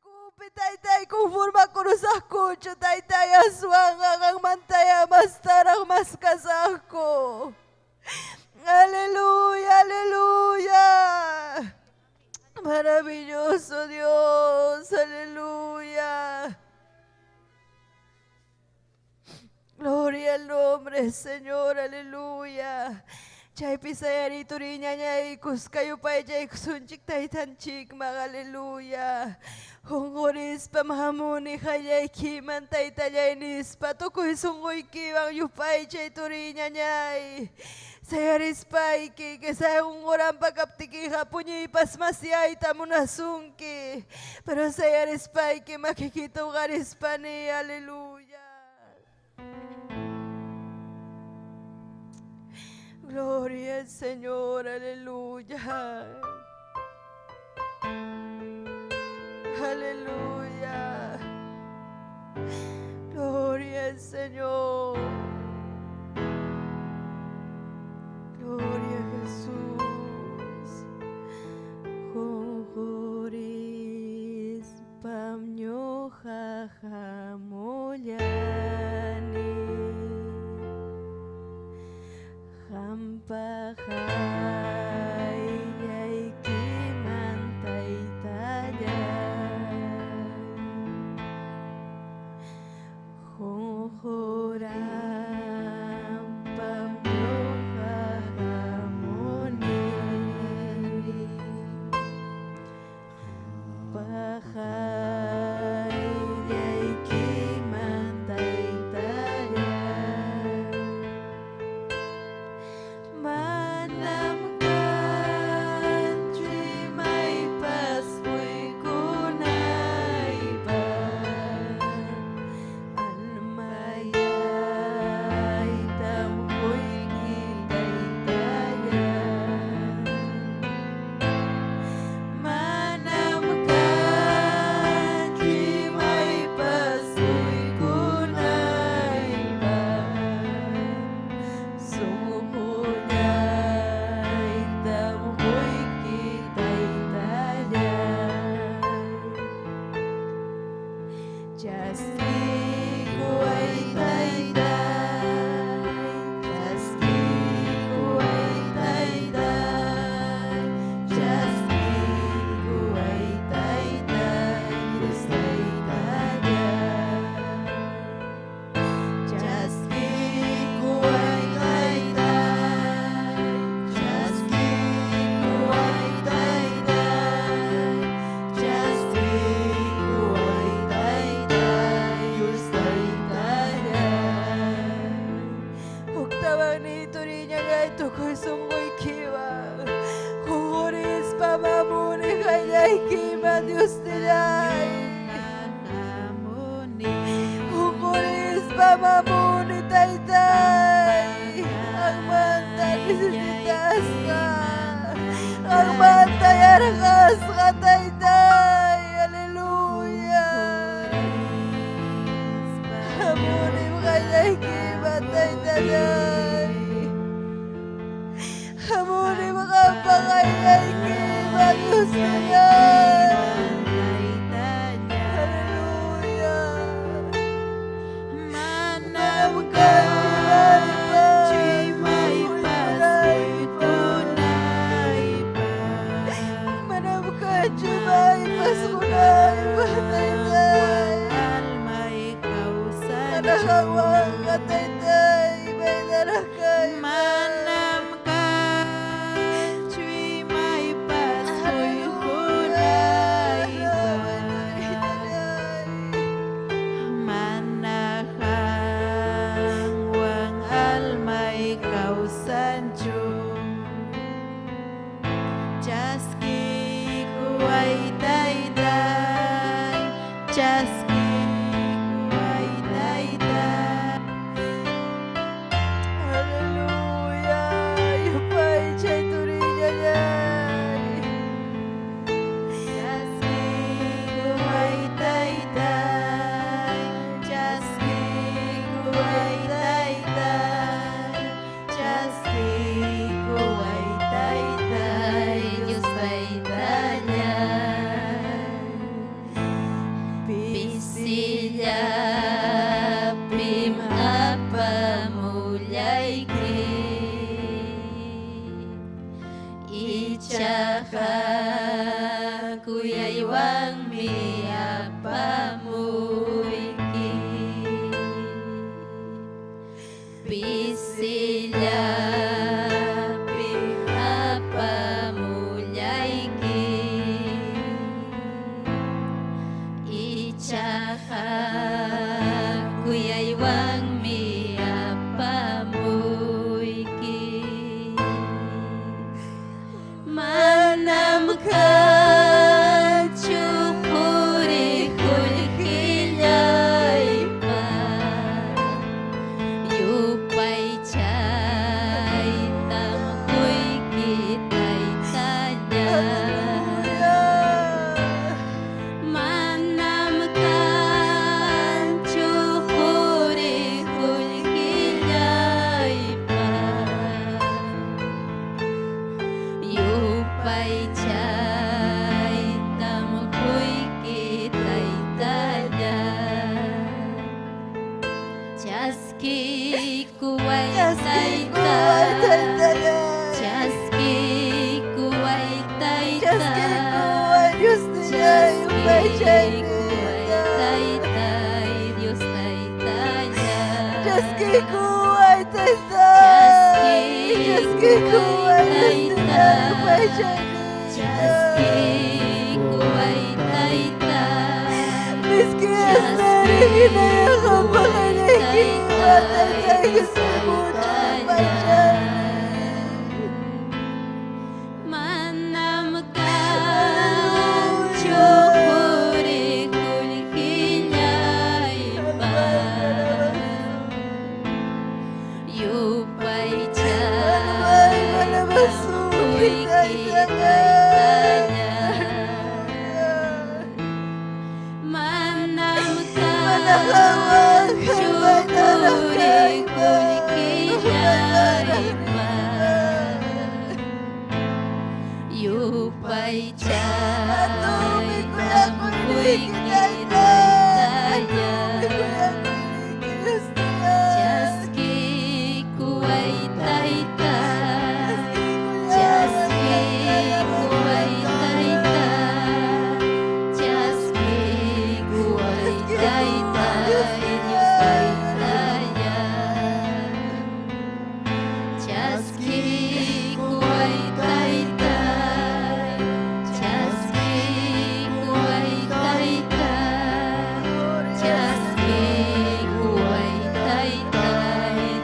Kupi taytay conforma con los escucho taytay aswan ang mantaya mas tarang mas kasako. Aleluya, aleluya. Maravilloso Dios, aleluya. Gloria al nombre del Señor, aleluya. Chay pisayari turiña ñay kuskayo pay jay kusunchik taytan chikmag, aleluya. Hongoris pa mahamuni hayay kiman taytayay nispa tukoy sungoy kiwang yupay chay turiña ñay. Sayaris pay ki sa hongoran pagaptiki hapuñi pasmasyay tamunasunki. Pero sayaris pay ki makikita garis pa ni, aleluya. Gloria al Señor, aleluya. Aleluya. Gloria al Señor. Gloria a Jesús. Jojoris pamnyo jajamoyani. Hampahay ay kimantay tayan. Hohoram pamyohahamoni. Pahay ay kimantay tayan. Manam country may paspoy kunay ba almayay tampoy kitay tayan. Manam country may paspoy kunay ba Dios te da. Humoris pamamuni taytay. Ang manta nisisitas ka. Ang manta yarkas ka taytay. Aleluya. Hamuni mo kanyay kiba taytay. Hamuni mo kapakanyay kiba Dios te da. kuyaiwang miapamuiki Pisilya piapamuyaiki Ichaka kuyaiwang miapamuiki Manam ka chukuri kulkilay pa Yupay chay tamkoy kitay tanya Manam ka chukuri kulkilay pa Yupay chay tamkoy kitay tanya Chaski kuway tayta Chaski kuway tayta Chaski kuway tayta Diyos taytanya Chaski kuway tayta Chaski kuway tayta Chaski kuway tayta Miski asnari hinayakapakalaiki Matatay kasabutan Manam ka chukuri kulkilay pa Yupay chay tamkoy kitay tanya Manam ka chukuri kulkilay pa Yupay chay tamkoy kitay tanya Chaski kuway tayta Chaski kuway tayta Chaski kuway tayta Diyos taytaya Chaski kuway tayta Chaski kuway tayta Chaski kuway tayta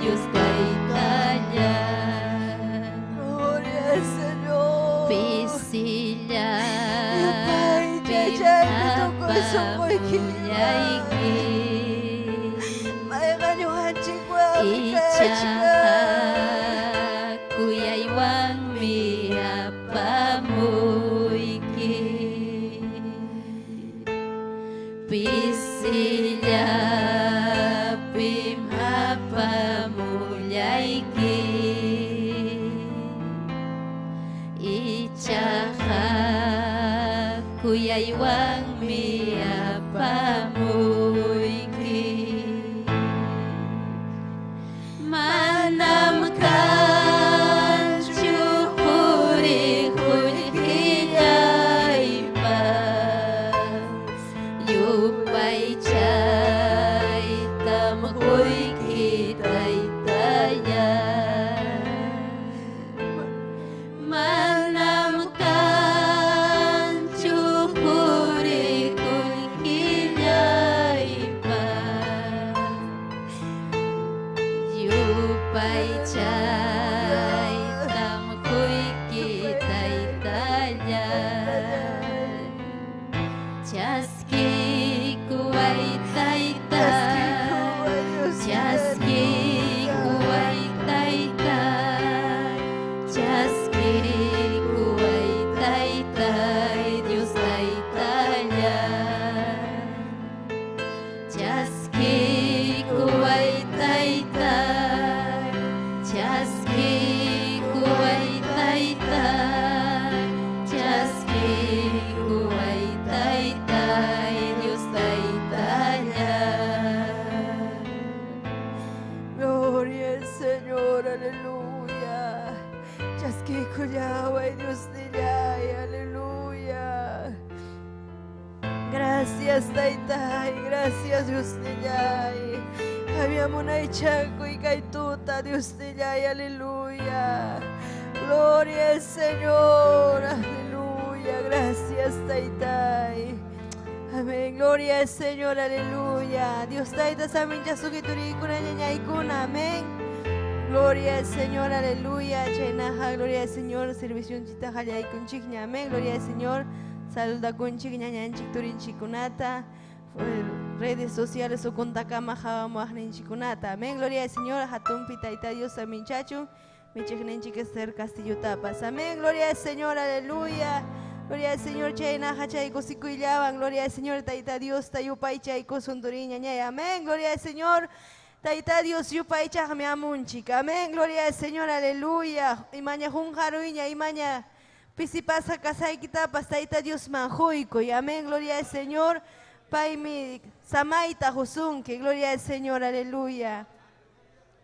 Diyos taytaya Gloria al Señor. Pisilya pipapamuyaiki Ichaka kuyaiwang miapamuiki Pisilya pipapamuyaiki Ichaka kuyaiwang miapamuiki Manam ka chukuri kulkilay pa Yupay chay tamkoy kitay taya Manam ka chukuri kulkilay pa Yupay chay tamkoy kitay tanya Chaski kuway tayta Chaski kuway tayta Chaski kuway tayta Diyos taytaya Chaski kuway tayta Chaski kuway tayta Chaski kuway tayta Diyos taytaya Gloria al Señor, aleluya. Chaski kuyaway Dios nila, Taytay, aleluya. Gracias Taytay, gracias Dios nillay. Habíamos chaco y caituta Dios nillay, aleluya. Gloria al Señor, aleluya. Gracias Taytay. Amén, gloria al Señor, aleluya. Dios Tayta samin yasukituri kuna ñañaykuna, amén. Gloria al Señor, aleluya. Chaynaja, gloria al Señor. Servicio chita halaykunchikña, amén. Gloria al Señor. Saluda kunchik ñañanchik turinchikunata. Redes sociales o kuntakama jawamajninchikunata, amén. Gloria al Señor. Hatumpi Tayta Dios amin chachu. Michikninchik Esther Castillo Tapas, amén. Gloria al Señor, aleluya. Gloria al Señor, chaynaja chayko sikuillaban. Gloria al Señor, Tayta Dios, tayupay chayko sunduriña ñay, amén. Gloria al Señor. Tayta Dios yupay chajme amunchik, amén. Gloria al Señor, aleluya. Imaña junjaruiña, imaña pisipasa kasaykitapas Tayta Dios manjuykoy, amén. Gloria al Señor. Paymi samaita jusunki, gloria al Señor, aleluya.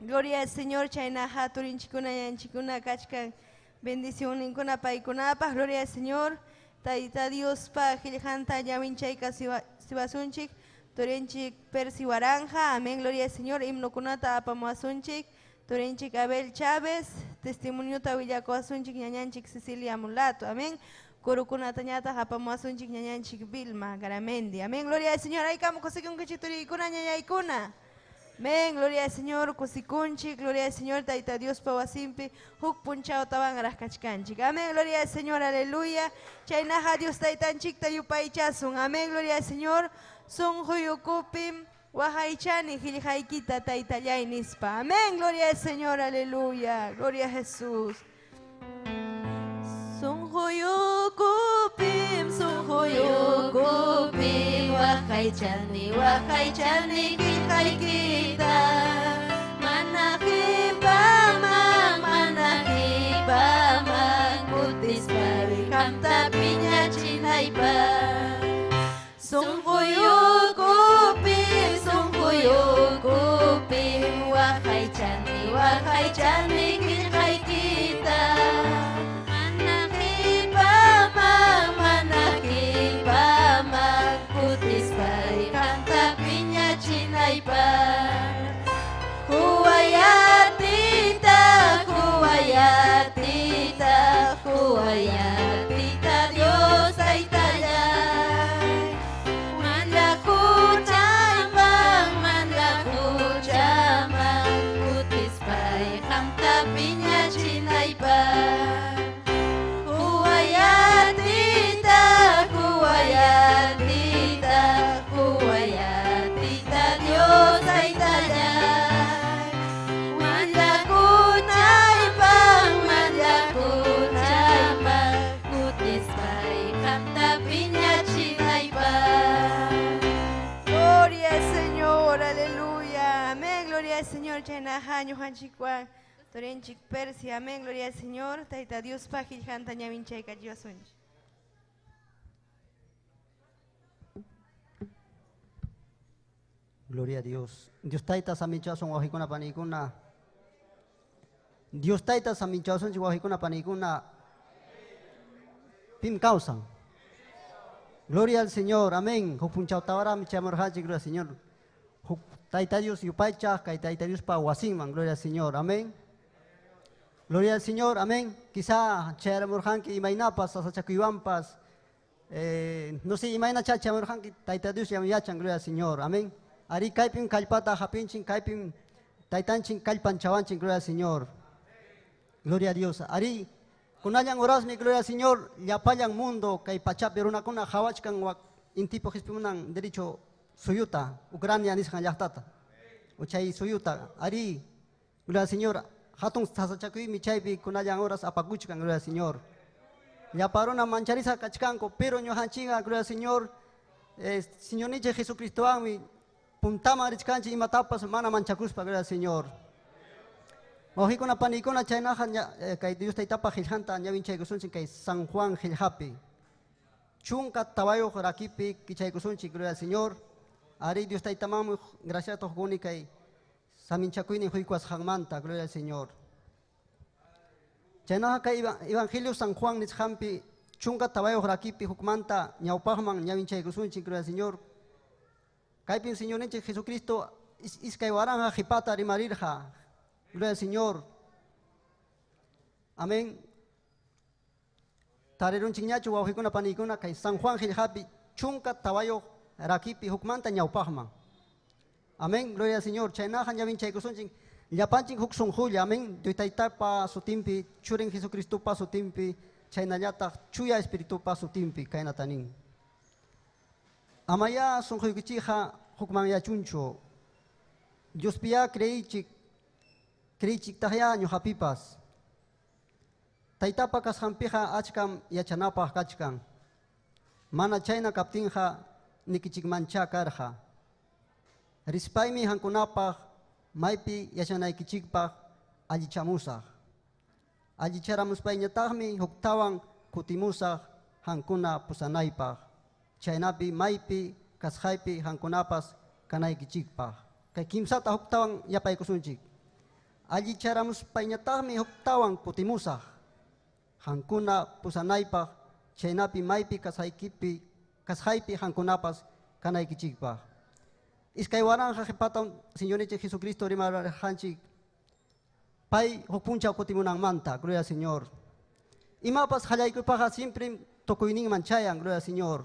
Gloria al Señor, chaynaja turinchikuna yanchikuna kachkan bendición ninkuna paykunapas, gloria al Señor. Tayta Dios pa jiljanta yaminchayka sibasunchik. Turinchik Persiwaranja, amén, gloria al Señor. Himnokunata apamuasunchik. Turinchik Abel Chávez, testimonio tawillakoasunchik ñañanchik Cecilia Mulato, amén. Kurukunata ñata apamuasunchik ñañanchik Vilma Garamendi, amén, gloria al Señor. Ay kamo kosikun kichiturikuna ñañaykuna. Amén, gloria al Señor, kosikunchik, gloria al Señor, Tayta Dios pawasimpi, huk punchao taban arascachkanchik. Amén, gloria al Señor, aleluya. Chaynaja Dios taytanchik tayupaychasun, amén, gloria al Señor. Sun huyukupim, wahaychani hilhaykita taytallay nispa. Amén, gloria al Señor, aleluya. Gloria a Jesús. Sun huyukupim, Wahaychani hilhaykita. Manakipamang kutispari kamta piña chinaypa. Sungkuyukupim, wahaychani hilhaykita. Manakipamang kutispari kamta piña chinaypa. Huwayatita, Dios taytallay. Manlakuchaman, kutispay kamta piña chinaypa. Huwayatita, Dios taytallay. Manlakuchayman, kutispay kamta piña chinaypa. gloria al Señor, aleluya. Amén, gloria al Señor. Chaynaja ñujanchikwan turinchik Persia, amén, gloria al Señor. Tayta Dios pa jiljanta ñaminchayka jiwasunchik. Gloria a Dios. Dios taita samichason wahikuna panikuna. Dios taita samichason wahikuna panikuna. Pim causan. Gloria al Señor. Amén. Hupunchau tawara michamorhaji, gloria al Señor. Taita Dios yupaicha, taita Dios pa wasinman, gloria al Señor. Amén. Gloria al Señor. Amén. Quizá charamorhanki imainapas, asachakuyampas. No sé, imaina chachamorhanki taita Dios yamiyachan, gloria al Señor. Amén. Ari kaipin kalpata hapinchin kaipin taitanchin kalpan chawanchin, gloria al Señor. Gloria a Dios. Ari kunayan orasmi, gloria al Señor. Yapayan mundo kay pachapi runakuna hawachkan wak intipo hispimunan derecho suyuta Ucrania niskan yahtata. Uchay suyuta. Ari gloria al Señor. Hatun sasachakui michaypi kunayan oras apakuchkan, gloria al Señor. Yaparuna mancharisa kachkanko pero ñohanchiga, gloria al Señor. Señor Nietzsche Jesucristo ami puntama richkanchi imatapas mana manchakuspa, gloria al Señor. Ojikuna panikuna chaynaja kay Dios taytapa jiljanta ñawinchay kay San Juan jiljapi. Chunka tabayo rakipi kichaykusunchik, gloria al Señor. Ari Dios taytamamu gracias tohkuni kay saminchakuini huikuas hangmanta, gloria al Señor. Chaynaja kay Evangelio San Juan nichhampi chunga tabayo rakipi hukmanta ñawpajman ñawinchaykusunchik gloria al Señor. Kaypin Señor ninchik Jesucristo iskay waranja jipata rimarirja. Gloria al Señor. Amén. Tarirunchik ñachu wawjikuna panikuna kay San Juan Giljapi chunka tabayo rakipi hukmanta ñawpajman. Amén. Gloria al Señor. Chaynaja ñawinchaykusunchik llapanchik huk sunjulla. Amén. Tuytaytapa sutimpi churin Jesucristo pa sutimpi chaynallataq chuya espíritu pa sutimpi kaynatanin. Amaya sunjuykichija hukmanyachunchu. Diospia creychik tahya ñujapipas. Taytapa kasqanpiqa achkam yachanapaq kachkan. Mana chayna kaptinqa nikichikmancha karqa. Rispaymi hankunapaq maypi yachanaykichikpaq allichamusaq. Allicharamuspayñataqmi huktawan kutimusaq hankuna pusanaypaq. Chaynapi maypi kasqaypi hankunapas kanaykichikpaq. Kay kimsata huktawan yapaykusunchik. Allicharamuspayñataqmi huktawan kutimusaq hankuna pusanaypaq. Chaynapi maypi kasqaypi hankunapas kanaykichikpaq. Iskay waranja qhipata Señornichik Jesucristo rimararjanchik pay hukpunchaw kutimunanmanta, gloria al Señor. Imapas hallaykuypaqa siempre tukuyninman chayan, gloria al Señor.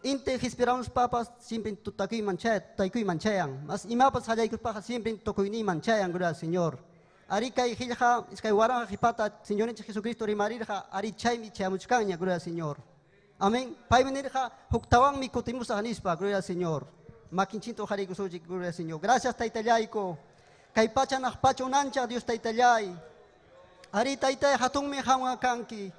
Inte hispiramos papas siempre tutakuyman chayan. Mas imapas hallaykuypaqa siempre tukuyninman chayan, gloria al Señor. Ari kay hillqa iskay waranja qhipata Señornichik Jesucristo rimarirqa ari chaymi chayamuchkanña, gloria al Señor. Amén. Paymi nirqa huktawanmi kutimusaq nispa, gloria al Señor. Makinchinto harikusuchik, gloria al Señor. Gracias taytallayko. Kay pachanaq pachunancha Dios taytallay. Ari taytay hatunmi hamwa kanki.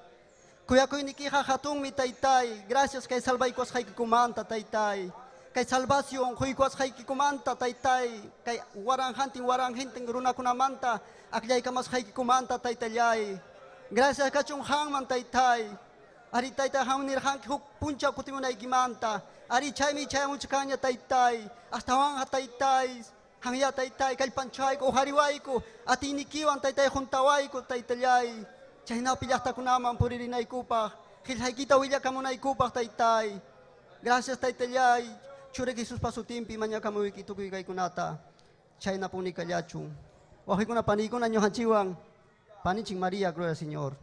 Kuyakuynikiqa hatunmi taytay. Gracias kay salvaykosqaykikumanta taytay. Kay salvación huykosqaykikumanta taytay. Kay waranhintin runakunamanta aklaykamasqaykikumanta taytallay. Gracias kachun hanman taytay. Ari taytay hawnirqanki huk punchaw kutimunaykimanta. Ari chaymi chayamuchkaña taytay. Astawan taytay. Hangya taytay kallpanchayko hariwayko atinikiwan taytay juntawayko taytallay. Chaynapi llaqtakunaman puririнаykupaq qillqaykita willakamunaykupaq taytay. Gracias taytallay. Churik Jesus pasutimpi mañakamuyki tukuy kaykunata. Chayna punikallachu. Wawqikuna panikuna ñuqanchikwan paninchik María, gloria al Señor.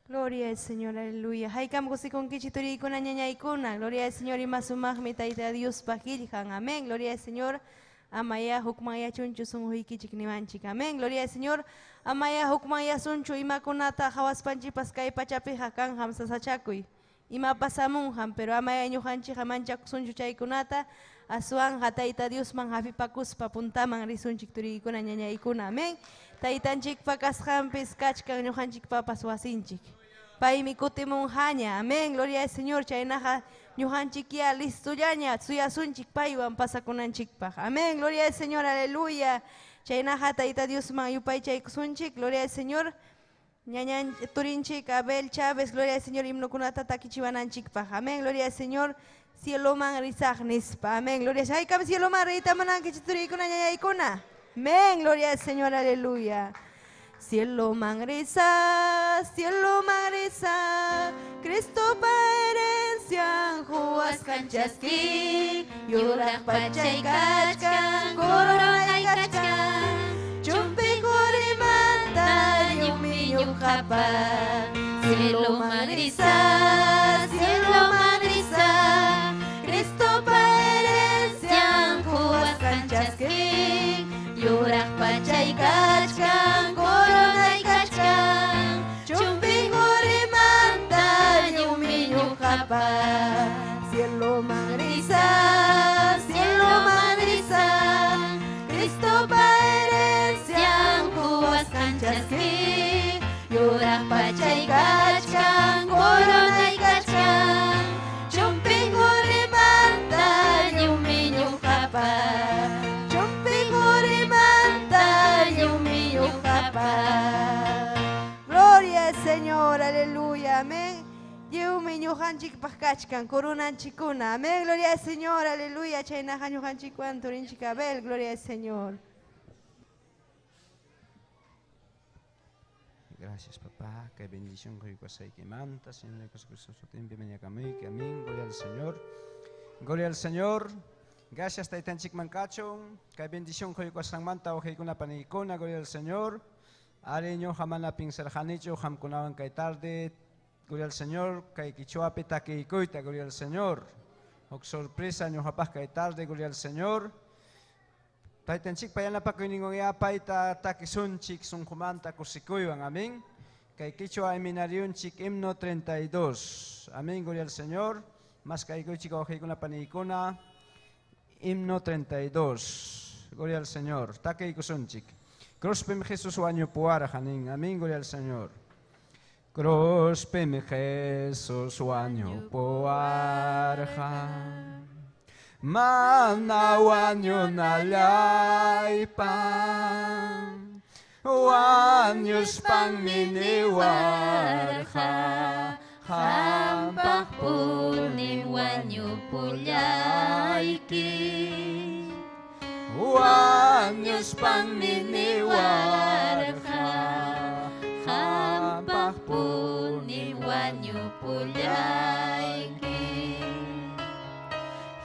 Gloria al Señor, aleluya. Haykam kusikunkichik turiykuna ñañaykuna. Gloria al Señor imasumaqmi tayta Dios paqillqan. Amén. Gloria al Señor. Amaya hukmaya chunchu sunjuykichik nimanchik. Amén. Gloria al Señor. Amaya hukmaya sunchu imakunata hawaspanchipas kay pachapiqa kanham sasachakuy. Ima pasamunham, pero amaya ñuqanchikqa manchakusunchu chaykunata. Aswanja tayta Dios man hapipakuspa puntaman risunchik turiykuna ñañaykuna. Amén. Taytanchikpa kasqanpis kachkan ñuqanchikpapas wasinchik. Paymi kutimunjaña. Amén. Gloria al Señor. Chaynaqa ñuqanchik ya listullaña suyasunchik paywan pasakunanchikpaq. Amén. Gloria al Señor. Aleluya. Chaynaqa tayta Diosman yupaychaykusunchik. Gloria al Señor. Ñañan turinchik Abel Chávez. Gloria al Señor. Himnukunata takichiwananchikpaq. Amén. Gloria al Señor. Cieloman risaq nispa. Amén. Gloria al Señor. Haykam cieloman reytamanankichik turiykuna ñañaykuna. Amén, gloria al Señor, aleluya. Cielo mangrisa, Cristo paherencia, juas kanchaski, yurak pachay kachkan, corona y kachkan, chumpi korimanta, yumi yukapa. Cielo mangrisa, Cristo paherencia, juas kanchaski, yurak pachay kachkan, corona y kachkan, chumpi korimanta, yumi yukapa. Cielo mangrisa, Cristo paherencia, juas kanchaski, yurak pachay kachkan, corona y kachkan, chumpi korimanta, yumi yukapa. Gloria al Señor, aleluya, amén. Yumi ñuqanchik paqkachkan, corunanchikuna, amén. Gloria al Señor, aleluya. Chaynaqa ñuqanchikwan turinchik Abel, gloria al Señor. gracias, papá. Que bendición que hay que manta, Señor, que su tiempo venía a mí, que amén. Gloria al Señor. Gloria al Señor. Gracias, Taitan Chikmancachon. Que bendición que hay manta o que una panicona, gloria al Señor. Areño, jamana pinsarjanicho, jamcunaban que tarde. Gloria al Señor. Que quichua peta que coita, gloria al Señor. O sorpresa, ño japaz que tarde, gloria al Señor. Taitan chik payana pa kuningo ya paita takisun chik sun kumanta kusikuiwan, amén. Kay kichwa eminarion chik himno 32. Amén, gloria al Señor. Más kay chik ojay kuna panikuna. Himno 32. Gloria al Señor. Takay kusun chik. Crospem Jesús waño puara janin. Amén, gloria al Señor. Crospem Jesús waño puara. Manawanyo nalaypan, wanyos pang miniwarha, Hampak punim wanyo pulayki, wanyos pang miniwarha, hampak punim wanyo pulayki.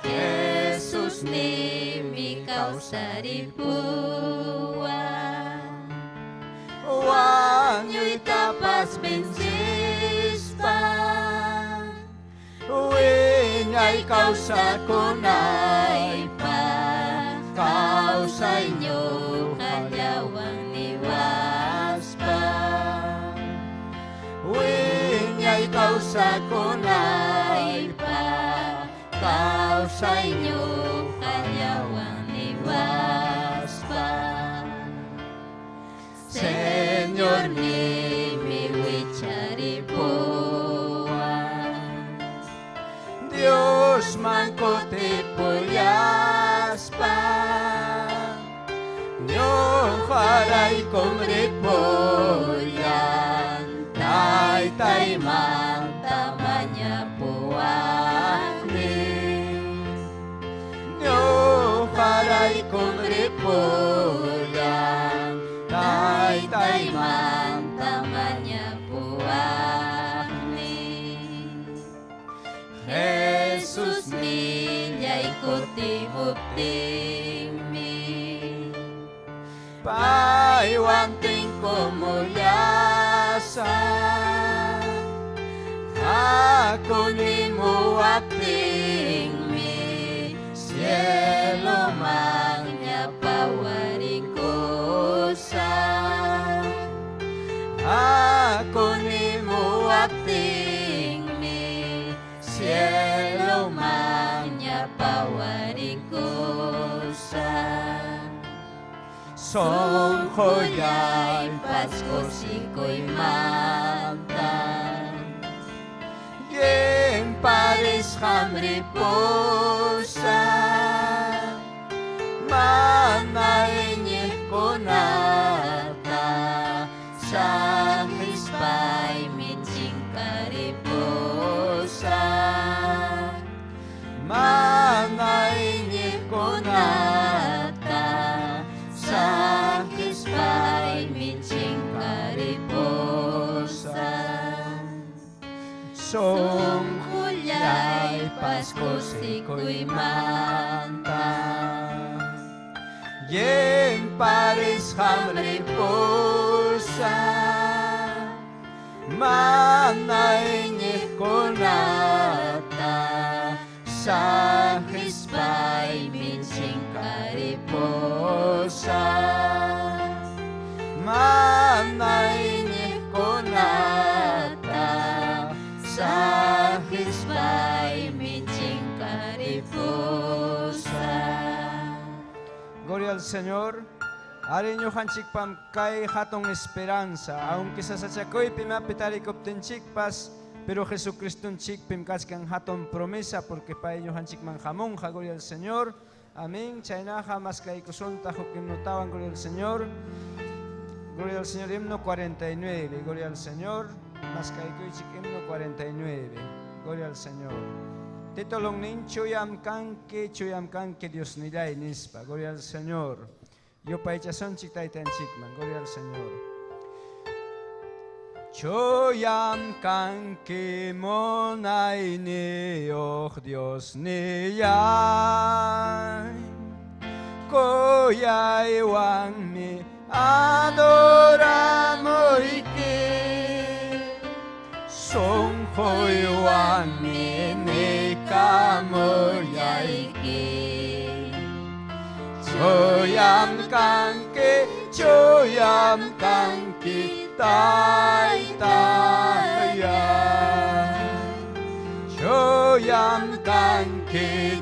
Jesus ni mi causa ripuan, wanyo'y tapas bensispan, uwinya'y kausa kunay pa, causa inyo kalawang niwas pa. uwinya'y kausa kunay pa, causa inyo kalawang niwas pa. Señor ni mi wicharipuan, Dios mangkote puyas pa, Nyo haray kong ripuyan, tay man tamanya puan ni. Nyo haray kong ripuyan, tay man tamanya puan ni. Jesus niya'y kutimupting mi, paiwanting kumulyasan, ako ni mo ating mi, cielo man niya pawarikusan. ako ni mo Ating mi, cielo man niya pawarikusan. Song ko'y Pasko siko'y mantan, Yen Paris hamri pusa, manainyih ko nata, sa hispay miching karipusan. manainyih ko Kunata sa hispay miching karipusan. Song Kulyay Pasko siko'y manta, Yen Paris hamri pusa, manainyih ko nata, sa hispay miching karipusan. manainyih ko nata, Sa hispay miching karipusan. Gloria al Señor. Arin yung hanchik pam kay hatong esperanza. Aunque sa sachakoy pimapitarikop tin chikpas, pero Jesucristo chik pimkas kang hatong promesa porque pa inyo hanchik man hamong. Gloria al Señor. Amén. Chaynaha mas kay kusunta hukimnutawan. Gloria al Señor. Gloria al Señor. Himno 49. Gloria al Señor. Mas kay kuchik himno 49. Gloria al Señor. Titulong nin chuyam kanke Dios nilay nispa. Gloria al Señor. Yo pa echason chik taitan chikman. Gloria al Señor. Choyam kanki monay ni oh Dios ni yay Koyay wang mi adoramo iki Song hoy wang mi ni kamoyay iki Choyam kanki tay taya Choyam kanki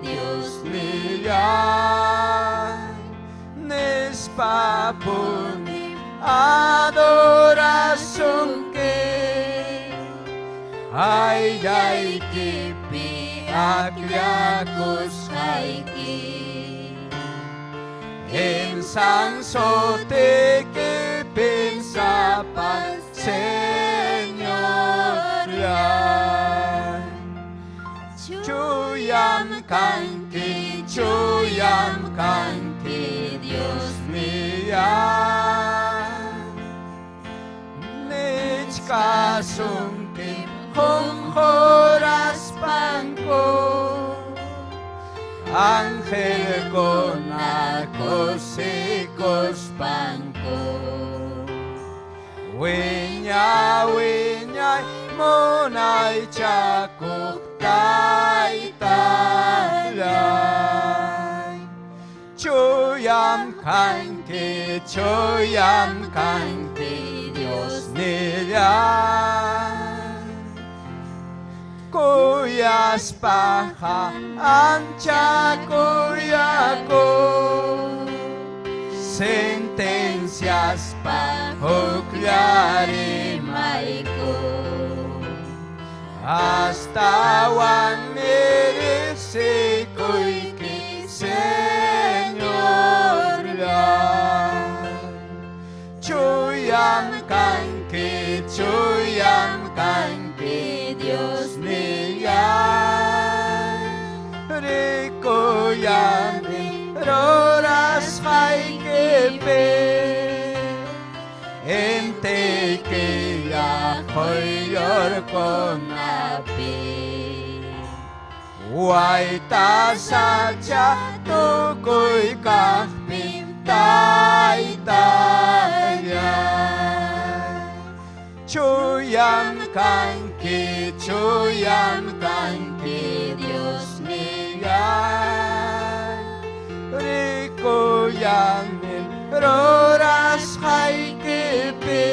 Dios niyay Nispapunim adoración que ay kipi akliakos haiki En sansote que pensaba Señor Chuyam kanki Dios miyay Nichka sungkim hong horas pangko Ángel con acosicos panco Wiña monay chakuk tay talay Chuyam kanki Dios niyay Kuyas paha ancha kuyako Sentencias pa hukliari maiko Hasta wan merece kuiki Señor Chuyam kanki Dios niyay Rikoyan roras haikepe Ente que ya hoyor con api Waita sacha tukoy kahpim tay tayay Chuyam kanki Dios niyay Rikoyan roras haikepe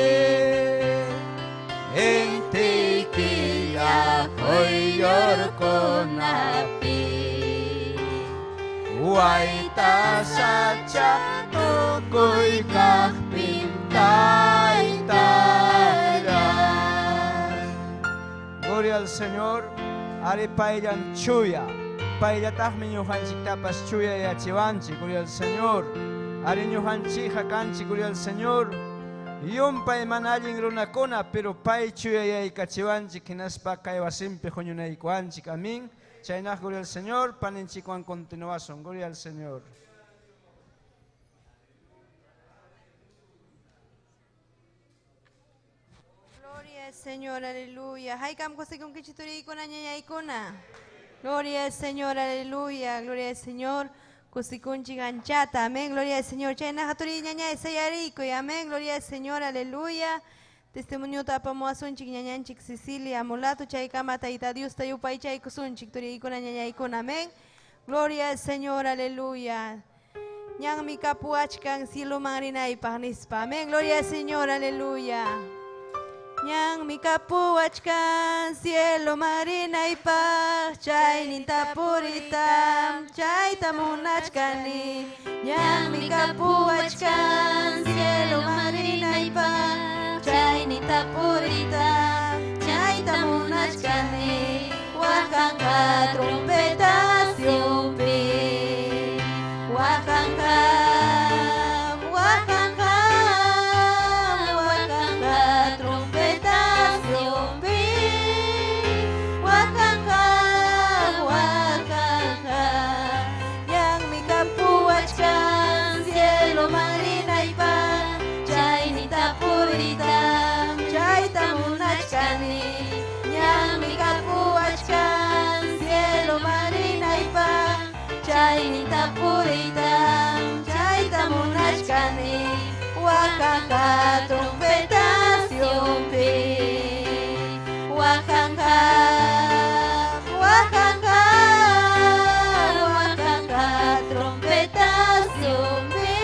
Ente que ya hoyor con api Waita sacha tukoy kahpim tay tayay Gloria al Señor, are pailan chuya, pailatahmi ñujanchik tapas chuya yachiwanchi, gloria al Señor, are ñujanchik hakanchi, gloria al Señor, yumpay manallin runakuna, pero pay chuya yaykachiwanchik, hinaspa kay wasimpi huñunaykuanchik, amén. Chaynaj, gloria al Señor, paninchikwan continuación, gloria al Señor. Gloria al Señor, aleluya. Haikam kosikun kichituri ikuna ñaña ikuna. Gloria al Señor, aleluya. Gloria al Señor. Kosikun chiganchata, amén. Gloria al Señor. Chayna haturi ñaña esayarico, amén. Gloria al Señor, aleluya. Testimonio tapamuasunchik ñañanchik Sicilia, mulato chaykama taita Dios tayupay chaykusunchik turi ikuna ñaña ikuna, amén. Gloria al Señor, aleluya. Ñang mi kapuachkan silo manrinaypaq nispa, amén. Gloria al Señor, aleluya. Ñang mi kapuachkan cielo marinaypaq chayninta puritam chayta munachkani. Ñang mi kapuachkan cielo marinaypaq chayninta puritam chayta munachkani. Wakanka trompeta siumpi wakanka Chaynita Chaynita puritam, chayta munashkani, Wakanga trompetacionpi. Wakanga, wakanga, wakanga trompetacionpi.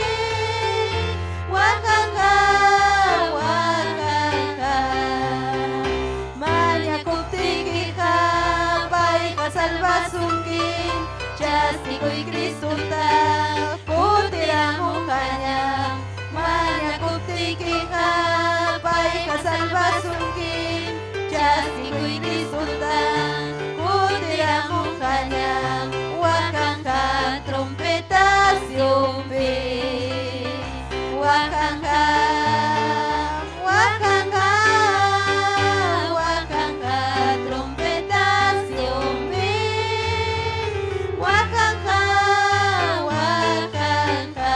Wakanga, wakanga. Manya kuptikika, paika salvasunkin, Chastikoy Kristunta, putirang mukanya. Manya kuptikika, paika salvasunkin, Chastikoy Kristunta, putirang mukanya. Wakanga trompetacionpi. Wakanga, wakanga, wakanga trompetacionpi. Wakanga, wakanga.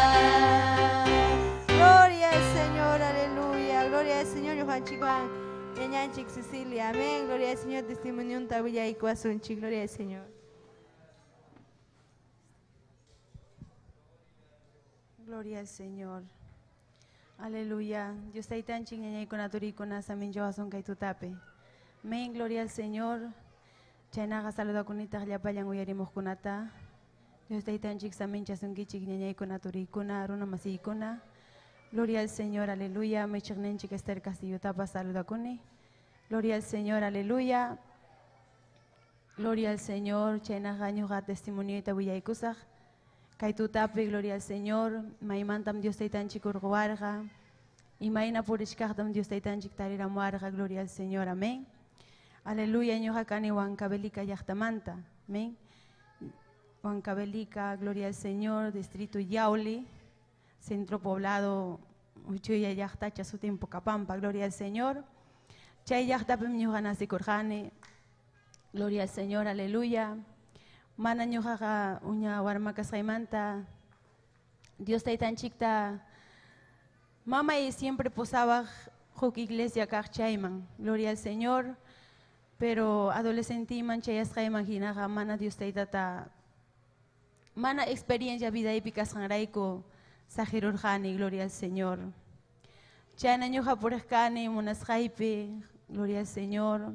Gloria al Señor, aleluya. Gloria al Señor, Yohan Chiguan, Ñañanchik Cecilia, amén. Gloria al Señor, testimonio un tabilla y cuasunchi. Gloria al Señor. Gloria al Señor. Aleluya. Dios está tan chingada y con aturicona samin yo ason kai tutape. Amén. Gloria al Señor. Chainaga saluda kunita ya payan uyarimos kunata. Dios está tan ching samin chasun kichik ñaña y con aturicona runa masikona. Gloria al Señor. Aleluya. Me chignen chik Esther Castillo tapa saluda kuni. Gloria al Señor. Aleluya. Gloria al Señor. Chainaga ñuga testimonio itabuya y kusaj. Kaitutape, gloria al Señor. Maimantam Dios taitan chikurguarga. Y maina purishkahtam Dios taitan chiktarira muarga, gloria al Señor. Amén. Aleluya, ñojakani Huancavelica yachtamanta. Amén. Huancavelica, gloria al Señor. Distrito Yauli, centro poblado Uchuya yachtacha su tiempo Capampa, gloria al Señor. Chay yachtapem ñojanasi kurjane. Gloria al Señor, aleluya. Mana ñujaga uña warmakas jaimanta. Dios taitan chikta. Mama y siempre posaba juk iglesia kachaiman. Gloria al Señor. Pero adolescente manchayas jaiman hinaga mana Dios taitata. Mana experiencia vida épica sangraiko sajirurjani. Gloria al Señor. Chana ñuja porejkani monas jaipe. Gloria al Señor.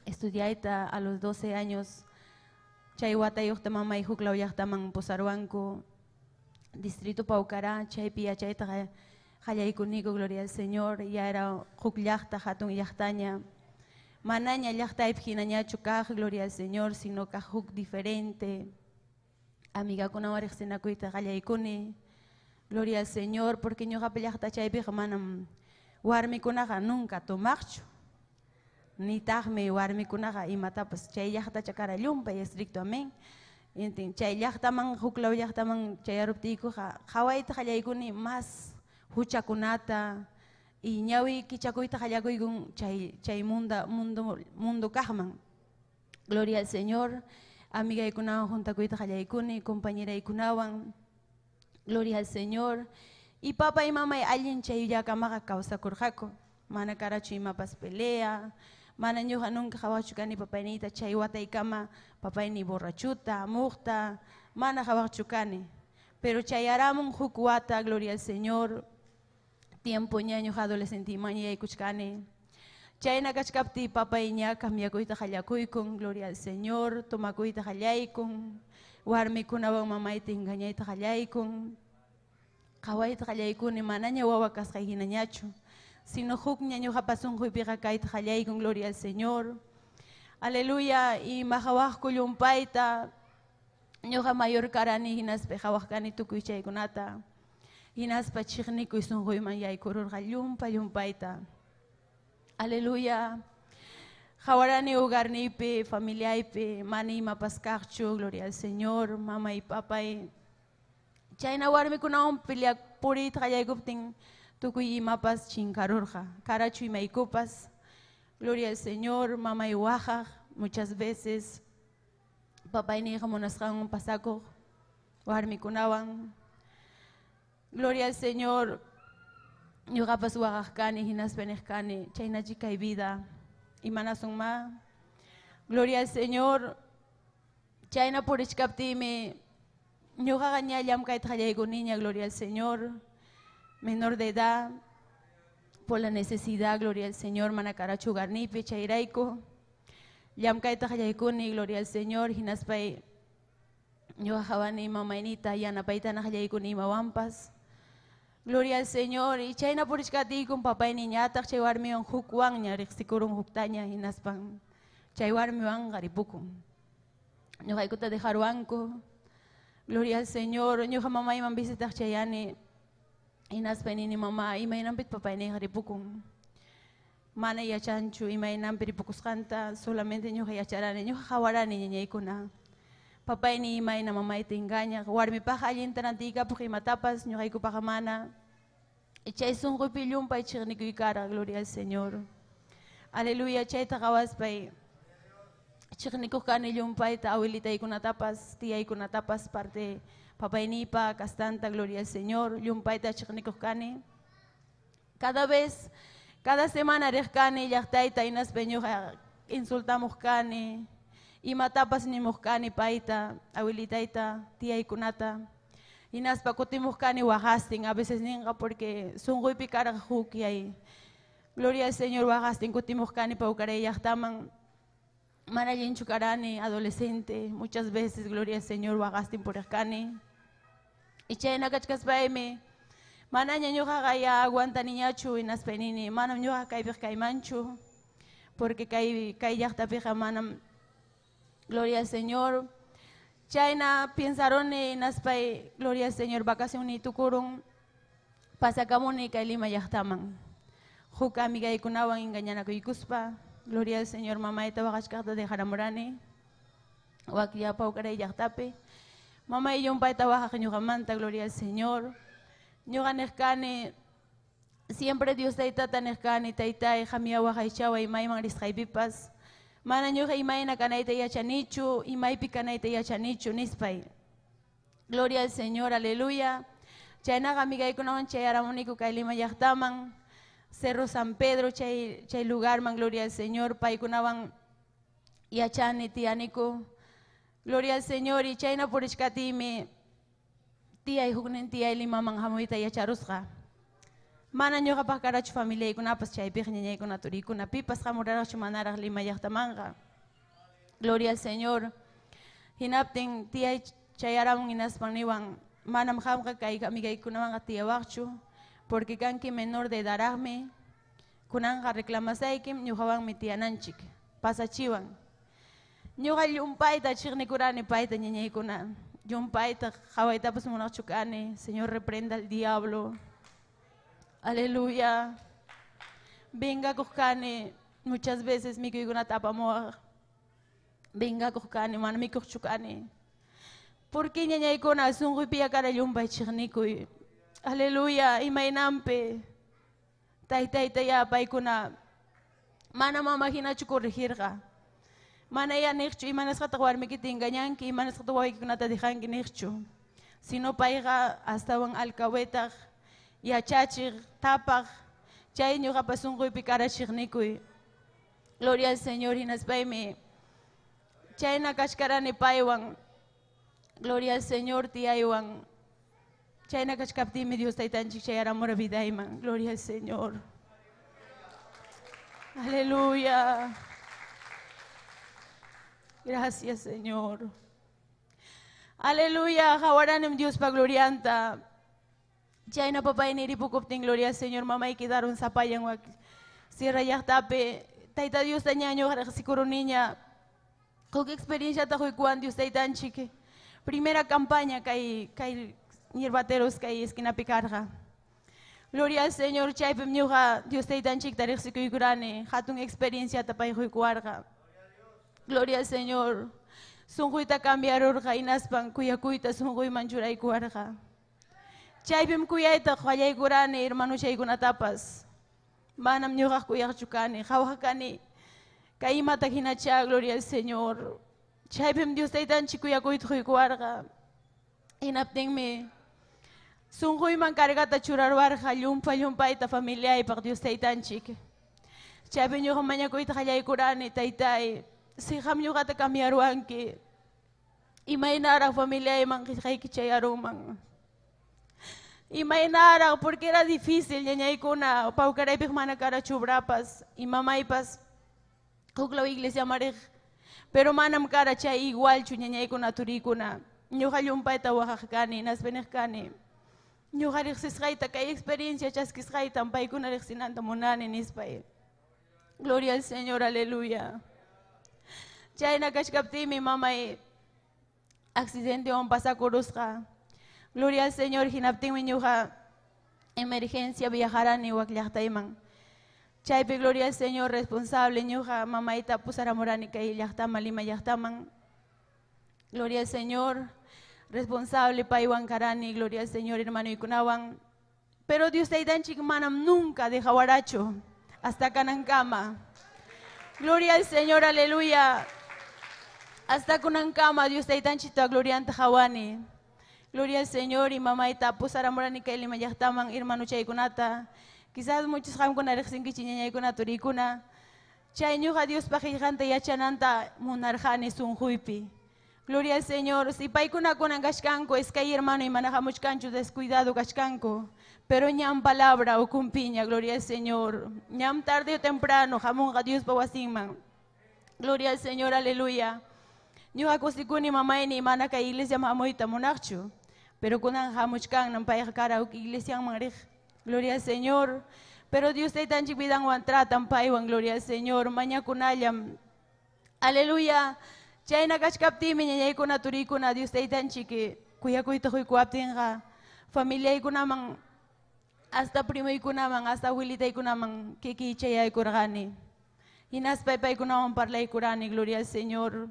Estudiaita a los 12 años. Chaiwata yuhtamama y juklau yahtaman Posaruanco, distrito Paucará, Chaipia, Chaita, Jayaikunico, gloria al Señor, ya era jukyahta, hatun yahtaña. Manaña yahtaip hinaña chukaj, gloria al Señor, sino kajuk diferente. Amiga kunawarek senakuita Jayaikuni, gloria al Señor, porque ñoja pellahta chaipi manam warmi kunaja nunca tomarcho. Ni tajme warmi kunaga y mata pues chay yachta chakara lumpa y estricto amén. Entin chay yachta man huklau yachta man chay aruptiku hawaita hallaikuni más hucha kunata y ñawi kichakuita hallakuigun chay mundo kahman. Gloria al Señor. Amiga ikunawan junta kuita hallaikuni, compañera ikunawan. Gloria al Señor. Y papá y mamá alguien chay yakamaga causa kurjako. Mana karachu y mapas pelea. Mana ñuja nunca jawachukani papainita chaiwata y kama papaini borrachuta, mukta, mana jawachukani. Pero chayaramun jukuata, gloria al Señor. Tiempo ñaño adolescente maña y kuchkani. Chayna kachkapti papaiña kamiakuita hallakuikun, gloria al Señor. Tomakuita hallaikun. Warmi kunawan mamaita engañaita hallaikun. Kawaita hallaikun y manaña wawakas hinañachu. Sino juk ñaño japasun huipiga kaita jallay con gloria al Señor. Aleluya. Y majawaj kuyumpaita. Ñoja mayor karani hinas pejawajkani tukuichay kunata. Hinas pachigni kuisun huiman yay kurur jallumpa yumpaita. Aleluya. Jawarani ugarnipe, familiaipe, mani mapaskachu, gloria al Señor, mama y papá. Chayna warmi kunaon pilia purit jallay gupting. Tukuy mapas chinkarurja, carachu y maikupas. Gloria al Señor, mamá y waja, muchas veces. Papá y hija monasjan un pasaco, warmi kunawan. Gloria al Señor, yugapas wajajkani, hinas penejkani, chayna chica y vida. Y manasungma. Gloria al Señor, Chayna por escaptime, ñuqa gañallam kay con niña, gloria al Señor, menor de edad, por la necesidad, gloria al Señor, manacarachu garnipe, chayraico, llam kay con gloria al Señor, hinaspay, ñuqa jawani mamainita, yanapaita con imawampas, gloria al Señor, y chayna por escati con papá y niñata, chaywarmi on hukwan, ña rixikurun huktaña, hinaspan, chaywarmi wan garipukum. Ñuqa ikuta dejaruanko, gloria al Señor, ñuqa mamá iman visitar chayani, inaspanini mamá, imainampit papá y garipukum. Mana yachanchu, imainampit ripukuskanta, solamente ñuqa yacharani, ñuqa jawarani ñañaykuna. Papá y imaina mamá ite engaña, warmi paja allintarantika, porque imatapas, ñuqa ikupaja mana. Y chay sunqupi llumpay chiqnikuykara, gloria al Señor. Aleluya, chayta qawaspay. Chiqnikuqkani llumpayta abuelitaykunatapas, tiyaykunatapas parte papaynipa, castanta, gloria al Señor, llumpayta chiqnikuqkani. Cada semana rejkani, llaqtayta inaspa ñuqa insultamuqkani, imatapas nimuqkani payta, abuelitayta, tiyaykunata. Inaspa kutimuqkani waqastin, a veces ninqa porque sunquypi karqa hukyay. Gloria al Señor, waqastin kutimuqkani pawkaray llaqtaman. Manallin chukarani, adolescente, muchas veces, gloria al Señor, wagastin por escane. Y chayna kachkaspayme, manaña ñuqa gaya aguanta niñachu inaspenini, manam ñuqa kaypik kaymanchu, porque kay llaqtapiqa manam, gloria al Señor. Chayna piensaroni inaspay, gloria al Señor, vacación ni tukurun, pasakamuni kay Lima llaqtaman. Huka amigaykunawan engañanakuykuspa. Gloria al Señor, mamá ita waqachkaqta de Jaramurani, wakia paukaray llaqtapi. Mamá y yumpay tawajaq ñuqamanta, gloria al Señor. Ñuqa nijkani, siempre Dios taytata nijkani, taytay jamia waqaychawa imayman risqaypipas. Mana ñuqa imayna kanayta yachanichu, imaypi kanayta yachanichu nispay. Gloria al Señor, aleluya. Chaynaqa amigaykunawan chayaramuniku kay Lima llaqtaman. Cerro San Pedro, chay lugar, man, gloria al Señor, paykunawan yachani tianiku, gloria al Señor, y chayna por iskatimi, tía y huknin tía y lima man hamuita yacharusqa. Mana ñuqa pakarachu familia ikunapas chaypik ñañaykuna turikuna, pipas hamurarachu manaraq Lima llaqtamanqa. Gloria al Señor. Hinaptin tía chayaramun inaspaniwan, manam hamqa kay amigaykunawanqa tiyawaqchu. Porque kanki menor de daragme, kunanga reclamasaykim, ñuqawan mi tiananchik, pasachiwan. Ñuqa llumpayta chiqnikurani payta ñañaykuna, llumpayta qhawaytapas munaqchukani, Señor reprenda al diablo. Aleluya. Venga kuqkani, muchas veces mikuykunata apamuwaq. Venga kuqkani, mana mikuqchukani. Porque ñañaykuna sunquypi yakara llumpay chiqnikuy. Aleluya, imaynampe, taytaya paykuna, mana mamahinachu corregirqa. Mana ya niqchu, imanasqata warmikita engañanki, imanasqata wawaykikunata dejanki niqchu. Sino payqa astawan alcahuetaq, yachachiq, tapaq, chay ñuqapa sunquypi karachiqnikuy. Gloria al Señor, hinaspaymi, chayna kachkarani paywan, gloria al Señor, tiyaywan. Chayna kachkaptimi Dios taytanchik chayaramura vidayman. Gloria al Señor. Aleluya. Gracias, Señor. Aleluya. Hawaranim Dios pa glorianta. Chayna papay niripukuptin gloria al Señor. Mamay kidaron sapayan wak. Sierra yahtape. Tayta Dios tañaño sikuro niña. Kung experiencia tajuikuan Dios taytanchik. Primera campaña kay Nirbateros kay esquina picarja. Gloria al Señor, chaypem ñuqa Dios taytanchik tariqsikuykurani, hatun experiencia tapayquykuwarqa. Gloria al Señor. Sunquyta cambiarurqa inaspan kuyakuyta sunquyman churaykuwarqa. Chaypem kuyayta qallaykurani hermanushaykunatapas. Manam ñuqa kuyaqchukani, qhawaqkani kay imata hinacha, gloria al Señor. Chaypem Dios taytanchik kuyakuyta quykuwarqa. Hinaptinmi sunquyman cargata churarwarqa llumpayta familiaypaq Dios taytanchik. Chaypi ñuqa mañakuyta qallaykurani taytay. Si qam ñuqata cambiarwanki, Imainara familia imang kay kichayarumang. Imainara porque era difícil ñañay kuna paucaraypik mana cara chubrapas y mamaypas hukla iglesia marej. Pero manam cara chay igual chu ñañay kuna turikuna. Ñuqa llumpayta waqaq kani, naspenej kani. Ñuqa riqsisqayta kay experiencia chaskisqayta paykuna riqsinanta munani nispay. Gloria al Señor, aleluya. Chayna kashkaptimi mamay accidente on pasakurusqa. Gloria al Señor, hinaptinmi ñuqa emergencia viajarani wakllaqtayman. Chaypi gloria al Señor responsable ñuqa mamayta pusaramurani kay llaqtama Lima llaqtaman. Gloria al Señor responsable paywan karani, gloria al Señor hermano ikunawan. Pero Dios taytanchik manam nunca deja waracho hasta kanankama. Gloria al Señor, aleluya. Hasta kunankama Dios taytanchik ta glorianta hawani. Gloria al Señor y mamayta pusaramurani kay Lima llaqtaman hermano chaykunata. Quizás muchos hamkuna riqsinki chiñañaykuna turikuna. Chay ñuqa Dios paqillanta yachananta munarjani sunjuypi. Gloria al Señor. Si paykuna kunan kashkanko es kay hermano y manajamuchkanchu descuidado kashkanko. Pero ñam palabra o cumpiña, gloria al Señor. Ñam tarde o temprano jamunga Dios pawasinman. Gloria al Señor, aleluya. Ñuqa kusikuni mamayni mana kay iglesia mamoyta munaqchu. Pero kunan jamuchkan nampayqa kara iglesia mangrij. Gloria al Señor. Pero Dios taytanchik vidanwan tratan paywan, gloria al Señor. Mañakunallam. Aleluya. Chayna kashkaptimi ñañaykuna turikuna Dios taytanchik kuyakuyta quykuaptinqa familiaykunaman hasta primaykunaman hasta abuelitaykunaman kiki chayaykurqani. Hinaspay paykunawan parlaykurani, gloria al Señor.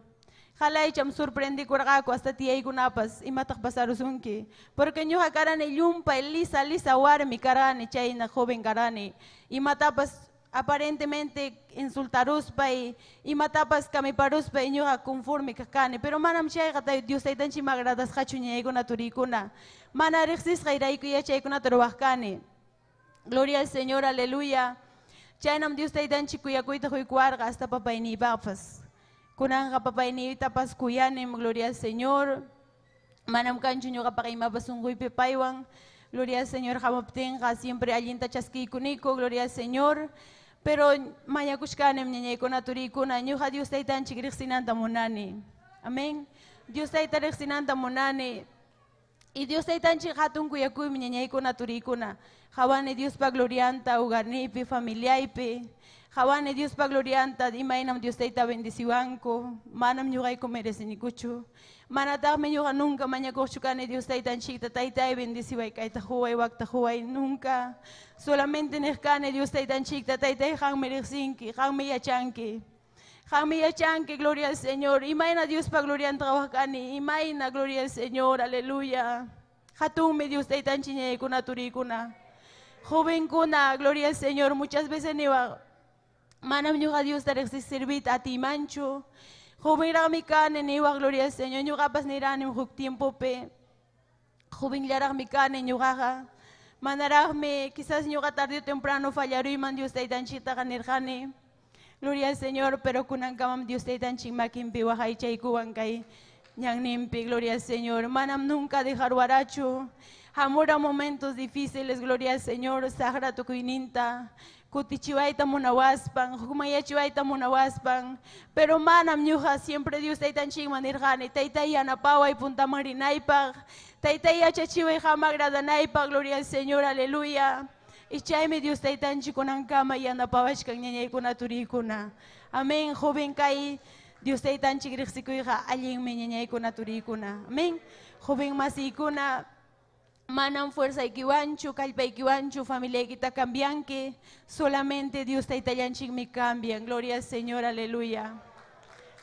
Halaycham sorprendikurqaku hasta tiyaykunapas imataq pasarusunki. Porque ñuqa karani llumpay lisa warmi karani chayna joven karani. Imatapas aparentemente insultaruspay, imatapas kamiparuspay ñuqa conforme kakani. Pero manam chayqa Dios taytanchik magradasqachu ñaykuna turikuna. Mana riqsisqa irayku yachaykunata ruwaqkani. Gloria al Señor, aleluya. Chaynam Dios taytanchik kuyakuyta quykuarqa hasta papayniypaqpas. Kunanqa papayniytapas kuyanim, gloria al Señor. Manam kanchu ñuqapaqa imapas sunquypi paywan. Gloria al Señor, hamaptinqa siempre allinta chaskiykuniku, gloria al Señor. Pero mañakushkanim ñañaykuna turikuna, ñuqa Dios taytanchik riqsinanta munani. Amén. Dios tayta riqsinanta munani. Y Dios taytanchik hatun kuyakuymi ñañaykuna turikuna. Hawani Dios pa glorianta ugarnipi, familiaypi. Hawani Dios pa glorianta imaynam Dios tayta bendiciwanku. Manam ñuqayku merecinikuchu. Manataqmi ñuqa nunca mañakuchukani Dios taytanchikta taytay bendiciway kayta huway wakta huway nunca. Solamente nijkani Dios taytanchikta taytay qanmi riqsinki, qanmi yachanki. Qanmi yachanki, gloria al Señor. Imayna Dios pa glorianta qawaqkani, imayna gloria al Señor, aleluya. Hatunmi Dios taytanchik ñaykuna turikuna. Jovenkuna, gloria al Señor, muchas veces niwa manam ñuqa Dios tarexis servit a ti mancho. Joven rami kane niwa, gloria al Señor, ñuqapas nirani huk tiempo pe. Joven yarami kane ñuqaqa. Manaraqmi, quizás ñuqa tarde o temprano fallaruyman Dios taytanchikta qanirqani. Gloria al Señor, pero kunankamam Dios taytanchik makinpi waqaychaykuwan kay ñanninpi, gloria al Señor. Manam nunca dejar warachu. Hamura momentos difíciles, gloria al Señor, sagra tukuyninta. Kutichiwaita munawaspan, humayachiwaita munawaspan. Pero manam ñuqa siempre Dios taytanchik manirqani. Taytay yanapaway puntamanrinaypaq. Taytay yachachiway hamagradanaypaq, gloria al Señor, aleluya. Y chaymi Dios taytanchik kunankama yanapawashkan ñañaykuna turikuna. Amén, joven kay Dios taytanchik riqsikuyqa allinmi ñañaykuna turikuna. Amén, joven masiykuna. Manam fuerza ikiwanchu, kalpa ikiwanchu, familia ikita cambianque. Solamente Dios taytallanchik me cambian. Gloria al Señor, aleluya.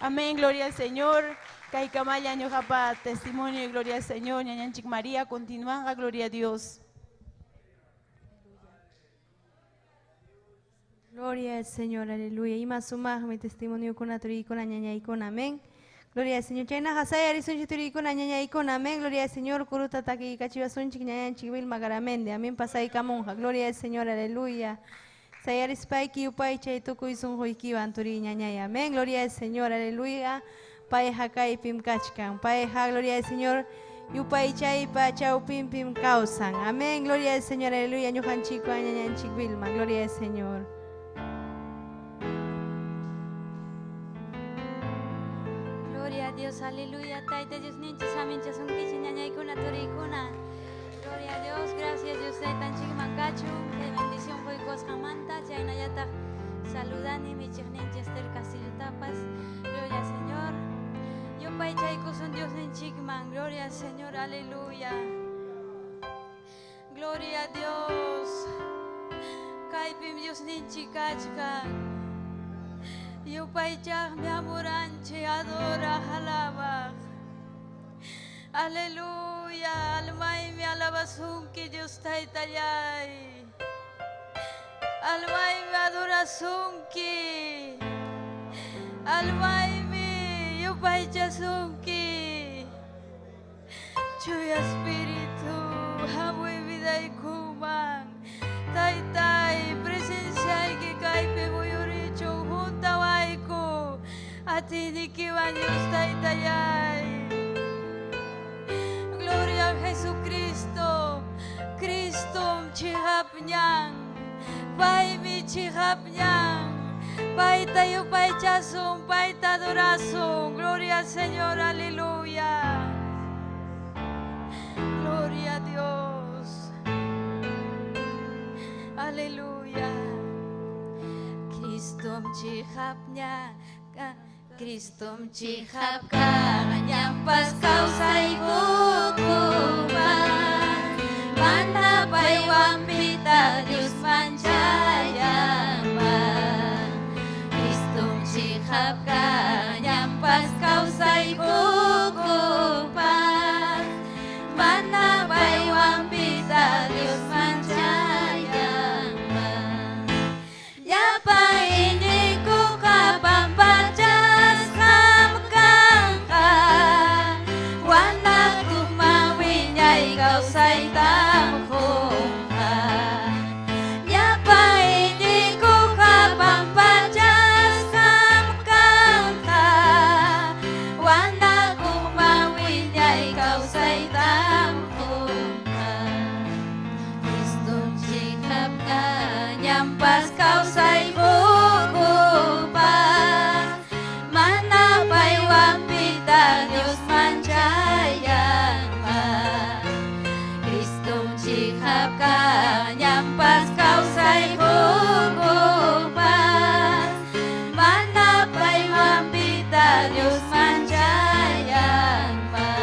Amén, gloria al Señor. Kaikamaya ñuqapa testimonio y gloria al Señor. Ñañanchik María, continúa, gloria a Dios. Gloria al Señor, aleluya. Y más sumar mi testimonio con la turicona ñañaicona, amén. Gloria al Señor. Chayna hasaya arisun chituricona ñañaicona, amén. Gloria al Señor. Kuruta taki kachivasun chik ñañanchik magaramente, amén. Pasay kamonja. Gloria al Señor, aleluya. Sayaris paiki upay chay tukuy sun hoikiwan turi ñañay, amén. Gloria al Señor, aleluya. paeja kaipim kachkan, paeja, gloria al Señor, yupay chaypa chaupim pim causan. Amén, gloria al Señor, aleluya, ñujanchiko, añañanchik Vilma, gloria al Señor. Gloria a Dios, aleluya, taita Dios ninchas aminchas un kichi ñañaykuna turikuna. Gloria a Dios, gracias Dios taytanchik mankachu, que bendición fue cosjamanta, chaynayata saludani mi chikninchas ter Castillo Tapas. Gloria al Señor. Yo pay chaykusun Dios ninchikman, gloria al Señor, aleluya. Gloria a Dios. Kaipim Dios ninchikachkan. Yo paychak mi amoranche adora alaba. Aleluya, almay mi alabasunki Dios taitayay. Almay mi adorasunki. Almay mi yo paychasunki. Chuy espíritu, amo y vida y kuman. Taitai, presencia y que caipe muy oricho, junta waiku. A ti di que Dios taitayay. Gloria a Jesucristo, Cristo chihapnyang, Pai mi chihapnyang, Pai tayo Pai chasung, Pai adoración, gloria al Señor, aleluya. Gloria a Dios, aleluya. Cristo chihapnyang, Cristo chihapka, nyampas causa y bukuman, mana paywampita Dios manchayaman. Cristo chihapka, nyampas causa y bukuman, mana paywampita Dios manchayaman. Yapa ini ku kapang say tam khung ha ya pa ini ku kapang pajas kam kanta wanda ku mawinyay kau say tam khung ha Kristo chikap ka nyampas kau say buku pa mana pay wampita Dios manchayan nyampas kau say hukuman, mana pay wampita Dios manchayan pa.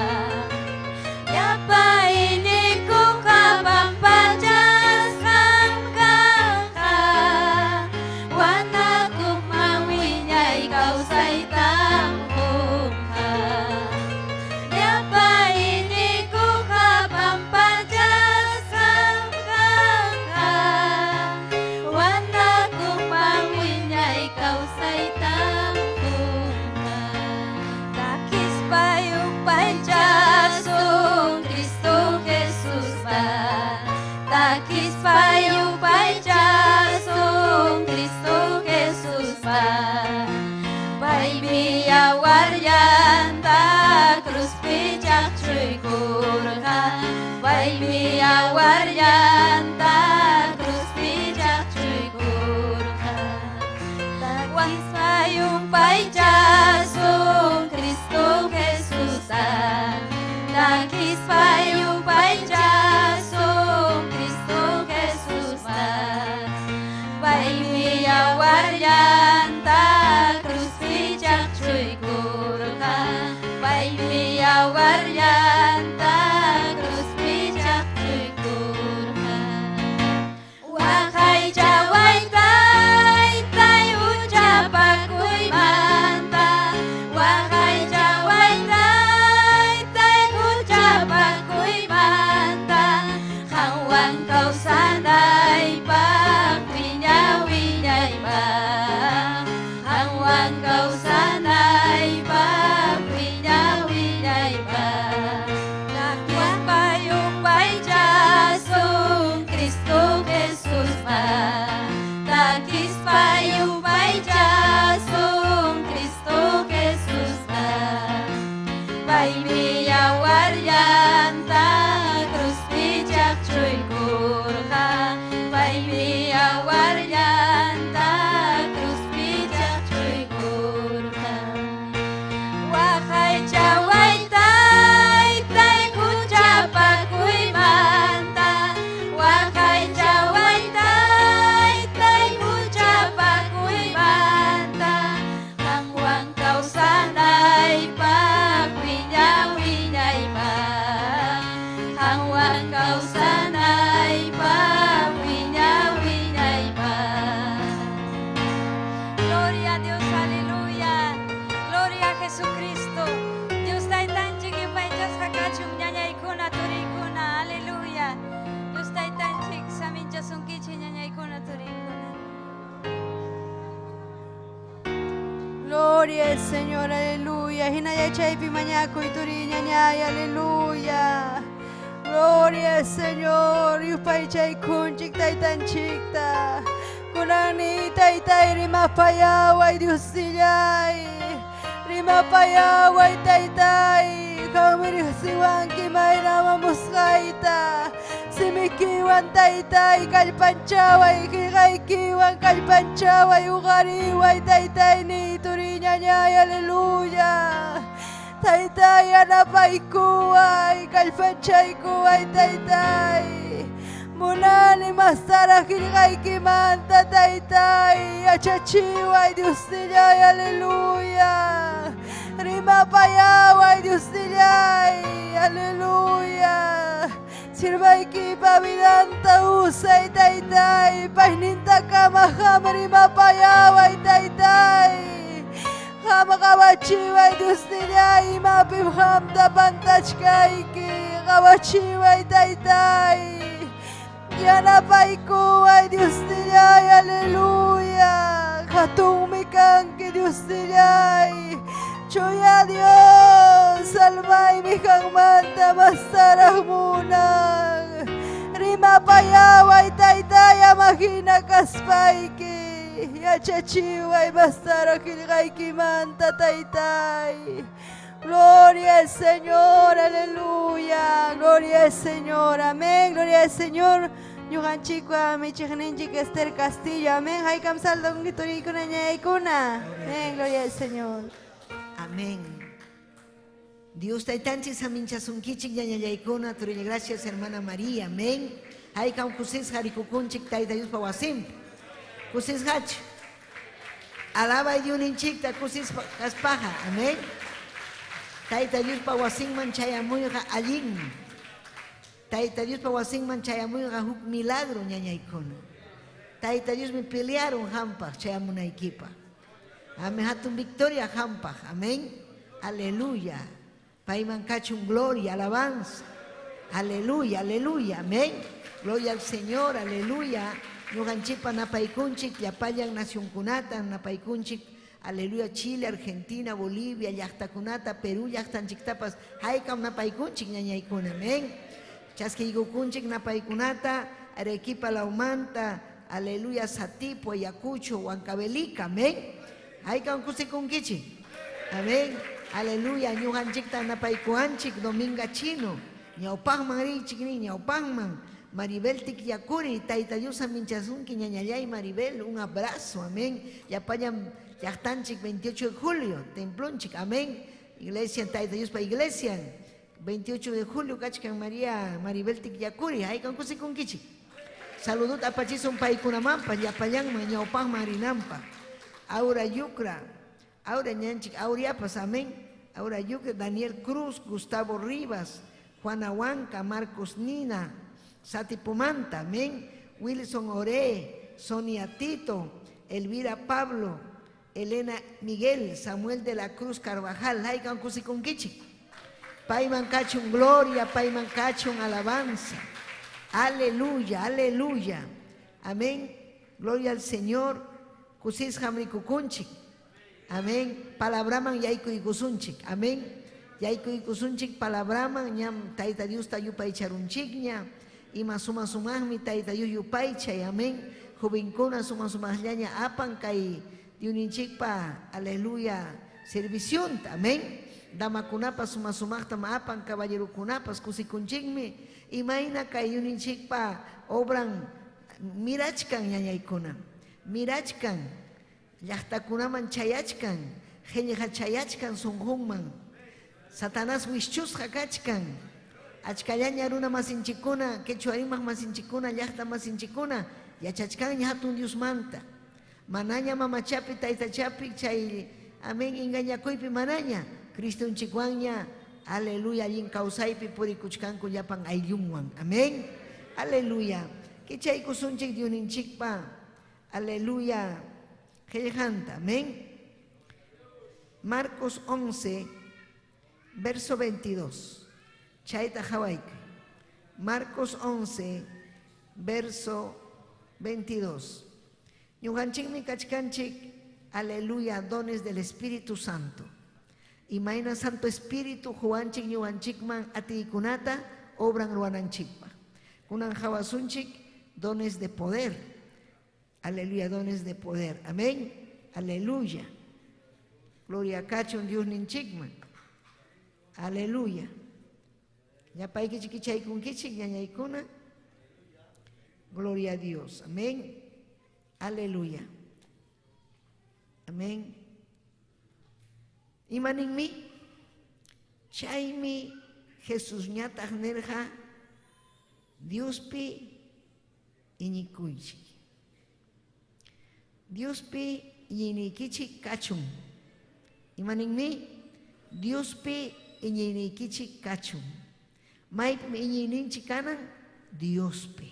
Yapa ini ku kapang pajas kam kaka, wana ku mawinyay kau say tamhum ha. Yapa ini ku kapang pajas takis payu paychasung Cristo Jesús pa Pai biya waryanta cruz pijak cuy kurha Pai biya waryanta cruz pijak cuy kurha takis payu paychasung Cristo Jesús pa takis payu paychasung Pai waryanta cruz pijak cuy kurha Pai waryanta cruz pijak cuy kurha Wakai jawai tai ucapan kuy manta Wakai jawai tai ucapan kuy manta kawsanaypa wiña-wiñaypa. Gloria a Dios, aleluya. Gloria a Jesucristo. Dios taytanchik yupaychas hakachun ñañaykuna turiykuna. Aleluya. Dios taytanchik saminchasunkichik ñañaykuna turiykuna. Gloria al Señor, aleluya. Hinaya chaypi mañaco y turi ñañay, aleluya. Gloria al Señor. Yupay chay kunchik taytanchikta. Kunani taytay rimapayaway Dios tillay. Rimapayaway taytay. Kamirisiwanki mayrama musqayta. Simikiwan taytay kalpanchaway. Kigaykiwan kalpanchaway. Ugariway taytay ni turi ñañay, aleluya. Taytay anapaykuway kalpanchaykuway taytay. Munani mastara kilgaykimanta taytay. Achachiway Dios tillay, aleluya. Rimapayaway Dios tillay, aleluya. Sirvaykipa vidanta usay taytay. Payninta kama hama rimapayaway taytay. Hama kawachiway Dios tillay. Mapim hamta pantachkayki. Kawachiway taytay. Yanapaykuway Dios tillay, aleluya. Hatungmi kanki Dios tillay. Chuya Dios, almaymi kanmanta mastaraj munang. Rimapayaway taytay amahina kaspayki. Yachachiway mastaraj kilgaykimanta taytay. Gloria al Señor, aleluya. Gloria al Señor, amén. Gloria al Señor. Yuhanchikwa michigninchik Esther Castillo, amén. Haykam saldong giturikuna ñaykuna. Amén, gloria al Señor. Amén. Dios taytanchik saminchasunkichik ñañayaykuna turiña. Gracias hermana María, amén. Haykam kusis harikukunchik tayta Dios pawasim. Kusis hach. Alaba yuninchik ta kusis kaspaja, amén. Tayta Dios pawasinman chayamuyqa allin. Tayta Dios pawasinman chayamuyqa huk milagro ñañaykuna. Tayta Dios me pelearon hampaq chayamunaykipaq. Amén, hatun victoria hampaq, amén. Aleluya. Payman kachun gloria, alabanza. Aleluya, aleluya, amén. Gloria al Señor, aleluya. Ñuqanchikpa napaykunchik llapayan nacionkunata napaykunchik. Aleluya, Chile, Argentina, Bolivia, llaqtakunata, Perú, llaqtanchiktapas haykam napaykunchik ñañaykuna, amén. Chaskiykukunchik napaykunata, Arequipa, Laumanta, aleluya, Satipo, Ayacucho, Huancavelica, amén. Haykam kusikunkichik, amén. Aleluya, ñuqanchikta napaykuanchik Dominga Chino, ñawpaqman riychik ni, ñawpaqman Maribel Tikyakuri, Tayta Dios aminchasunki ñañallay Maribel, un abrazo, amén. Llapallan llaqtanchik 28 de julio, templonchik, amén. Iglesia, Tayta Dios pa iglesia, 28 de julio, kachkan María Maribel Tikyakuri, haykan kusikunkichik. Saludut apachison paykunamampa, llapallanman ñawpaqman rinampa. Aura Yucra, Aura ñanchik, Auriapas, amén. Aura Yucra, Daniel Cruz, Gustavo Rivas, Juana Huanca, Marcos Nina, Sati Pumanta, amén. Wilson Ore, Sonia Tito, Elvira Pablo, Elena Miguel, Samuel de la Cruz Carvajal, Haikan Kusikunkichi. Paiman Kachun gloria, Paiman Kachun alabanza. Aleluya, aleluya. Amén. Gloria al Señor. Kusis Hamri Kukunchik. Amén. Palabraman Yaiku y Kusunchik. Amén. Yaiku y Kusunchik palabraman ñam Taita Dios tayupay charunchikña. Ima suma sumahmi Taita Dios yupaychay. Amén. Jubincuna suma sumahllaña apan kay diuninchikpa. Aleluya. Servición. Amén. Damakunapas suma sumahta maapan caballerukunapas kusikunchikmi. Imaina kay diuninchikpa obran mirachkan ñañaykuna. Mirachkan. Llaqtakunaman chayachkan. Jeñeja chayachkan sunjunman. Satanás wischusqa kachkan. Achkallaña runa masinchikuna, quechua masinchikuna, llaqta masinchikuna, yachachkanña hatun Dios manta. Manaña mamachapi, taytachapi, chay, amén, engañakuypi manaña. Cristunchikwanña, Aleluya, yin kausaypi purikuchkanku llapan ayllunwan. Amén. Aleluya. Kichay kusunchik Dioninchikpa. Aleluya. Qillqanta. Amén. Marcos 11, verso 22. Chayta hawayka. Marcos 11, verso 22. Ñuqanchikmi kachkanchik, aleluya, dones del Espíritu Santo. Imayna Santo Espíritu huwanchik ñuqanchikman atiykunata obran ruwananchikpa. Kunan hawasunchik dones de poder. Aleluya, dones de poder. Amén. Aleluya. Gloria kachun Dios ninchikman. Aleluya. Ya paiki chiquichay con kichik ñañaykuna. Gloria a Dios. Amén. Aleluya. Amén. Imaninmi, chaymi Jesús ñataq nirqa Diospi iñikuychik. Diospi iñinikichik kachun. Imaninmi, Diospi iñinikichik kachun. Maypim iñininchik kanan Diospi.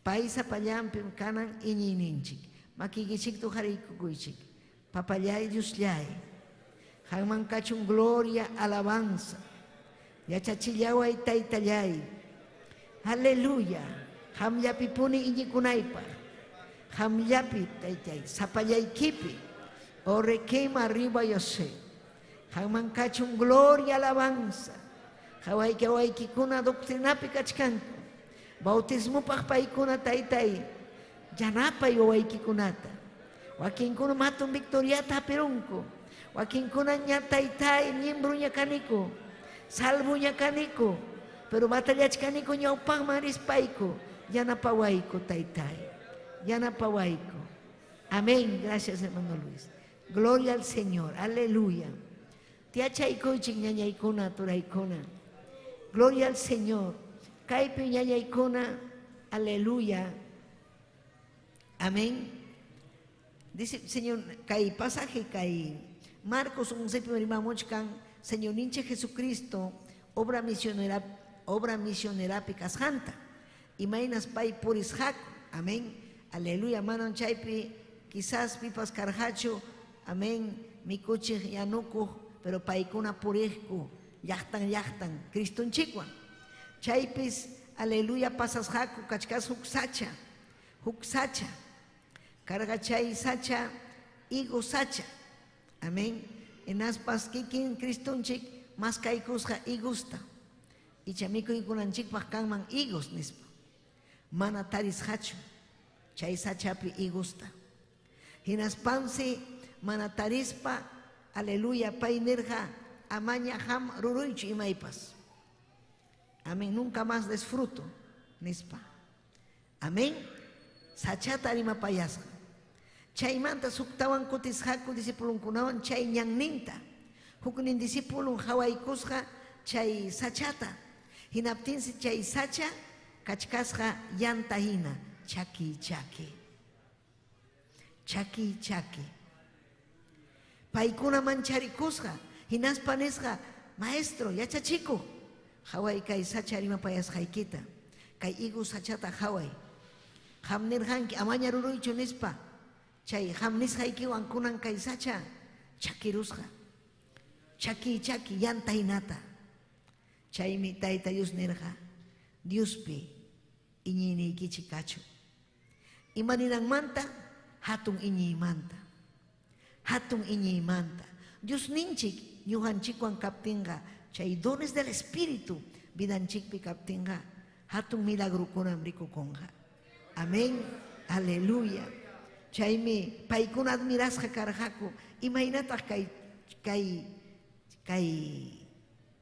Paisa pallampim kanan iñininchik. Makikichik tujarikukuychik. Papallay Diosllay. Hangman kachun gloria, alabanza. Yachachillaway taytallay. Aleluya. Hamllapi puni iñikunaypa. Hamllapi taytay. Sapallaykipi. Ore quema arriba yo sé. Hangman kachun gloria, alabanza. Hawayki hawaykikuna doctrinapi kachkanku. Bautismupaq paykuna taytay. Yanapay wawaykikunata. Wakinkuna matun victoriata hapirunku. Wakinkuna ña taytay miembro ña kaniku. Salvo ña kaniku. Pero batallachkaniku ñawpaqman rispayku. Yanapawayku taytay. Yanapawayku. Amén. Gracias, hermano Luis. Gloria al Señor. Aleluya. Tiachaykuchik ñañaykuna turaykuna. Gloria al Señor. Kaypi ñañaykuna. Aleluya. Amén. Dice Señor, kay pasaje kay Marcos 11 primamuchkan Señor ninche Jesucristo obra misionera pikashanta. Imainas pay puris haku. Amén. Aleluya. Manon chaypi quizás pipas karhacho. Amén. Mikuchik yanuku, pero paykuna purihku. Yachtan. Criston chikwan. Chaypis, aleluya, pasas haku, kachkas huksacha. Carga chay sacha, higo sacha. Amén. En aspas kikin Criston chik, mas kaikusja higusta. Y chamico ikunanchikpaq kanman higos nispa. Mana taris hachu. Chay sachapi higusta. Hinaspansi mana tarispa, aleluya, pay nirja, amaña ham ruruychu imaypas. Amén. Nunca más desfruto, nispa. Amén. Sachata rima payasqa. Chaymanta suktawan kutishaku disipulunkunawan chay ñanninta. Huknin disipulun hawaykusqa chay sachata. Hinaptinsi chay sacha kachkasqa yanta hina. Chaki. Paykuna mancharicusqa, hinaspa nisqa, maestro, yachachiku. Haway kay sacha rima payasqaykita. Kay igu sachata haway. Hamnirhanki amaña ruruychu nispa. Chay hamnisqaykiwan kunan kay sacha chakirusqa. Chaki yanta hinata. Chaymi tayta Dios nirqa. Diospi iñiniykichik kachu. Imaninanmanta hatun iñiymanta. Dios ninchik ñuqanchikwan kaptinqa chay dones del Espíritu vidanchikpi kaptinqa hatun milagrukunam rikukunqa. Amén. Aleluya. Chaymi paykuna admirasqa karqaku. Imaynataq kay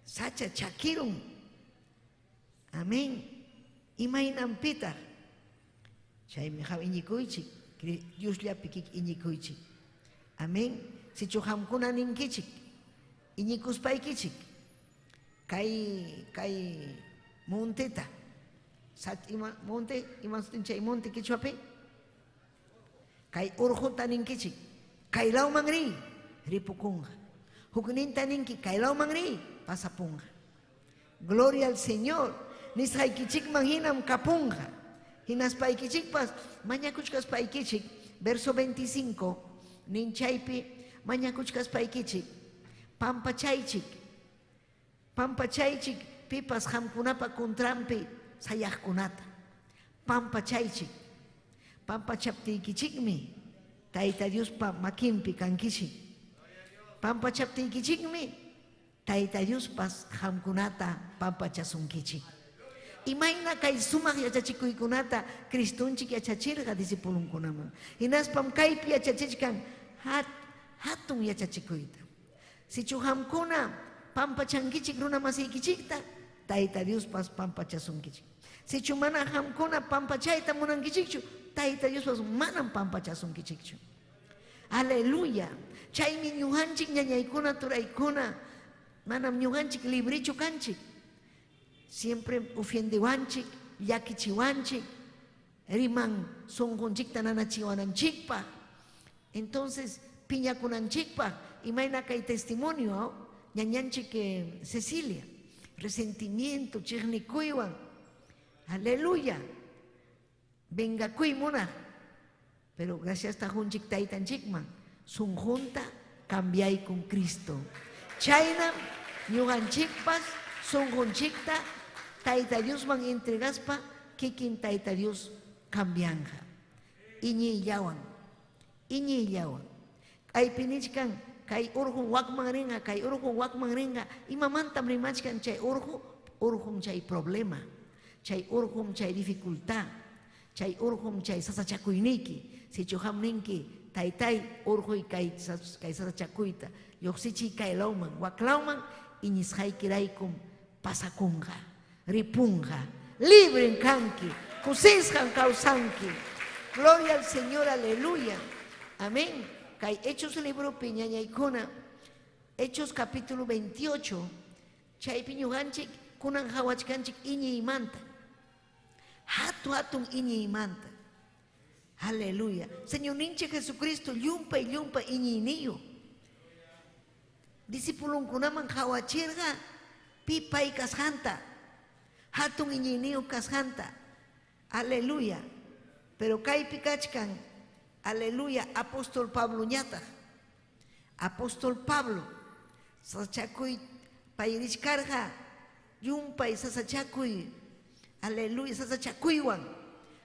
sacha chakirun. Amén. Imaynampitaq. Chaymi ham iñikuychik. Diosllapi kik iñikuychik. Amén. Sichu hamkuna ninkichik. Iñikuspaykichik. Kay monteta. Monte, imansutin chay monte kichwapi. Kay urjuta ninkichik. Kaylaw mangri. Ripukunga. Hukninta ninki kaylaw mangri. pasapunga. Gloria al Señor. Nisqaykichik hinam kapunga. Hinaspaykichikpas mañakuchkaspaykichik. Verso 25. Ninchaypi mañakuchkaspaykichik. Pampachaychik. Pampachaychik pipas hamkunapa kontrampi sayaqkunata. Pampachaychik. Pampachaptiykichikmi Tayta Diospa makinpi kankichik. Pampachaptiykichikmi Tayta Diospas hamkunata pampachasunkichik. Imayna kay sumaq yachachikuykunata Cristunchik yachachirqa disipulunkunaman. Hinaspam kaypi yachachichkan hatun yachachikuyta. Sichu hamkuna pampachankichik runa masiykichikta Tayta Diospas pampachasunkichik. Sichu mana hamkuna pampachayta munankichikchu Tayta Diospas manam pampachasunkichikchu. Aleluya. Chaymi ñuqanchik ñañaykuna turaykuna manam ñuqanchik librichu kanchik. Siempre ofendiwanchik, llakichiwanchik, riman sonqunchikta nanachiwananchikpa. Entonces, piñakunanchikpa, imayna kay testimonio, ñañanchik Cecilia, resentimiento, chignikuywan. Aleluya. Venga kuymuna. Pero gracias a junchik taytanchikman, sunjunta cambiay con Cristo. Chayna, ñuqanchikpas, sunjunchikta, Tayta Diosman entregaspa, kikin Tayta Dios cambianja. Iñillawan. Kay pinichkan, kay urjun wakman ringa, imamantam rimachkan chay urjun chay problema, chay urjun chay dificultad, chay urjun chay sasachakuyniki, si chuhamninki, taytay urjuy kay sasachakuyta, yoksichi kay lauman, waklauman, iñishaykiraykum pasakunga, ripunga, libre en kanki, kusishan kausanki. Gloria al Señor, aleluya. Amén. Kay Hechos libro piñañaykuna, Hechos capítulo 28, chay piñuganchik, kunan hawachkanchik iñi imanta. Hatun iñi imanta. Aleluya. Señor ninche Jesucristo, llumpa iñi niyo. Disipulunkunaman hawachirga, pipay kashanta. Hatun iñi niyo kashanta. Aleluya. Pero kay pikachkan, aleluya, apóstol Pablo ñata. Apóstol Pablo, sasachakuy payrishkarja, yumpay sasachakuy, aleluya, sasachakuywan,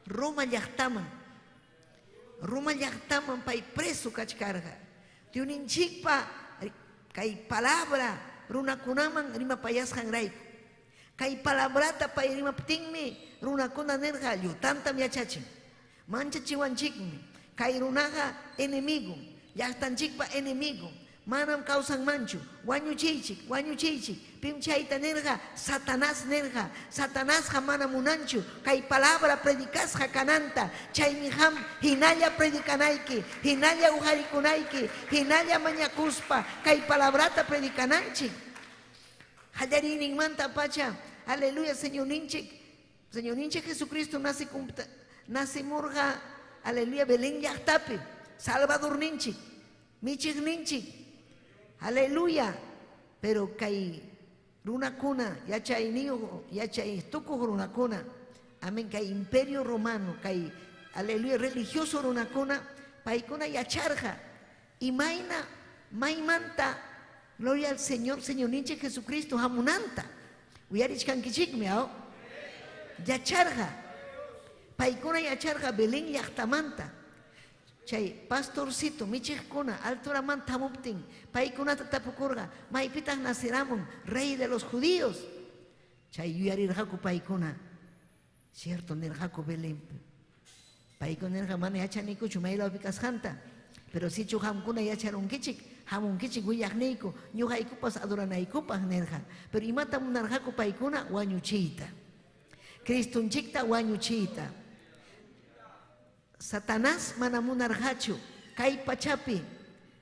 Roma llaqtaman pay preso kachkarja. Tiuninchikpa kay palabra runakunaman rimapayasqanrayku. Kay palabrata pay rimaptinmi runakuna nerja llutantam yachachin. Manchachiwanchikmi, kay runaqa enemigo, llaqtanchikpa enemigo, manam causan manchu, wañuchiychik, pim chayta nerja, Satanasqa mana munanchu, kay palabra predicasqa kananta, chaymi ham hinalla predicanayki, hinalla ujarikunayki, hinalla mañakuspa, kay palabrata predicananchik. Hallarininmanta pacha, aleluya, Señor ninchik Jesucristo nace murga, aleluya, Belén llaqtapi, Salvador ninchik, michik ninchik, aleluya. Pero kay runakuna, yachay niyo, yachay tukuj runakuna, amén, kay imperio romano, kay, aleluya, religioso runakuna, paykuna yacharja, imayna, maymanta, gloria al Señor ninchik Jesucristo, hamunanta, uyarichkankichikmi, yacharja. Paykuna yacharqa Belén llaqtamanta. Chay pastorcito michiqkuna alturamanta hamuptin paykunata tapukurqa maypitaq naciramun rey de los judíos. Chay yuyarirqaku paykuna, cierto nirqaku Belénpi. Paykuna nirqa mana yachanikuchu maylawpi kasqanta, pero sichu hamkuna yacharunkichik, hamunkichik willaqniyku, ñuqaykupas adoranaykupas nirqa. Pero imata munarqaku paykuna wañuchiyta, Cristunchikta wañuchiyta. Satanás mana munarqachu kay pachapi,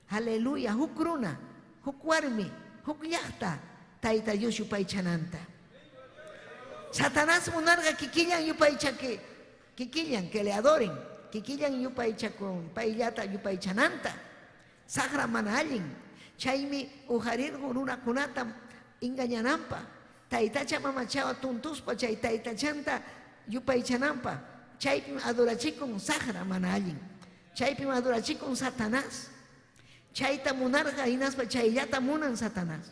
aleluya, huk runa, huk warmi, huk llaqta Tayta Dios yupaychananta. Satanás munarqa kikillan yupaychaki, kikillan que le adoren, kikillan yupaychakun payllata yupaychananta, saqra mana allin. Chaymi ujarirqu runakunata engañanampa. Taitacha mamachawa tuntuspa chay taitachanta yupaichanampa. Chaypim adorachikun sahra mana allin. Chaypim adorachikun Satanás. Chayta munarqa hinaspa chayllata munan Satanás.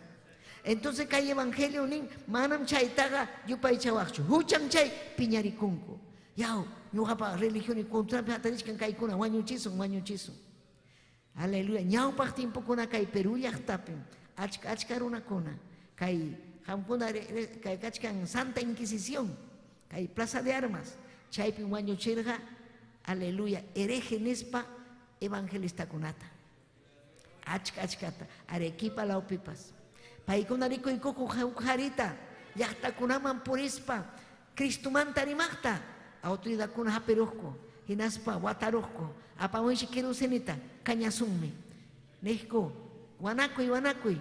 Entonces kay evangelio nin manam chaytaqa yupaychawaqchu. Huchan chay piñarikunku. Yaw, ñuqapa religión y contrapi hatarishkan kaykuna wañuchisun. Aleluya. Ñawpaq tiempukuna kay Perú llaqtapim achka runakuna kay hamkuna kay kachkan Santa Inquisición kay Plaza de Armas chaypim wañuchirqa aleluya hereje nispa evangelistakunata achkata Arequipa lawpipas paykuna rikuykuku harita llaqtakunaman purispa Cristumanta rimaqta autoridadkuna hapiruqku hinaspa wataruqku apamunshi kirusinita kañasunmi nihku wanakuy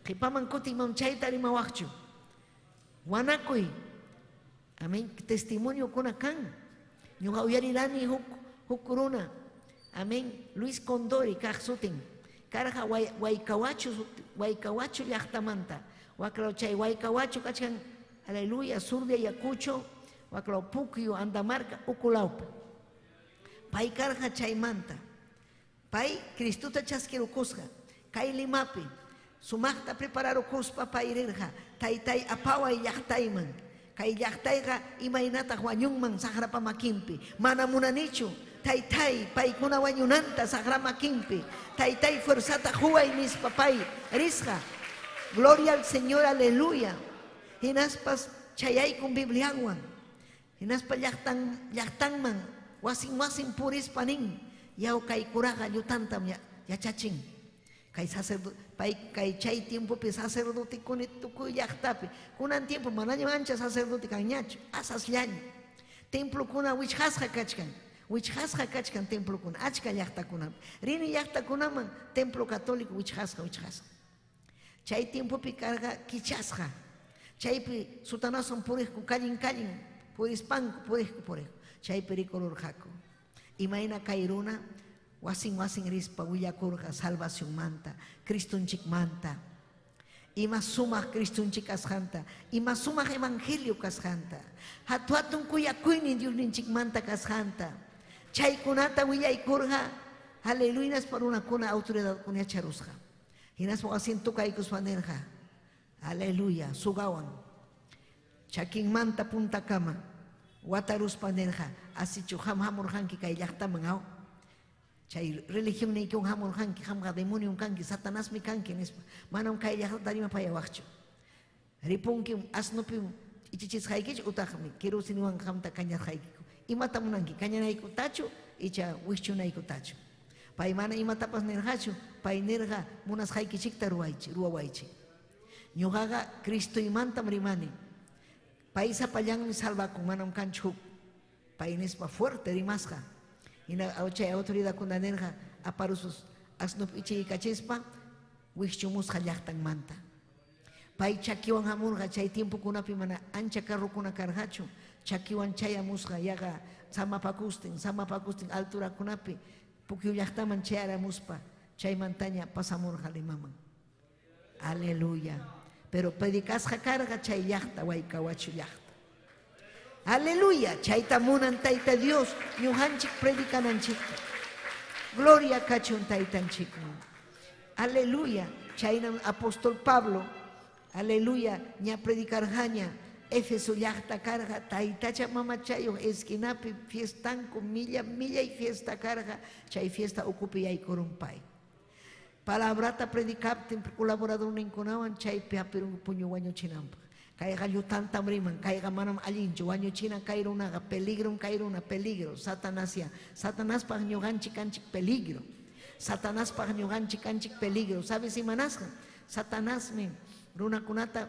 qipaman kutinman chayta rimawaqchu wanakuy amén testimonio kuna kan ñuqa uyarirani huk runa amén Luis Condori kaq sutin karqa Waykawachu llaqtamanta waklaw chay Waykawachu kachkan aleluya sur de Ayacucho waklaw Puquio Andamarca ukulawpa pay karqa chaymanta pay Cristuta chasquirukusqa kay Limapi sumaqta prepararukuspa pay rirqa taytay apaway llaqtayman kay llaqtayqa imaynataq wañunman saqrapa makinpi mana munanichu taytay paykuna wañunanta saqra makinpi taytay fuerzata huway nispa pay risqa gloria al Señor aleluya hinaspas chayaykun Bibliawan hinaspa llaqtanman wasin purispa nin yaw kay kuraqa llutantam yachachin kay sacerdote kay chay tiempopi sacerdote kuni tukuy llaqtapi kunan tiempo manaña ancha sacerdote kanñachu asasllaña templo kuna wichqasqa kachkan templo kuna achka llaqtakunapi rini llaqtakunaman templo católico wichqasqa chay tiempopi karqa kichasqa chaypi sutanason puriqku kallin purispanku puriqku chaypi rikururqaku imayna kay runa wasin rispa willakurqa salvación manta Cristunchik manta ima sumaq Cristunchik kasqanta ima sumaq evangelio kasqanta hatun kuyakuynin Diosninchik manta kasqanta chaykunata willaykurqa aleluya hinaspa runakuna autoridadkuna yacharusqa hinaspa wasin tukaykuspa nirqa aleluya sugawan chakinmanta puntakama wataruspa nirqa asichu hamurqanki kay llaqtaman aw chay religión niykun hamurqanki hamqa demonio kanki Satanásmi kanki nispa manam kay llaqtata rimapayawaqchu ripunki asnupi ichichisqaykichu utaqmi kirusiniwan hamta kañarqaykiku imata munanki kañanaykutachu icha wischunaykutachu pay mana imatapas nirqachu pay nirqa munasqaykichikta ruwawaychik ñuqaqa Cristoymantam rimani pay sapallanmi salvakun manam kanchu pay nispa fuerte rimasqa hina chay autoridadkuna nirqa aparusus asnupi ichiykachispa wischumusqa llaqtanmanta pay chakiwan hamurqa chay tiempokunapi mana ancha carrukuna karqachu chakiwan chayamusqa yaqa samapakustin alturakunapi Puquio llaqtaman chayaramuspa chaymantaña pasamurqa Limaman aleluya pero predicasqa karqa chay llaqta Waykawachu llaqta aleluya chayta munan tayta Dios ñuqanchik predicananchikta gloria kachun taytanchikman aleluya chaynam apóstol Pablo aleluya ña predicarqaña Éfeso llaqta karqa taytacha mamachayoq esquinapi fiestanku millay fiesta karqa chay fiesta ukupiyaykurun pay palabrata predicaptin colaborador ninkunawan chaypi hapirun puñu wañuchinanpaq kayqa llutantam riman kayqa manam allinchu wañuchina kay runaqa peligrom kay runa peligro Satanáspaq ñuqanchik kanchik peligro Satanáspaq ñuqanchik kanchik peligro sabes imanasqa Satanásmi runakunata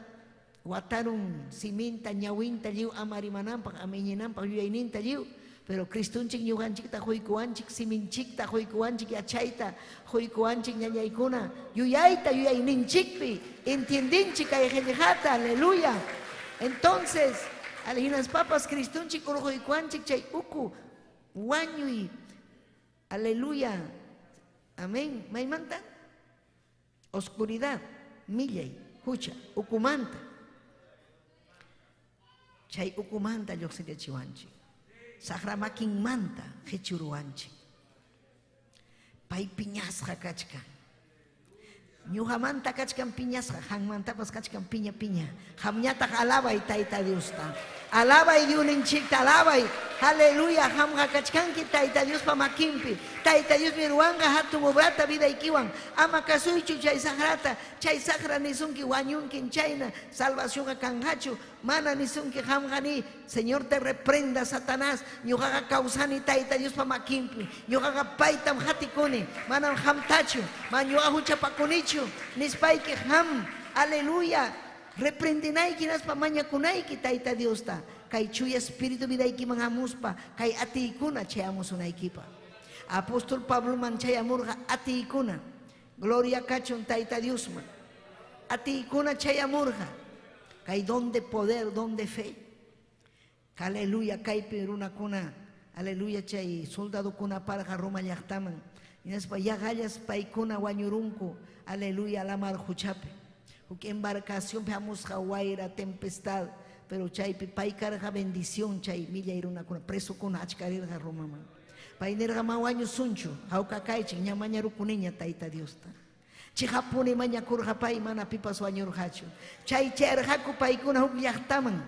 watarun siminta ñawinta lliw ama rimananpaq amiñinanpaq yuyayninta lliw pero Cristunchik ñuqanchikta quykuwanchik siminchikta quykuwanchik yachayta quykuwanchik ñañaykuna yuyayninchikpi entiendinchik kay qillqata aleluya entonces alihinas papas Cristunchik urquykuwanchik chay uku wañuy aleluya amén maymanta oscuridad millay hucha, ukumanta. Chay ukumanta lluqsirichiwanchik. Saqramakin manta hichuruwanchik. Pay piñasqa kachka. Ñuqamanta kachkan piñasqa, hanmantapas kachkan piña. Hamñataq alabay Tayta Diosta. Alabay Diosninchikta, alabay. Aleluya, hamqa kachkanki Tayta Diospa makinpi. Tayta Dios mi ruanga hatun obrata vidaykiwan. Ama kasuychu chay saqrata, chay saqra nisunki wañunkin chayna. Salvación kanhachu, mana nisunki hamqani. Señor te reprenda Satanás. Ñuqaqa kawsani Tayta Diospa makinpi. Ñuqaqa paytam hatikuni. Manam hamtachu, man ñuqa huchapakunichu. Nispayki ham. Aleluya. Reprendinayki naspa mañakunayki Tayta Diosta. Kay chuya espíritu vidaykiman hamuspa. Kay atiykuna chayamusunaykipa. Apóstol Pablo man chayamurqa atiykuna. Gloria kachun Tayta Diosman. Atiykuna chayamurqa. Kay don de poder, don de fe. Aleluya kaypi runakuna. Aleluya chay soldado kuna parqa Roma llaqtaman. Inaspa yagallas paykuna wañurunku. Aleluya la mar huchapi. Porque embarcación hamusqa wayra tempestad. Pero chaypi pay karqa bendición chay millayruna kuna preso kuna achkarirqa Romaman. Paynerqa mawañu sunchu hawka kaychik ña mañarukuniña Tayta Diosta. Chihapuni mañakurqa pay mana pipas wañurqachu. Chay chayrqaku paykuna huk llaqtaman.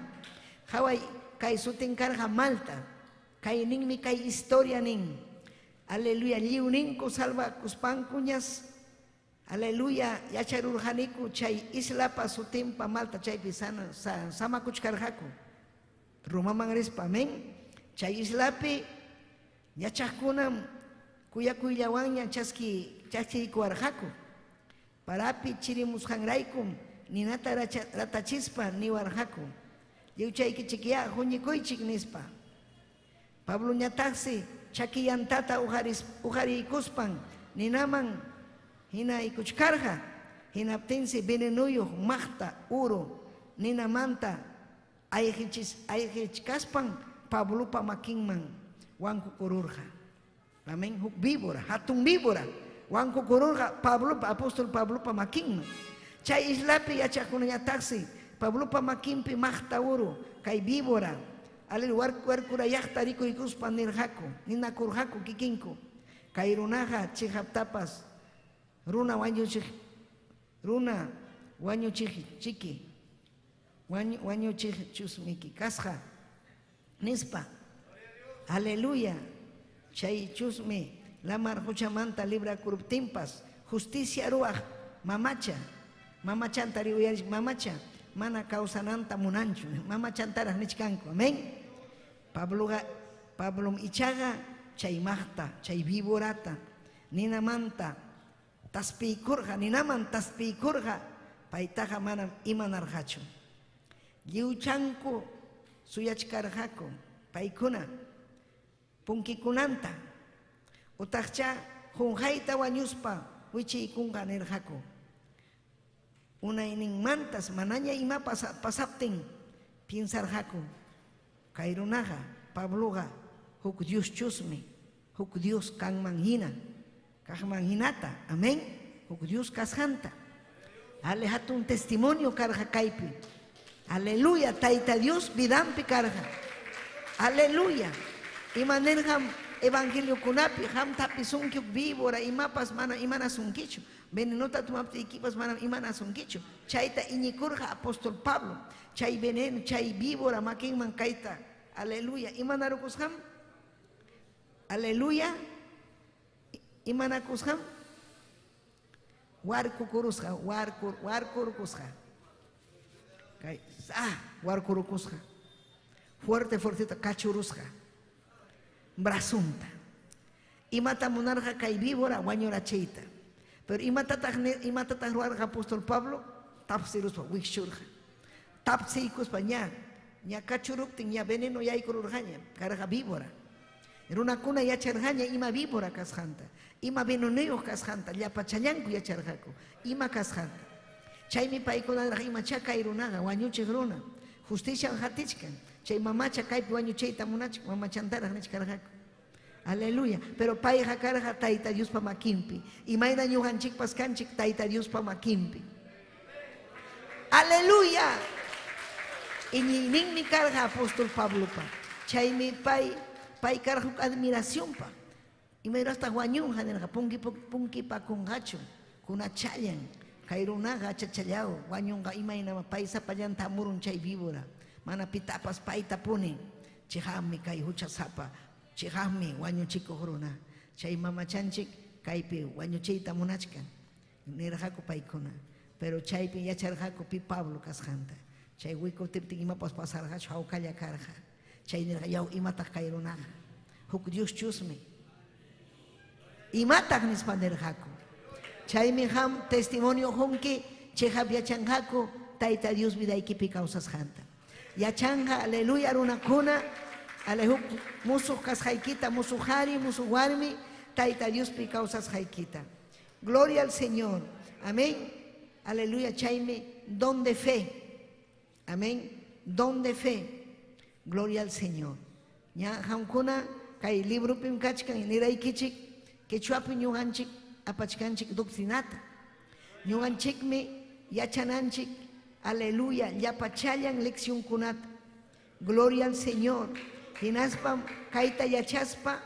Haway kay sutin karqa Malta. Kay ninmi kay historia nin. Aleluya lliwninku salvakuspankuñas. Aleluya, yacharurjaniku chay islapa sutimpa Malta chaypi samakuchkarjaku. Rumaman rispa, amén. Chay islapi yachakkunam kuyakuyllawanña chaskikuwarjaku. Parapi chirimusqanraykum ninata ratachispa niwarjaku. Lliwchayki chikiya huñikuychik nispa. Pablo ñataqsi chakiyantata ujariykuspan ninaman hina ikuchkarqa, hinaptinsi venenuyuq maqta, uro, ninamanta ayqichkaspan Pablopa makinman wankukururqa. Amén, huk víbora, hatun víbora, wankukururqa Pablopa, apóstol Pablopa makinman. Chay islapi yachakunañataqsi Pablopa makinpi maqta, uro, kay víbora, alil warkura llaqta rikuykuspan nirqaku, ninakurqaku kikinku. Kay runaqa chihaptapas Runa wañuchik chiki wañuchik chusmiki kasqa nispa. Aleluya. Chay chusmi lamar huchamanta libra kuruptimpas justicia ruaq mamachanta riuyarish mamacha mana kawsananta munanchu mamachantaraq nichkanku. Amén. Pablom ichaga chay maqta chay víborata ninamanta taspiykurqa, ninaman taspiykurqa paytaqa manam imanarqachu. Lliwchanku suyachkarqaku paykuna punkikunanta utaqcha junjayta wañuspa wichiykunqa nirqaku. Unayninmantas manaña ima pasaptin piensarqaku kay runaqa Pabloqa huk Dios chusmi, huk Dios kanman hina. Kahmanhinata, amén. Huk Dios kasjanta. Ale hatun testimonio karja kaypi. Aleluya, Tayta Dios vidampi karja. Aleluya. Imanerham evangelio kunapi ham tapisunki víbora imapas mana imana sunkichu. Venenota tumapti ikipas mana imana sunkichu. Chayta iñikurja apóstol Pablo. Chay veneno, chay víbora makinman kayta. Aleluya. Imanarukusham. Aleluya. Imanakusham warkukurusha warkurukusha kay warkurukusha fuerte kachurusha brasunta imata munarja kay víbora wañurachayta pero imatataq ruarqa apóstol Pablo tapsiruspa wikshurja tapsiykuspa ña kachuruptin ña veneno yaykururjaña karqa víbora runakuna yacharqaña ima víbora kasqanta ima venenuyuq kasqanta llapachañanku yacharqaku ima kasqanta chaymi paykunaraq imacha kay runaqa wañuchiq runa justician hatichkan chay mamacha kaypi wañuchayta munachik mamachantaraq nichkarqaku. Aleluya. Pero payqa karqa Tayta Diospa makinpi imayna ñuqanchikpas kanchik Tayta Diospa makinpi. Aleluya. Y ni mi carga apóstol Pablo pa. Chay mi pai carga admiración pa. Y me hasta guañón janera punki pa con gacho, con achayan. Kairuna gacha chayao, guañón ga imaina ma paisa payan tamurun chay víbora. Mana pitapas paita pune. Chihami kai hucha sapa. Chihami guaño chico horona. Chay mama chanchik kaipe guaño chita munachkan. Nerhaku paikuna. Pero chaypi yacharhaku pi Pablo kasjanta. Chay wiko tiptik ima pasarja chau kaya karja. Chay nerha yau imatak kairunaga. Huk Dios chusme. Imatak nispanerhaku. Chay mi ham testimonio honki chehab yachanhaku taita Dios vidaikipi causas janta. Yachanga aleluya runa kuna alehuk musuh kas haikita musuh hari musuh warmi taita Dios pi causas haikita. Gloria al Señor. Amén. Aleluya, chaime, don de fe. Amén. Don de fe. Gloria al Señor. Ya hamkuna kai libro pim kachkan nirai kichik que chuapi nyuganchik apachkanchik doctrinata. Nyuganchik me yachananchik. Aleluya, ya pachayan lección kunata. Gloria al Señor. Hinaspam kaita yachaspa.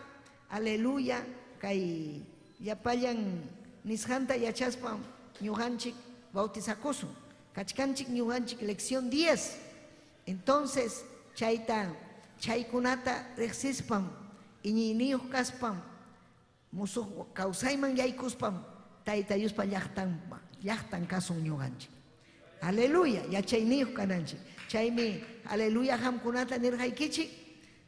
Aleluya, kai yapayan nishanta yachaspam nyuganchik bautizacoso, kachkanchik nyuganchik lección 10. Entonces, chaykunata rexispam, iñiniuh kaspam, musuh kausayman yaykuspam, taita Diospa llahtan kasun nyuganchik. Aleluya, yachayniyuh kananchik. Chaymi, aleluya hamkunata nirhaykichik,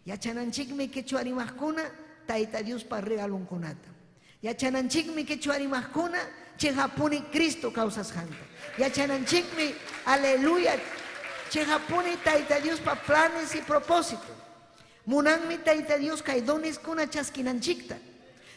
yachananchikmi quechua rimajkuna, taita Diospa regalunkunata. Yachananchikmi quechua rimajkuna, chehapuni Cristo causas janta. Yachananchikmi, aleluya, chehapuni taita Dios pa planes y propósitos. Munanmi taita Dios kaidones kuna chaskinanchikta.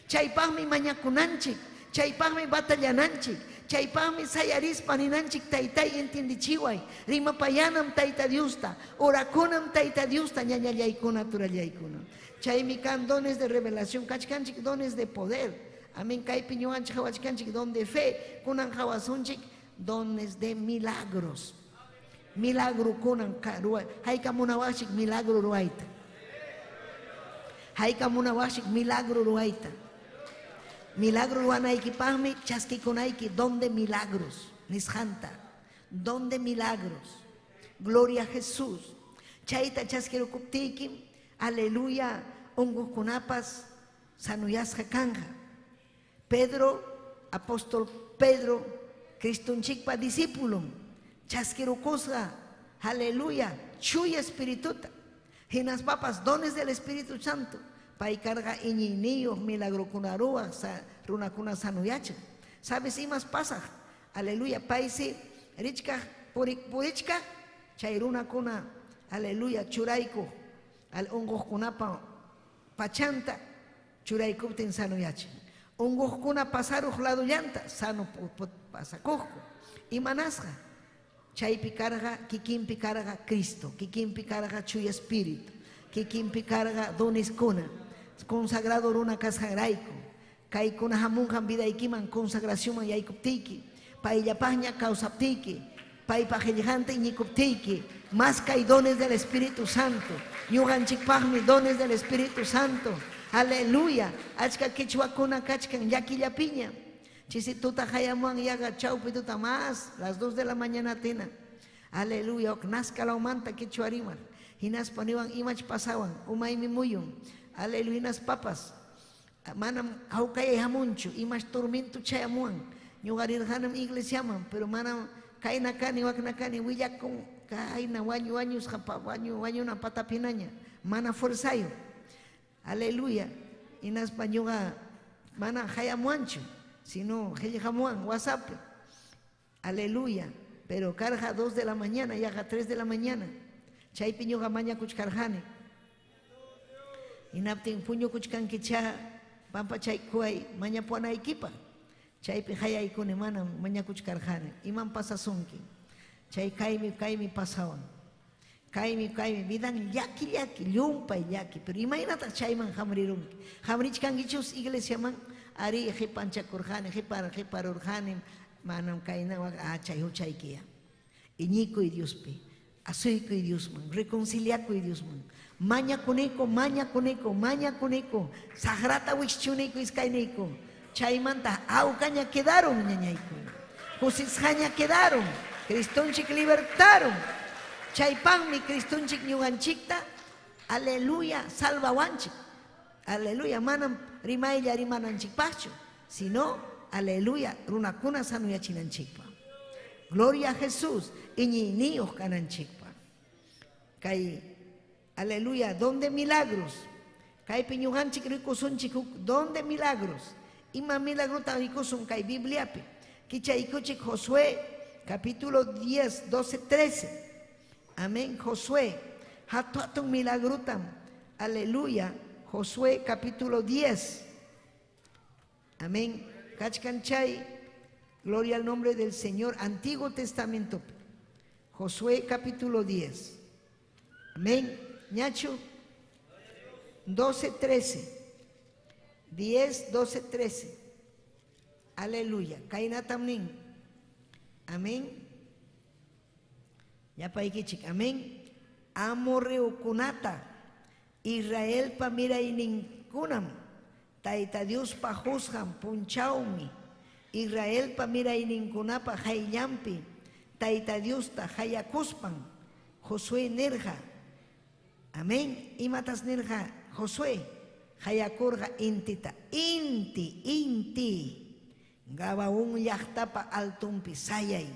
Chaypahmi mañakunanchik, chaypahmi batallananchik, chaypahmi sayaris paninanchik taitay entendichiway. Rimapayanam taita Diosta, orakunam taita Diosta, ñañallaykuna turallaykuna. Chaymi kan dones de revelación, kachkanchik dones de poder. Amén, kai piñuanchik hawachkanchik don de fe, kunan hawasunchik dones de milagros. Milagro kunan karuay. Haika munawashik milagro ruaita. Haika munawashik milagro ruaita. Milagro ruanaiki pahmi chaskikunaiki don de milagros. Nishanta. Don de milagros. Gloria a Jesús. Chaita chaskirukuptiki. Aleluya. Ongos kunapas sanuyasja kanja. Pedro, apóstol Pedro, Cristunchikpa discípulo, chasquirucosga, aleluya, chuya espirituta, hinas papas, dones del Espíritu Santo, pai carga iñinillo, milagro kunarua, runakuna sanuyacha. ¿Sabes? Y más pasa, aleluya, paisi, richka, purichka, chairuna kuna, aleluya, churaiko, al ongos kunapa, pachanta, churaiko ten sanuyacha. Ongos kuna pasaruj lado llanta, sano pasacojo. Y manasja. Chaypi carga, kikimpi carga Cristo, kikimpi carga chuy espíritu, kikimpi carga dones kuna, consagrado runa casjaraico, kai kuna hamunjan vida ikiman consagración man yaikuptiki, pai yapahña causaptiki, pai pajeljante iñikuptiki, más kai dones del Espíritu Santo, ñuganchikpahmi dones del Espíritu Santo. Aleluya. Achka quechuacuna kachkan yaquilla piña. Chisituta hayamuan yaga chaupi tuta más. Las 2 de la mañana tena. Aleluya. Oknasca la manta quechuariman. Hinas paniwan imach pasawan. Umaymi muyun. Aleluya. Hinas papas. Manam haukaya hamunchu. Imach turmintu chayamuan. Ñugarirhanam iglesiaman. Pero manam kaina kani waknakani. Willakun kaina wañu wañus japa. Wañu na patapinaña. Mana forzayo. Aleluya. Inas pañuga mana hayamuancho, sino jamuan, WhatsApp. Aleluya. Pero carga 2 de la mañana, yaga 3 de la mañana. Chay piñuga maña kuchkarjane. Inaptin puño kuchkankicha, pampa chay kuay, maña puana equipa. Chay pijaya ikune mana maña kuchkarjane. Iman pasasunki. Chay kaimi pasawan. Kaimi, vidan yaki, llumpa yaki, pero imagínate chayman hamrirun. Hamrichkangichus iglesia man, ari panchakurjane, urjane, manam kaina chay huchaykia. Iñico y Dios pe. Asuico y Dios man. Reconciliaco y Dios man. Maña coneco, maña coneco, maña coneco. Sagrata wichuneco iskaineco. Chaimanta aucaña quedaron ñañaico. Jusisjaña quedaron. Cristonchik libertaron. Chaypanmi Cristonchik ñuganchikta. Aleluya, salva wanchik. Aleluya, manam rimaylla rimananchikpachu. Sino, aleluya, runakuna sanuyachinanchikpa. Gloria a Jesús. Iñinios cananchikpa. Kay, aleluya, donde milagros. Kay piñuganchik rikusunchik, donde milagros. Ima milagro tarikusun kay Bibliapi. Kichaykuchik Josué, capítulo 10, 12, 13. Amén, Josué. Hatun milagrutam. Aleluya. Josué capítulo 10. Amén. Kachkanchay. Gloria al nombre del Señor. Antiguo Testamento. Josué capítulo 10. Amén. Ñacho. 12, 13. 10, 12, 13. Aleluya. Kainatamnin. Amén. Ya paikichik. Amén. Amorreo kunata. Israel pa mira ininkunam. Taita Dios pa juzgam punchaumi. Israel pa mira ininkunapa hayllampi. Taita Dios ta hayakuspan. Josué nerja. Amén. Imatas nerja Josué. Hayakurga intita. Inti. Gabaun yahtapa altumpi sayay.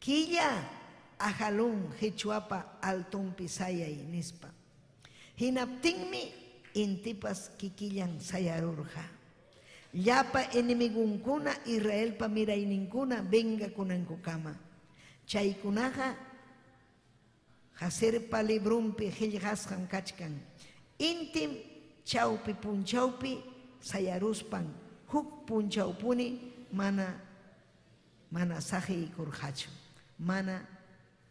Killa. Ajalun hechuapa altumpi sayay nispa. Hinaptingmi intipas kikillan sayarurja. Llapa enemigunkuna Israel pa miraininkuna venga kunankukama. Chaykunaja hacer palibrumpi hillhasjan kachkan. Intim chaupi punchaupi sayaruspan. Huk punchaupuni mana sahi kurhachu. Mana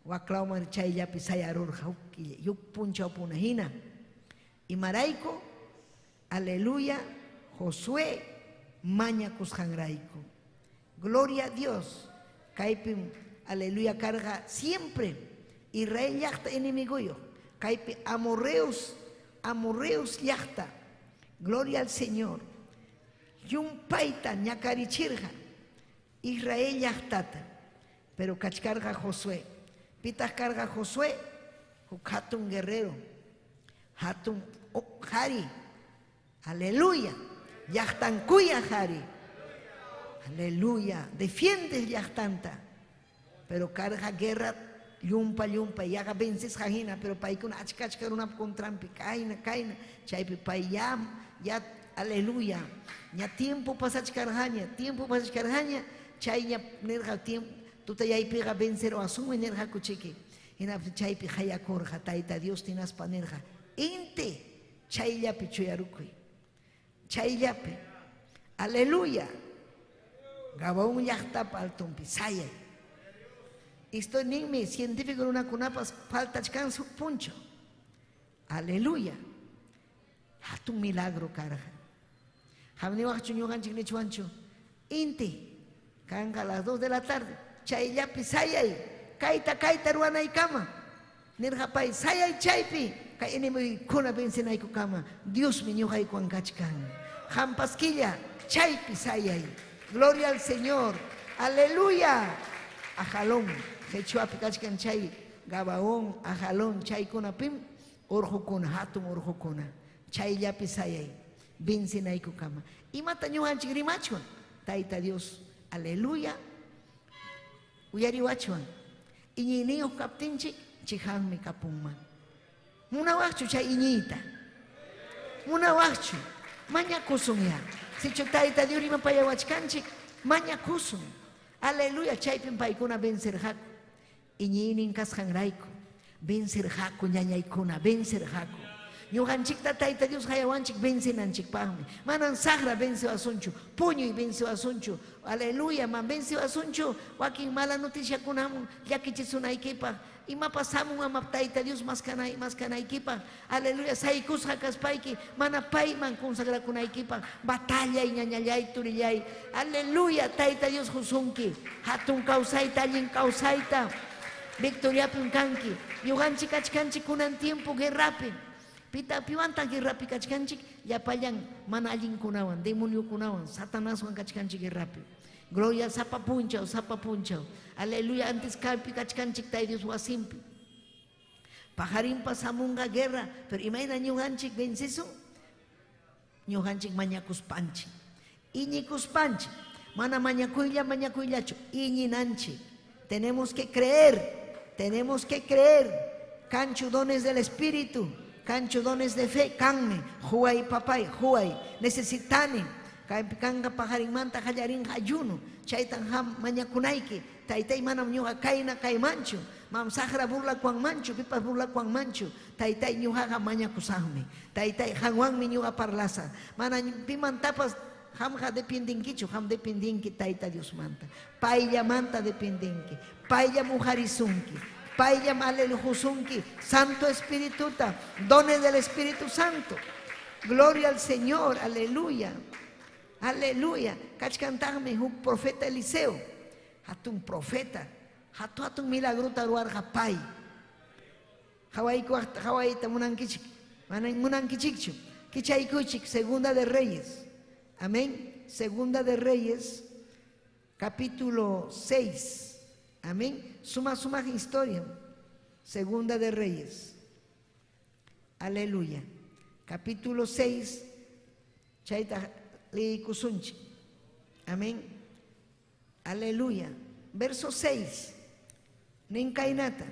waklauman chayllapi sayarurja yuk punchaupuna hina. Y maraiko, aleluya, Josué, maña kusjanraiko. Gloria a Dios. Kaipim, aleluya, carga siempre. Israel yachta enemigoyo. Kaipi amorreos yachta. Gloria al Señor. Yumpaita ñakarichirja. Israel yachtata. Pero kachkarga Josué. Pitas carga Josué. Hatun guerrero. Hatun Jari. Aleluya. Yachtankuya Jari. Aleluya. Defiendes yachtanta. Pero carga guerra yumpa. Y haga vences jajina. Pero paikuna achkachkar una contrampi. Kaina. Chaypi payam. Ya. Aleluya. Ya tiempo pasachkarjaña. Chay ya nerja tiempo. Tuta ya pega vencer o asume nerja kuchiki. Ina chaypi hayakorja. Taita Dios tinas panerja. Inte. Chayllapi chuyarukui. Chayllapi. Aleluya. Gabaun yachtapa altumpi. Sayay. Esto ningmi científico una kunapas falta chkansu puncho. Aleluya. Hatun milagro carga. Hamni wachu ñugan chikni chuancho. Inti. Kanga a las 2 de la tarde. Chayllapi sayay. Kaita ruana y cama. Nirjapay sayay chaypi. Kay enemy kuna bensenayku kama. Dios mi ñuhay kuankachkan. Jampasquilla. Chaypi sayay. Gloria al Señor. Aleluya. Ajalón. Hechuapi kachkan chay. Gabaón. Ajalón. Chay kuna pim. Orjukuna. Hatun orjukuna. Chayllapi sayay. Bensenayku kama. Imata ñuhan chigrimachwan. Taita Dios. Aleluya. Uyariwachuan. Iñinios kaptinchik. Chihanmi kapumman. Munawachu chay iñita. Munawachu. Maña kusun ya. Si chutaita Dios rima payawachkanchik. Maña kusun. Aleluya. Chaypin paikuna vencer haku. Iñinin kasjanraiko. Vencer haku ñañaykuna. Vencer haku. Ñuganchikta taita Dios hayawanchik vencenanchik pahmi. Manan sagra vence asunchu. Puño y vence asunchu. Aleluya. Man vence asunchu. Wakin mala noticia kunamun. Yakichisunaykipa. Y ma pasamos a maptaita Dios más canay equipa. Aleluya. Saikus hakaspaiki. Mana paiman consagra con equipa. Batalla y ñañayay turillay. Aleluya. Taita Dios jusunki. Hatun kausaita allin kausaita. Victoria punkanki. Yuganchik achkanchik kunan tiempo guerrapi. Pita piwanta guerrapi kachkanchik yapallan mana allin kunawan, demonio kunawan, Satanás wan kachkanchik guerrapi. Gloria sapa punchao. Aleluya antes kalpi kachkanchik tay Dios wasimpi. Pajarín pasamunga guerra, pero imagina ñuganchik venciso. Ñuganchik mañakuspanchik. Iñikuspanchik. Mana mañakuyllachu. Iñinanchik. Tenemos que creer. Cancho dones del Espíritu. Cancho dones de fe. Canme. Juay papay. Juay. Necesitane. Kanga pajarín manta hallarín ayuno. Chaitan ham mañakunaiki. Taytay manam ñuga kaina kaymanchu. Mam sahra burla kuan manchu, pipas burla kuan manchu. Taytay ñujaga mañakusahmi. Taytay hanwanmi ñuga parlasa. Mana piman tapas hamja dependinkichu, ham dependinki tayta Dios manta. Paylla manta dependinki. Paylla mujarizunki. Paylla malelujusunki. Santo Espirituta. Dones del Espíritu Santo. Gloria al Señor. Aleluya. Aleluya. Kachkantagme un profeta Eliseo. Hatun profeta. Hatun milagruta ruar hapay. Hawaii tamunankichik. Manankichikchu. Kichaykuchik. Segunda de Reyes. Amén. Segunda de Reyes. Capítulo 6. Amén. Suma historia. Segunda de Reyes. Aleluya. Capítulo 6. Chaita leikusunchi. Amén. Aleluya. Verso 6. Ninkainata.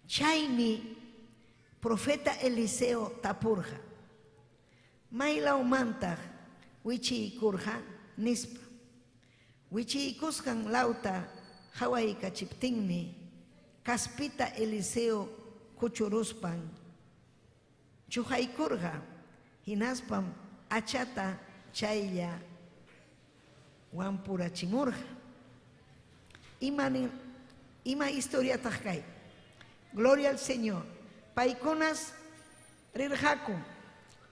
Chaimi profeta Eliseo tapurja. Maila umanta wichi kurja nispa. Wichi ikuskan lauta Hawaii kachiptingmi. Kaspita Eliseo kuchuruspan. Chuhay kurja. Hinaspam achata chayya wampura chimurja. Ima historia tajkay. Gloria al Señor. Paikonas rirjaku.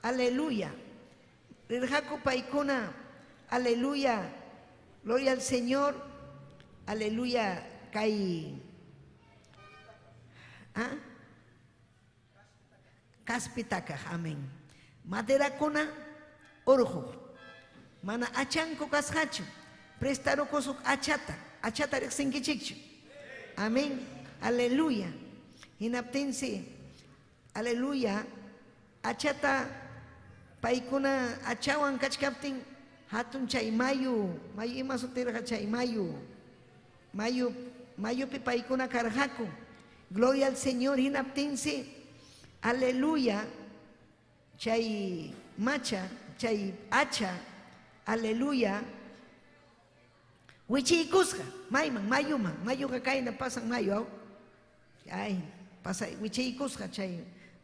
Aleluya. Rirjaku paikona. Aleluya. Gloria al Señor. Aleluya. Kai. Kaspitaka. Amén. Madera kona orjo. Mana achanko kashachu. Prestaro kosuk achata. Achata rexenkichikchu. Amén. Aleluya. Hinaptense. Aleluya. Achata paikuna achawan kachkaptin hatun chay mayu ima sotera chay mayu pi paikuna karjaku. Gloria al Señor. Hinaptense. Aleluya. Chay macha, chay hacha. Aleluya. Wichi ikusja, mayu kakaina pasan mayu. Ay, pasa wichi ikusja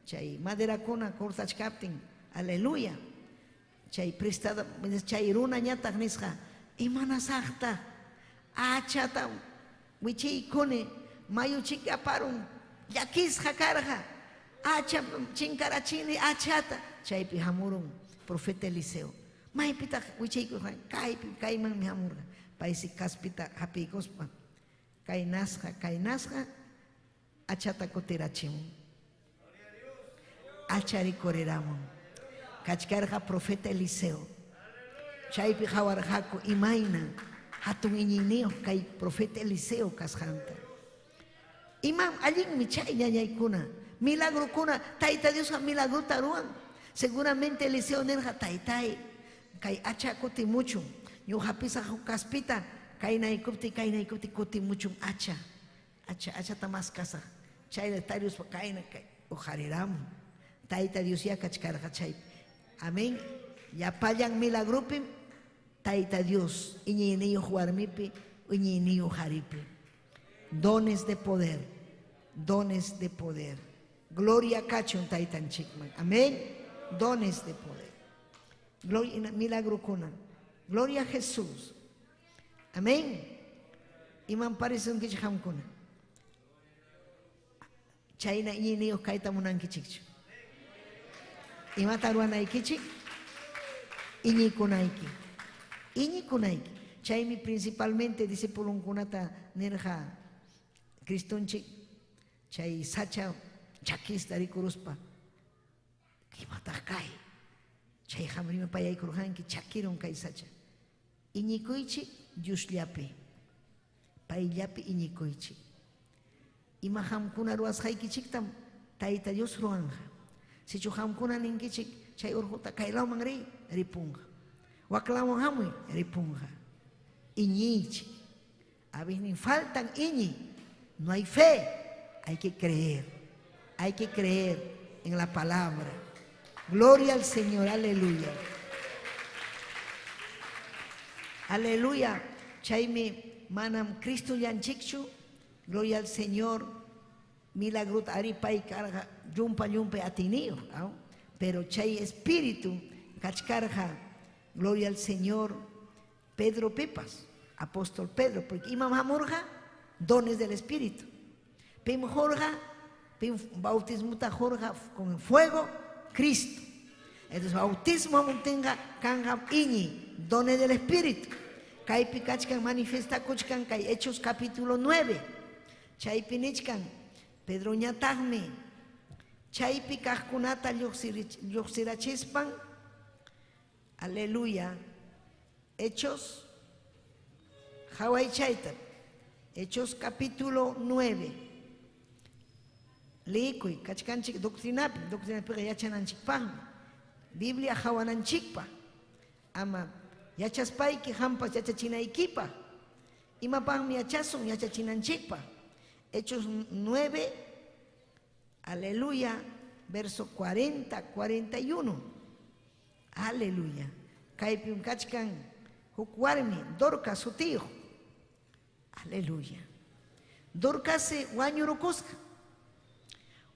chay madera kuna cortach captain. Aleluya. Chay prestada, chay runa ñata nisja. Imana sakta. Achata wichi ikune mayu chika parun. Yakisja karja. Acha chinkarachini achata. Chay pihamurun profeta Eliseo. May pita wichi ikusja kay man mi hamurga. Paisi kaspita hapi gospa. Kay nasja, achata koterachim. Achari koreramon. Kachkarja profeta Eliseo. Chaypi hawarjako imaina. Hatun iñineo kay profeta Eliseo kashanta. Imam allin mi chay ñañaykuna. Milagro kuna. Taita Dios a milagro taruan. Seguramente Eliseo nerja taitay. Kay achakote mucho. Yo hapisa kaspita, kaina ikupti kuti muchum acha tamas casa. Chay de tarius pa kaina ojariram. Taita Dios ya kachkarja chay. Amén. Ya payan milagrupi. Taita Dios. Iñiniyo juarmipi, iñiniyo jaripi. Dones de poder. Dones de poder. Gloria cachon taitan chikman. Amén. Dones de poder. Gloria milagro kuna. Gloria a Jesús. Amén. Iman parece un kichham kuna. Chayna iñiniyo kaita munan kichikchu. Ima taruana ikichik. Iñi kunaiki. Chaymi principalmente discípulun kunata nerja Cristonchik chay sacha chakista rikuruspa kimataq kay chay hamrima payaykurqanki chakiron kay sacha iñikuychik Diosllapi payllapi iñikuychik ima hamkuna ruwasqaykichiktam Tayta Dios ruwanja sichu hamkuna ninkichik chay urquta kaylawman ripunqa waklawan hamuy ripunqa iñiychik a veces ni faltan iñi no hay fe hay que creer en la palabra. Gloria al Señor, aleluya. Aleluya. Chaymi manam Cristo yanchikchu. Gloria al Señor. Milagrut aripay carga yumpa atinio. Pero chay espíritu kachkarja. Gloria al Señor. Pedro Pepas, apóstol Pedro, porque imam hamurja dones del espíritu. Pim jorja, pim bautismo ta jorja con fuego, Cristo. Entonces bautismo tenga kanga iñi, dones del espíritu. Kai pikachkan manifiesta kuchkan kai Hechos capítulo 9. Chay pinichkan Pedro ñatagme. Chay pikajkunata lluqsirachispan. Aleluya. Hechos Hawai Chaita. Hechos capítulo 9. Leikuy, kachkanchik doctrina yachananchikpaqmi. Biblia hawananchikpa. Ama yachaspayki hampas yachachinaykipa. Imapaqmi yachasun yachachinanchikpa. Hechos 9, aleluya, verso 40, 41. Aleluya. Kaypim kachkan hukwarmi, Dorcas su tío. Aleluya. Dorcas se wañurukusqa.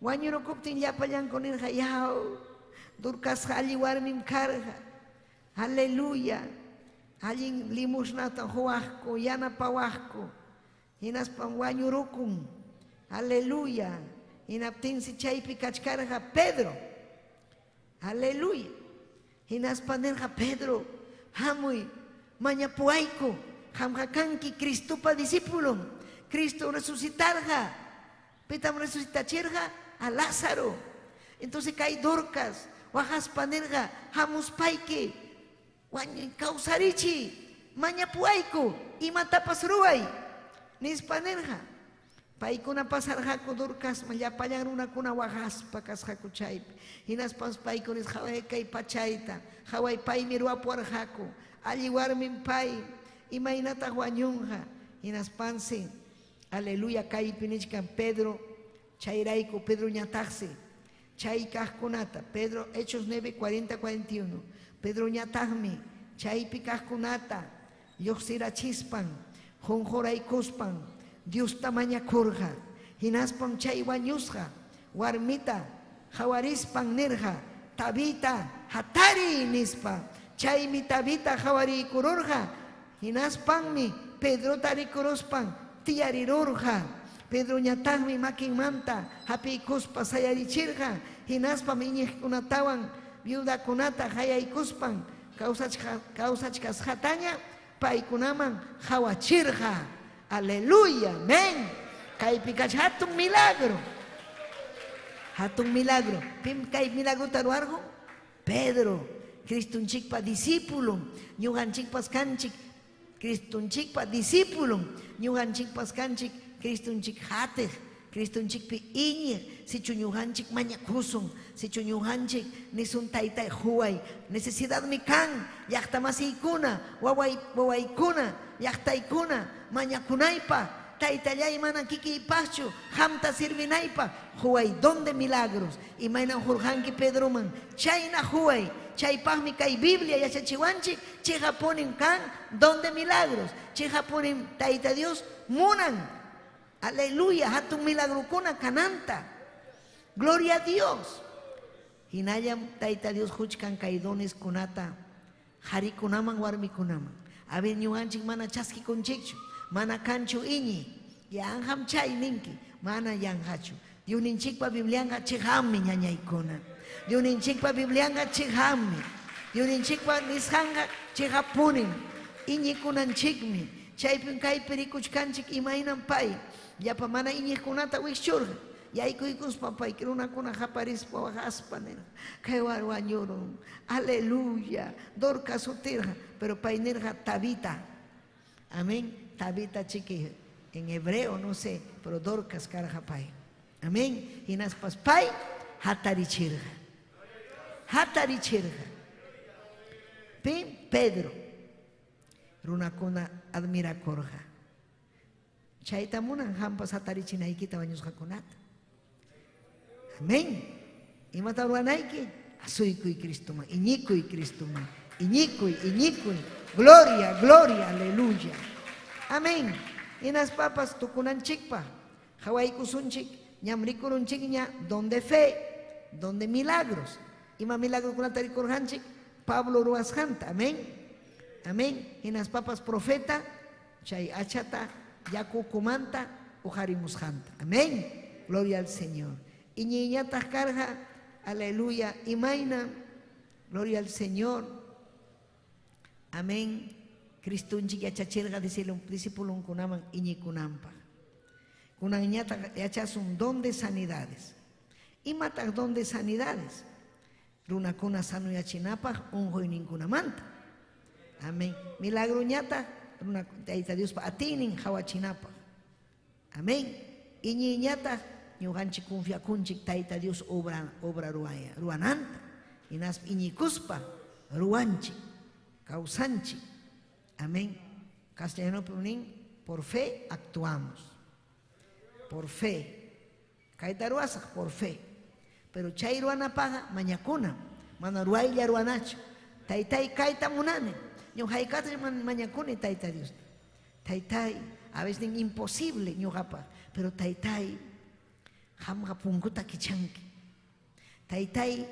Wañurukuptin llapallankuniqa yaw. Dorcas alli warmim karqa. Aleluya. Allin limusnata huwaqku, yanapawaqku. Hinaspan wañurukun. Aleluya. Hinaptinsi chaypi kachkarqa Pedro. Aleluya. Hinaspanirqa Pedro. Hamuy mañapuayku. Hamqa kanki Cristopa discípulo. Cristo resucitarqa. Pitam resucitachirqa a Lázaro. Entonces cae Dorcas. Wajaspanirqa hamuspayki. Kausarichi. Mañapuayku. Imatapas ruay. Nispanirqa. Paykuna pasarqaku Dorcas llapallan runakuna wajaspa kasqaku chaypi. Hinaspas paykunis haway kay pachayta. Haway paymi ruwapuwarqaku. Alli warmin pay. Imaynataq wañunqa. Hinaspansi. Aleluya kaypi nichkan Pedro. Chayrayku Pedro ñataqsi. Chay kaqkunata. Pedro, Hechos 9, 40, 41. Pedro ñataqmi. Chaypi kaqkunata. Lluqsirachispan. Jonjoraykuspan. Dios tamaña kurja, hinaspan chay wañusqa, warmita, hawarispan nirja, tabita, hatari nispa, chaymi tabita hawari kururja, hinaspanmi, Pedro tarikuruspan, tiyarirurja, Pedro ñataqmi makinmanta, hapiykuspa sayarichirja, hinaspam iñiqkunatawan, viudakunata hayaykuspan, kawsachkas hataña, paykunaman hawachirja. Aleluya, amén. Kaypikach hatun milagro. Hatun milagro. Pim kay milagro taruargo? Pedro, Cristunchikpa discípulo. Ñuqanchikpas kanchik Cristunchikpa discípulo. Ñuqanchikpas kanchik Cristunchik hatej. Cristunchikpi iñiq. Sichu ñuqanchik mañakusun. Sichu ñuqanchik nisun taytay huway. Necesidad mi kan. Llaqtamasiykuna. Wawaykuna. Llaqtaykuna. Mañakunaypa. Taytallay mana kikiypaqchu. Hamta sirvinaypa. Huway donde milagros. Imaynan hurqanki Pedroman. Chayna huway. Chaypaqmi kay Biblia yachachiwanchik. Chiqa punin kan donde milagros. Chiqa punin Tayta Dios munan. Aleluya, hatun milagrukuna kananta. Gloria a Dios. Hinallam Tayta Dios huchkan kay dones kunata. Harikunaman warmikunaman. Aben ñuqanchik mana chaskikunchikchu. Mana kanchu iñi. Yanham chay ninki. Mana yanhachu. Diuninchikpa Biblianga chikhammi ñañaykuna. Diuninchikpa Biblianga chikhammi. Diuninchikpa nishanga chikhapunin. Iñikunanchikmi. Chaypin kaypi rikuchkanchik imaynan pay. yapa mana iñikunata wikchurqa yaykuykuspa paykirunakuna qaparispa waqaspa nirqa kay wañurun aleluya Dorcas utirqa pero pay nirqa Tabita amén Tabita chiqui en hebreo no sé pero Dorcas karqa pay amén hinaspas pay hatarichirqa Pedro runakuna admirakurqa chayta munan hampas hatarichinayki wañusqakunata amén imata ruwanayki asuykuy Cristoman iñikuy Cristoman iñikuy gloria aleluya amén inas papas tukunanchikpa hawaykusunchik ñamrikurunchikña donde fe donde milagros ima milagrukunata rikurqanchik Pablo ruwasqanta amén inas papas profeta chay achata yakukumanta ujarimusqanta amén gloria al Señor iñiñataq karqa aleluya imayna gloria al Señor amén Cristunchik yachachirqa discipulunkunaman iñikunanpaq kunanñataq yachasun don de sanidades imataq don de sanidades runakuna sanuyachinapaq unquyninkunamanta amén milagruñataq Tayta Dios atinin hawachinapaq amén iñiñataq ñuqanchik confiakunchik Tayta Dios obra ruwananta hinaspa iñikuspa ruwanchik kawsanchik amén castellanopi nin por fe actuamos por fe kayta ruwasaq por fe pero chay ruwanapaqa mañakuna mana ruwaylla ruwanachu Taytay kayta munani ñuqaykata mañakuni Tayta Dios Taytay a veces imposible ñuqapa pero Taytay hamqa punkuta kichanki Taytay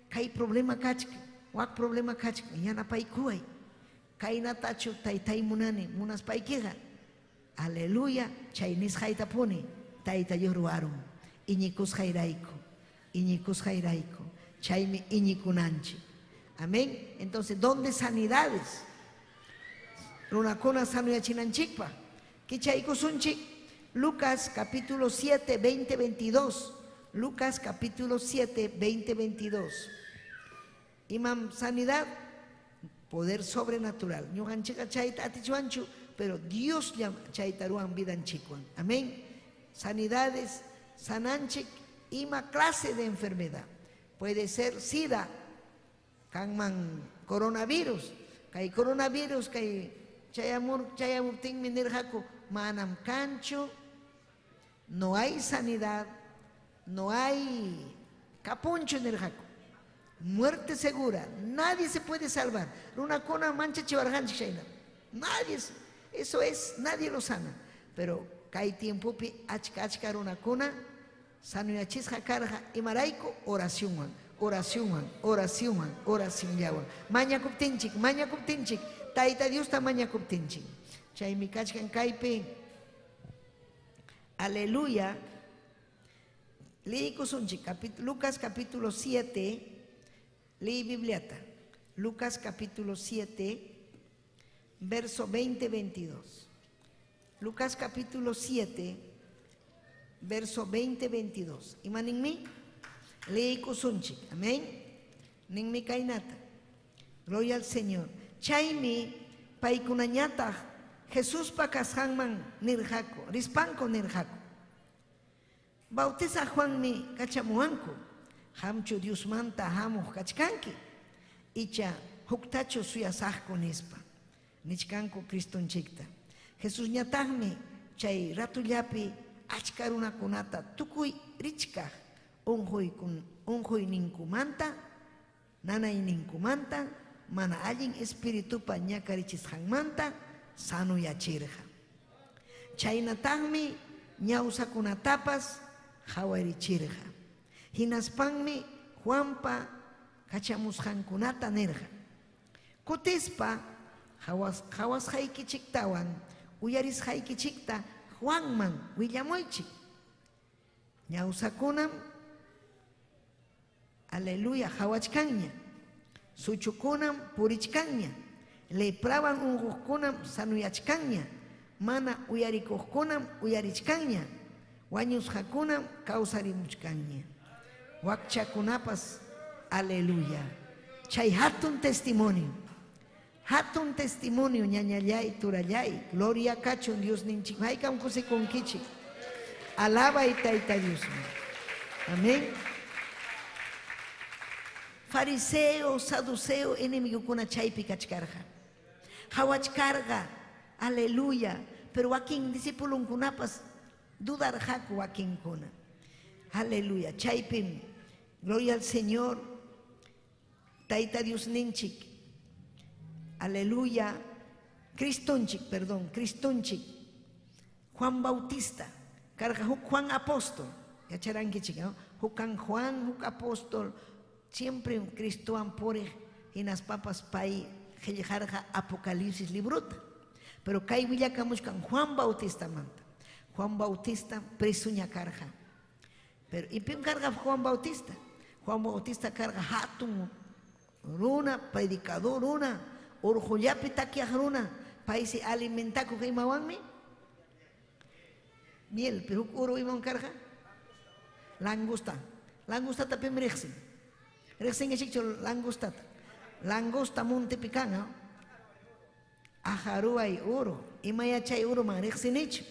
kay problema kachki wak problema kachki yanapaykuway kaynatachu Taytay munani munaspaykiqa aleluya chay nisqaytapuni Tayta Dios ruwarun iñikusqayrayku chaymi iñikunanchik amén entonces donde sanidades runakuna sanuyachinanchikpa kichaykusunchik Lucas capítulo 7 20-22 Lucas capítulo 7 20-22 imam sanidad poder sobrenatural ñuqanchikqa chayta atichuanchu pero Dios chayta ruwan vidanchikwan amén sanidades sananchik ima clase de enfermedad puede ser sida kanman coronavirus kay coronavirus kay chayamurtinmi nirqaku manam kanchu no hay sanidad no hay capuncho nirqaku muerte segura nadie se puede salvar runakuna mancha chiwarqanchik chayna nadie lo sana pero kay tiempopi achka runakuna sanuyachisqa karqa imarayku oracionwan llawan mañakuptinchik Tayta Diosta mañakuptinchik chaymi kachkan kaypi aleluya leikusunchik Lucas capítulo 7 leí Bibliata Lucas capítulo 7 verso 20-22 Lucas capítulo 7 verso 20-22 imaninmi leikusunchik amén ninmi kaynata gloria al Señor chaymi paykunañataq Jesuspa kasqanman nirqaku rispanku nirqaku bautizaq Juanmi kachamuwanku hamchu Diosmanta hamuq kachkanki icha huktachu suyasaqku nispa nichkanku Cristonchikta Jesusñataqmi chay ratullapi achka runakunata tukuy richkaq unquyninkumanta nanayninkumanta mana allin espiritupa ñakarichisqanmanta sanuyachirqa chaynataqmi ñawsakunatapas hawarichirqa hinaspanmi Juanpa kachamusqankunata nirqa kutispa hawasqaykichiktawan uyarisqaykichikta Juanman willamuychik ñawsakunam aleluya hawachkanña suchukunam purichkanña leprawan unquqkunam sanuyachkanña mana uyarikuqkunam uyarichkanña wañusqakuna kawsarimuchkanña. Wakchakunapas, aleluya. Chay hatun testimonio ñañallay, turallay, gloria kachun Dios ninchik. Haykam kusikunkichik. Alaba y Tayta Dios. Amén. Fariseo, saduceo, enemigo kuna chaypi kachkarja. Hawachkarga, aleluya. Pero wakin discípulo kunapas dudarjaku wakin kuna. Aleluya. Chaypim, gloria al Señor. Tayta Dios ninchik. Aleluya. Cristonchik. Juan Bautista. Karga Juan Apóstol. Yacharankichik, ¿no? Jukan Juan, Juk Apóstol. Siempre un Cristo ampore y nas papas pai jarja Apocalipsis libruta. Pero kai villacamushkan Juan Bautista manta. Juan Bautista presuña carga. Pero y pim carga Juan Bautista. Juan Bautista carga hatun runa, predicador runa, urjuyapi takiaj runa, paisi alimentaku kaimawanmi. Miel, pero uru imam carga. Langosta tapim rexin. Rexin es hecho langosta. Langosta monte picana. Ajaruay uru. Imaya chay uru man rexin hecho.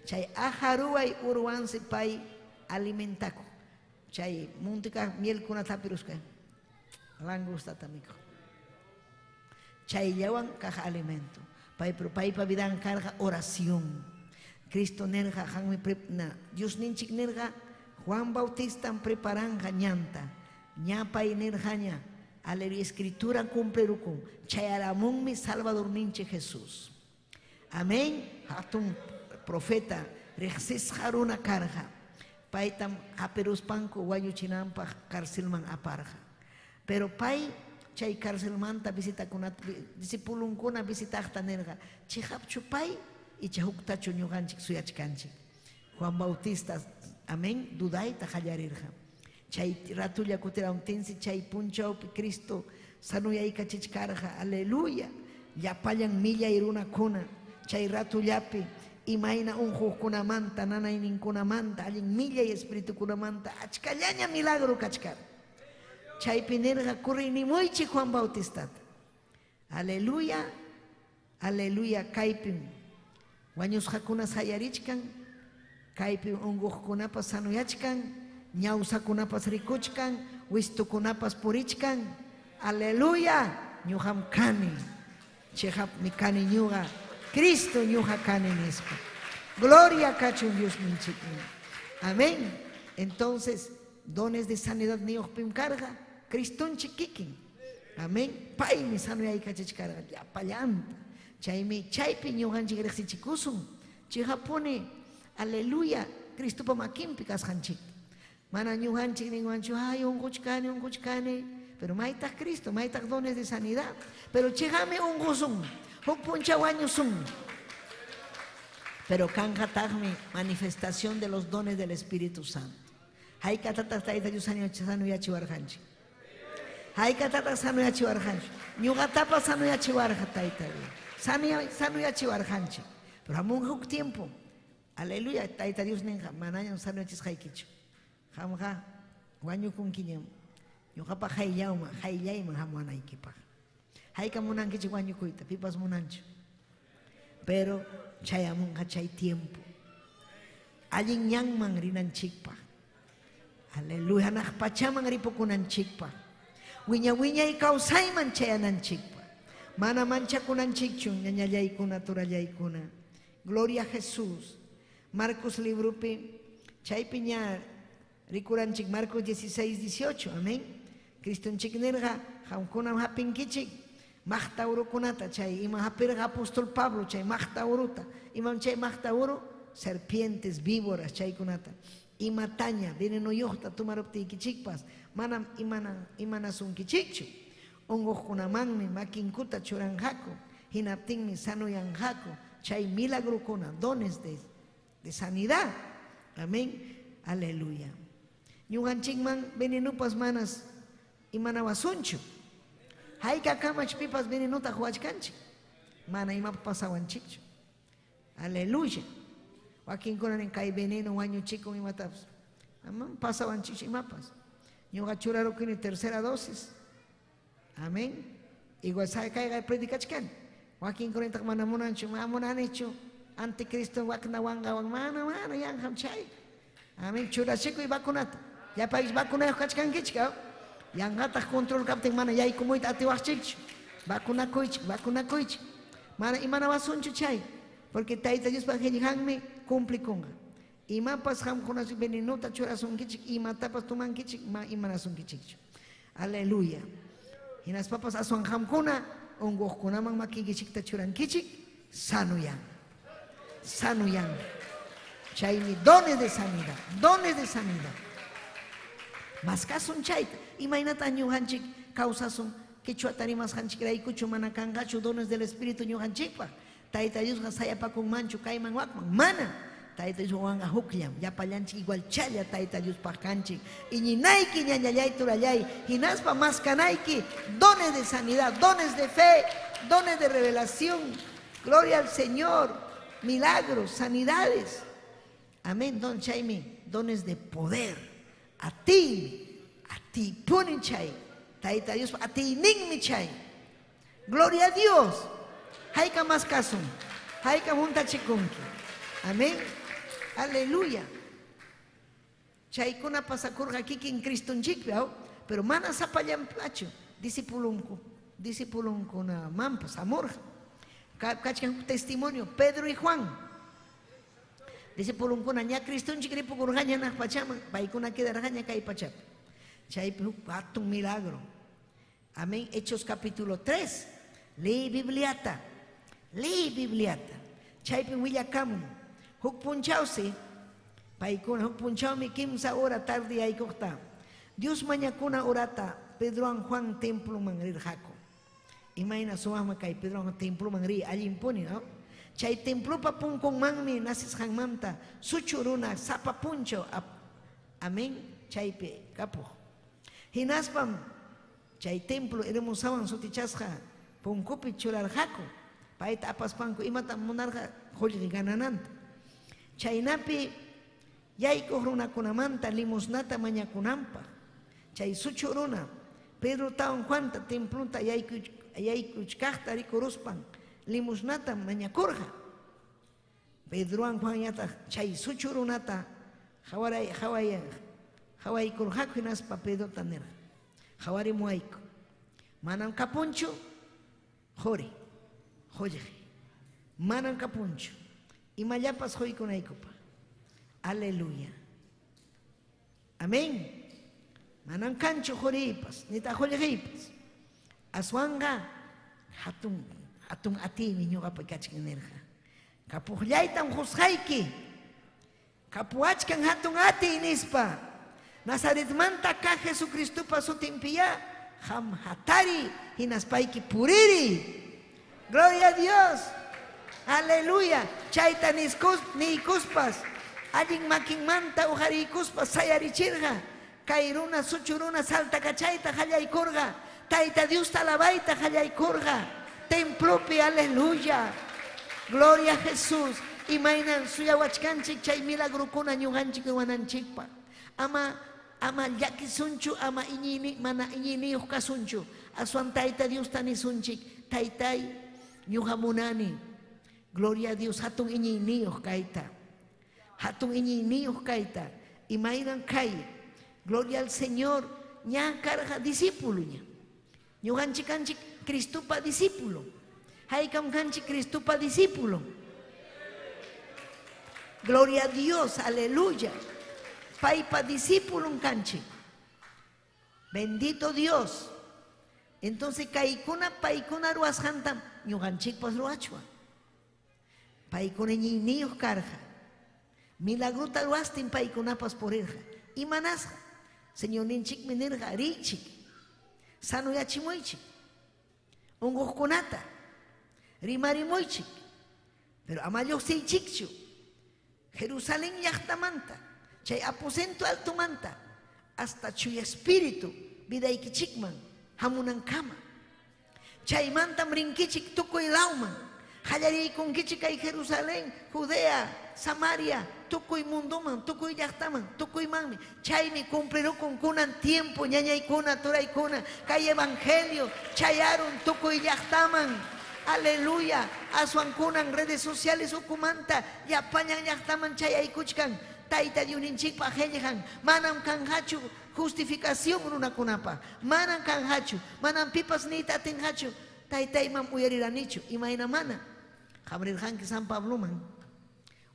Chay ajaruay uruanse pai alimentaku. Chay monte ka miel kuna tapiruska. Langosta tamiko. Chay yawan caja alimento. Pai pa vidan carga oración. Cristo nerja hanmi prepna. Dios ninchik nerja. Juan Bautista preparanja ñanta. Ñapa y nerjaña. Aleluya. Escritura cumple rukum. Chayaramón mi Salvador ninche Jesús. Amén. Hatun profeta. Rexes haruna carga. Paitam aperus panko wayuchinampa karsilman aparja. Pero pai chay karsilman ta visita kunat disipulun kuna visita nerga. Chihap chupai y chahukta chunyuganchik suyachkanchik. Juan Bautista. Amén. Dudai tajallarirja. Chay ratulla kutira untensi chay punchaupi Cristo sanuyay kachichkarja. Aleluya. Yapayan milla iruna kuna. Chay ratullapi imaina unjukuna manta nanaynin kuna manta allin milla y espíritu kuna manta achkallaña milagro kachkar. Chay pinerja kurrinimuychi Juan Bautista. Aleluya. Aleluya. Kaipim. Wañusjakuna sayarichkan. Kaypi unguqkunapas sanuyachkan, ñawsakunapas rikuchkan, wistukunapas purichkan. Aleluya. Ñuqam kani. Chejap mi kani ñuqa. Cristo ñuqa kani nispa. Gloria kachun Dios minchikmi. Amén. Entonces, dones de sanidad niyoqpim karga. Criston chiquikin. Amén. Pay mi sanuyay kachichkarga. Ya pallanta. Chaypi ñuqanchik riqsichikusun. Chejapuni. Aleluya. Cristo pa makimpi kashanchik. Mana ñuhanchik ninguanchu, ay, unguchkane. Pero maitak Cristo, maitak dones de sanidad. Pero chegame ungusum, hukpunchawañusum. Pero kangatagme manifestación de los dones del Espíritu Santo. Hay katatak taita sanuyachiwarjanchik. Hay katatak sanuyachiwarjanchik. Ñugatapa sanuyachiwarja taita. Sanuyachiwarjanchik. Pero amun huk tiempo. Aleluya, Taita Dios ninja, manaña sanuachis haikicho. Hamja, guanyukun kinyam. Yukapa hayyauma, hayyayman hamuanaikipa. Haika munankichi guanyukuita, pipas munancho. Pero chayamunga chay tiempo. Allin ñangman rinanchikpa. Aleluya, nakpachaman ripukunanchikpa. Wiña y kausayman chayananchikpa. Mana manchakunanchikchun, ñañallaykuna, turallaykuna. Gloria a Jesús. Marcos librupi, chay piña, rikuranchik Marcos 16-18, amén. Cristo nerja, jamkunam hapinkichik, mahtauro kunata, chay ima hapirga apóstol Pablo, chay mahtauruta, imam chay mahtauro, serpientes, víboras, chay kunata, imataña, veneno yohta, tumarupti kichikpas, manam imanasun kichikchu, ongos kunamanmi, makinkuta churanjako, hinaptinmi sanuyanjako, chay milagro kuna, dones de sanidad. Amén. Aleluya. Ñuganchikman venenupas manas imanawasunchu. Hayka kamach pipas venenuta huachkanchik. Mana ima pasawanchikchu. Aleluya. Joaquín kunan en kai veneno wañu chico mi matas. Amén. Pasaban chichimapas. Ñuqa churaro kini tercera dosis. Amén. Igual sabe caiga predicachkan. Joaquín kunan tak mana munanchu, mamunanichu. Anticristo wakna wanga wang mana yang ham chay. Amén. Churasico y vacunata. Ya país vacunado kachkan kichka. Yang ngata control kapten mana yai kumuit ati wachich. Vacuna coich. Mana imana wasunchu chay. Porque taita Dios pa hangme cumpli konga. Ima pas ham konas venenota chorasun kichik. Ima tapas tuman kichik. Ma imana sun kichik. Aleluya. Hinas papas asuan ham kona. Ongoh kona mang makikichik ta choran kichik. Sano yang. Chay ni dones de sanidad. Mas kasun chay. Imagínate año hanchik causasun. Quechua tarimas hanchik raikuchu mana kangachu dones del espíritu ñu hanchikpa. Taita Dios saya pa con manchu kaiman wakman mana. Taita Dios wanga hukliam ya palyanchik igual chaya taita Dios pa kanchik. Iñinaiki ñañayay turayay hinaspa mas kanaiki dones de sanidad, dones de fe, dones de revelación. Gloria al Señor, milagros, sanidades. Amén, don Chaime, dones de poder. A ti ponen chay. Taita Dios, a ti ningmi chay. Gloria a Dios. Haika más kasum. Haika munta chikunki. Amén. Aleluya. Chay kuna pasakurga kiki en Cristo en chikpiao. Pero mana sapayam placho. Discipulunku na mampas, amor. Kachkan testimonio. Pedro y Juan. Discipulunku na nya Cristo en chikri pukurganya na pachama. Paikuna kidarganya kai pachap. Chay un milagro. Amén. Hechos capítulo 3. Lee Bibliata. Chaypi willakamun. Huk punchausi. Paikuna huk punchaumi kimsa hora tarde ay kokta. Dios mañakuna orata. Pedro an Juan templo mangrir jako. Imagina suama kay Pedro an templo mangri allí impone, ¿no? Chay templo papun con mangmi nasis hangmanta. Suchuruna sapa puncho. Amén. Chaypi kapo. Hinaspam. Chay templo eremusawan sutichasja. Punkupi chular jako. Paita apas panko imata monarja holgi ganananta. Chaynapi yayko runa kunamanta limosnata mañakunampa. Chay suchuruna Pedro taon Juanta templunta yaykuchkajta rikuruspan limosnata mañakurja. Pedro an Juan yata chay suchurunata hawai kurjako hinaspa Pedro tanera. Hawari muaiko. Manan kapuncho jore. Joye, manan capuncho y mayapas hoy con aikopa. Aleluya. Amén. Manan cancho joripas, nita joyehipas. Aswanga hatun ati niño apakachkin nerja. Kapuhlaitan hushaiki. Kapuachkan hatun ati nispa. Nazaret manta ka Jesucristo paso timpia. Ham hatari hinaspaiki puriri. Gloria a Dios. Aleluya. Chaita ni kuspas. Allin makin manta ujari kuspas sayarichirga. Kairuna suchuruna salta cachaita jayay kurga. Taita Dios talabaita jayay kurga. Templopi aleluya. Gloria a Jesús. Imainan suyawachkanchik chay milagro kuna ñuganchik wananchikpa. Ama yaki sunchu ama iñini mana iñini ukasunchu. Asuan taita Dios tani sunchik. Taitai Nyuhamunani. Gloria a Dios. Hatun iñinios kaita. Imairan kai. Gloria al Señor. Ña carga discípulo ña. Ñuganchikanchik Cristupa discípulo. Haikam kanchik Cristupa discípulo. Gloria a Dios. Aleluya. Paipa discípulo kanchik. Bendito Dios. Entonces kaikuna paikuna ruas hantam ñuganchik pas ruachua. Paikuna niños carja. Milagruta ruastin paikuna pas porerja. Y manasja. Señor ninchik minerja richik. Sano yachimoichik. Ungohkunata. Rimarimoichik. Pero amayo seichikchu. Jerusalén yachtamanta. Chay aposento alto manta. Hasta chuy espíritu. Vida ikichikman. Hamunan kama. Chay mantam rinkichik tukoy lauman. Hallari con Kichikay Jerusalén, Judea, Samaria, tukuy mundoman, tukuy llaqtaman, tukuy manmi. Chaymi cumpliró con kunan tiempo, ñañaykuna, turaykuna, kay evangelio, chayaron tukuy llaqtaman. Aleluya, asuankunan redes sociales ukumanta, yapañan llaqtaman chayaykuchkan. Taita Diuninchikpa hellejan, manam kanhachu justificación runakunapa, manam kanhachu, manam pipas ni tatinhachu. Taita imam uyariranichu, imaina mana. Habrirhanki San Pabloman.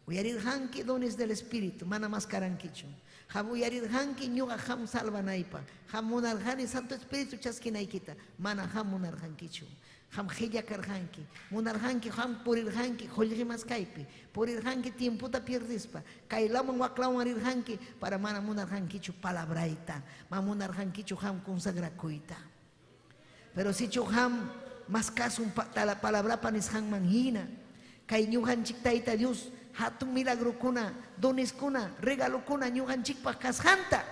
Uyarirhanki dones del Espíritu, mana mascaranquichu. Ham uyarirhanki ñuga ham salvanaipa. Ham munarhani Santo Espíritu chaskinaikita, mana ham munarhankichu. Ham hillakarhanki, munarhanki ham purirhanki, hollrimas kaipi, purirhanki tiemputa pierdispa, kailaman waklawan arirhanki, para mana munarhankichu palabraita, mamunarhankichu ham consagrakuita. Pero si ham más caso la palabra panishan manhina, kay ñuhan chiktaita Dios, hatun milagro kuna, dones kuna, regalo kuna, ñuhan chikpa kashanta.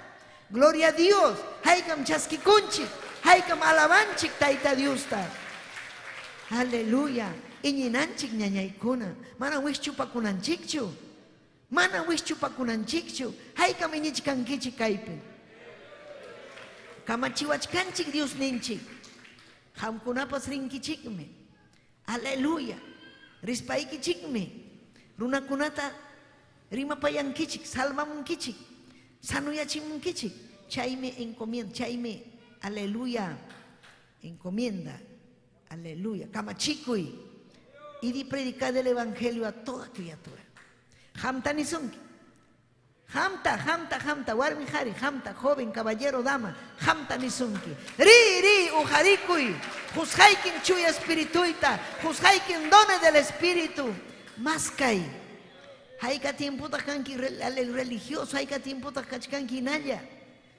Gloria a Dios, haykam chaskikunchik, haykam alabanchik taita Dios ta. Aleluya, iñinanchik ñañaykuna, mana wishchupakunanchikchu, mana wishchupakunanchikchu, haykam iñichkankichik kaypi. Kamachiwachkanchik Dios ninchik. Hamkunapas rinkichikme. Aleluya. Rispaykichikme. Runakunata rimapayankichik, salvamunkichik, sanuyachimunkichik. Chayme encomienda, chayme, aleluya, encomienda. Aleluya. Kamachikuy. Y di predicar el evangelio a toda criatura. Hamta nisunki. Hamta, warmi hari, hamta, joven, caballero, dama, hamta nisunki. Ri, ujarikuy, juzhaikin chuya espirituita, juzhaikin dones del espíritu, maskai. Haika tiempo takanki religioso, haika tiempo takachkanki naya,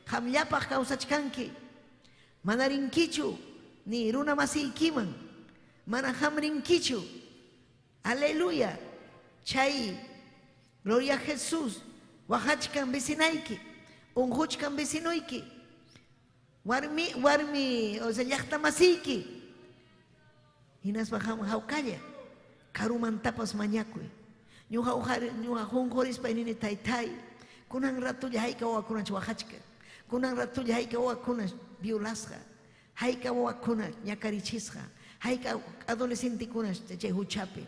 hamllapa kausachkanki, manarinkichu, ni runa masikiman, manahamrinkichu. Aleluya, chay, gloria a Jesús. Wahachkan vecinaiki, unhuchkan vecinoiki, warmi, o sea, llaqtamasiki. Hinas bajam haukalla, karumantapas mañakui. Ñuqa junjorispa inini taytay, kunan ratulla hayka wawakunash wahachka, kunan ratulla hayka wawakunash violasqa, hayka wawakunash ñakarichisqa, hayka adolescentikunash chay huchapi,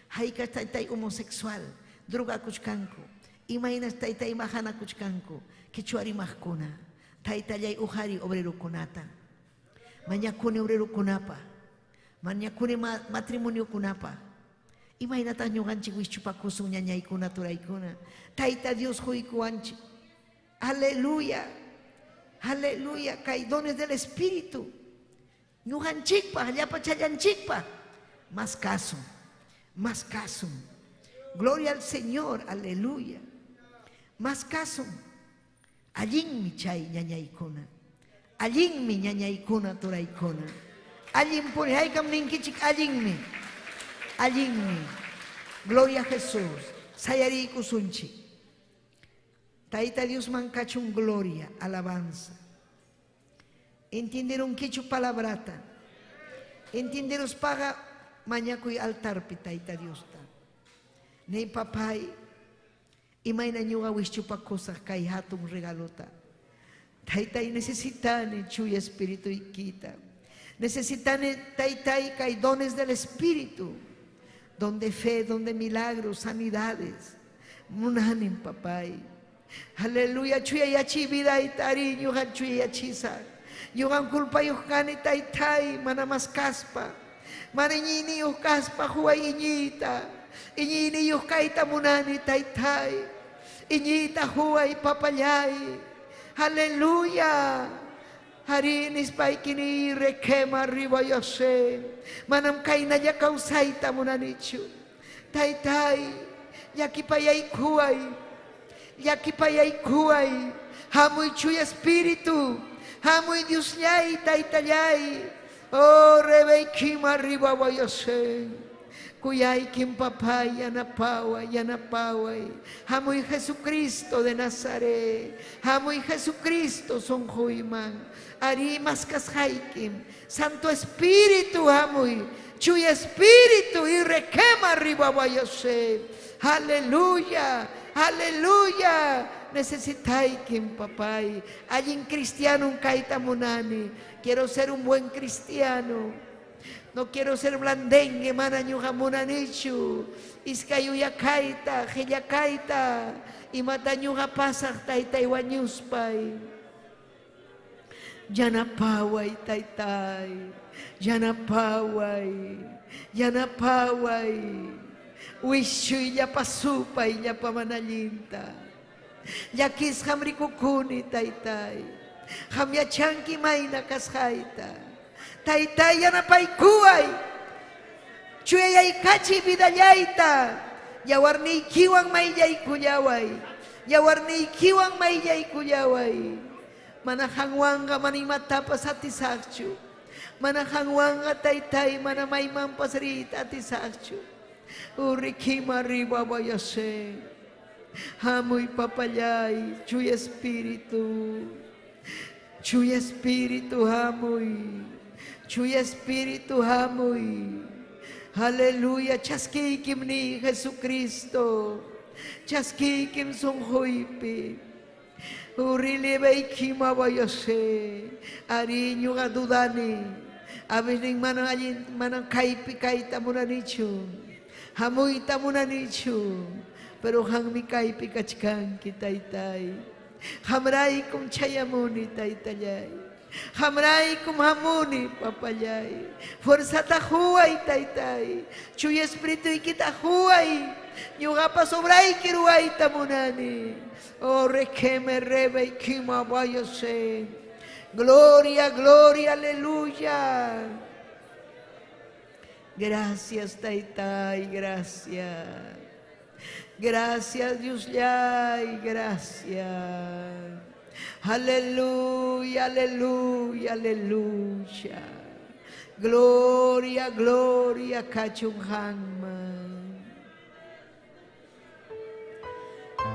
hayka taytay homosexual, drogakuchkanku. Imainas taytay mahana kuchkanku, kichuari mahkuna, taytallay uhari obrero kunata, mañakuni obrero kunapa, mañakuni matrimonio kunapa. Imainata ñuqanchik wishchupakusun ñañaykuna turaykuna, tayta Dios huykuanchik. Aleluya, aleluya, kay dones del Espíritu. Ñuqanchikpa, llapa challanchikpa, más caso, más caso. Gloria al Señor, aleluya. Más caso, allin mi chay ñañaykuna, allin mi ñañaykuna turaykuna, allin pone, haykam ninkichik allin mi, gloria a Jesús, sayari kusunchi, taita Dios mancachun gloria, alabanza, entendieron quichu palabrata, entendieron paga mañacuy altar taita Dios ta, ne papay, imaina ñuqa wishchupakusaq kay hatun regalota. Taytay necesitane chuya espíritu ikita. Necesitane taytay kay dones del espíritu. Donde fe, donde milagros, sanidades. Munanin papay. Aleluya, chuya yachi vida itari ñuqa chuya yachisa. Ñuqan culpa yuqani taytay mana mas kaspa. Mana ñini yuq kaspa huay iñita. Iñini yuq kayta munani taytay. Iñita huay papayay. Aleluya. Harinis paikini requema arriba yo sé. Manam kainaya kausayta munanichu. Taytay. Yakipayay kuay. Yakipayay kuay. Hamuy chuy espíritu. Hamuy Dios yay taytayay. Oh rebeikima arriba yo sé. Cuyay kim papay yanapaway. Hamoy Jesucristo de Nazaret. Hamoy Jesucristo son huyman. Ari maskas haikim. Santo Espíritu hamoy. Chuy Espíritu y requema ribawayose. Aleluya. Aleluya. Necesitai kim papay. Allin cristiano un kaita munani. Quiero ser un buen cristiano. No quiero ser blandengue, manaño jamunanichu. Iskayuya kaita, heya kaita. Y matañuga pasak taita iwanyuspay. Yanapaway taytay. Yanapaway. Yanapaway. Wishuy ya pasupay ya pamanalinta. Yakis hamrikukuni taytay. Hamyachanki mayna kashaita. Taytay yanapay kuway. Chuyay kachi bidayaita. Yawarni kiwang mayjay kuyaway. Yawarni kiwang mayjay kuyaway. Manahangwanga manimata pasatisakchu. Manahangwanga taytay manamaiman pasrita atisakchu. Urikima riba bayase. Hamoy papayay. Chuy Espíritu. Chuy Espíritu hamoy. Chuy Espíritu hamoy. Aleluya. Chaskikim ni Jesucristo. Chaskikim son hoipi. Urilibay kima bayase. Ariño gadudani. Abining manang kaipi kaita munanichu. Hamoy ta munanichu. Pero hangmi kaipi kachkan kitaytay. Hamray kum chayamuni taytayay. Hamray kum hamuni papayay. Fuerza tahuay taytay. Chuy Espíritu ikita huay. Yuga pasobray kiruay tamunani. Oh requeme rebe kima bayose. Gloria, gloria, aleluya. Gracias taytay, gracias. Gracias Dios yay, gracias. Aleluya, aleluya, aleluya. Gloria, gloria, kachung hangman.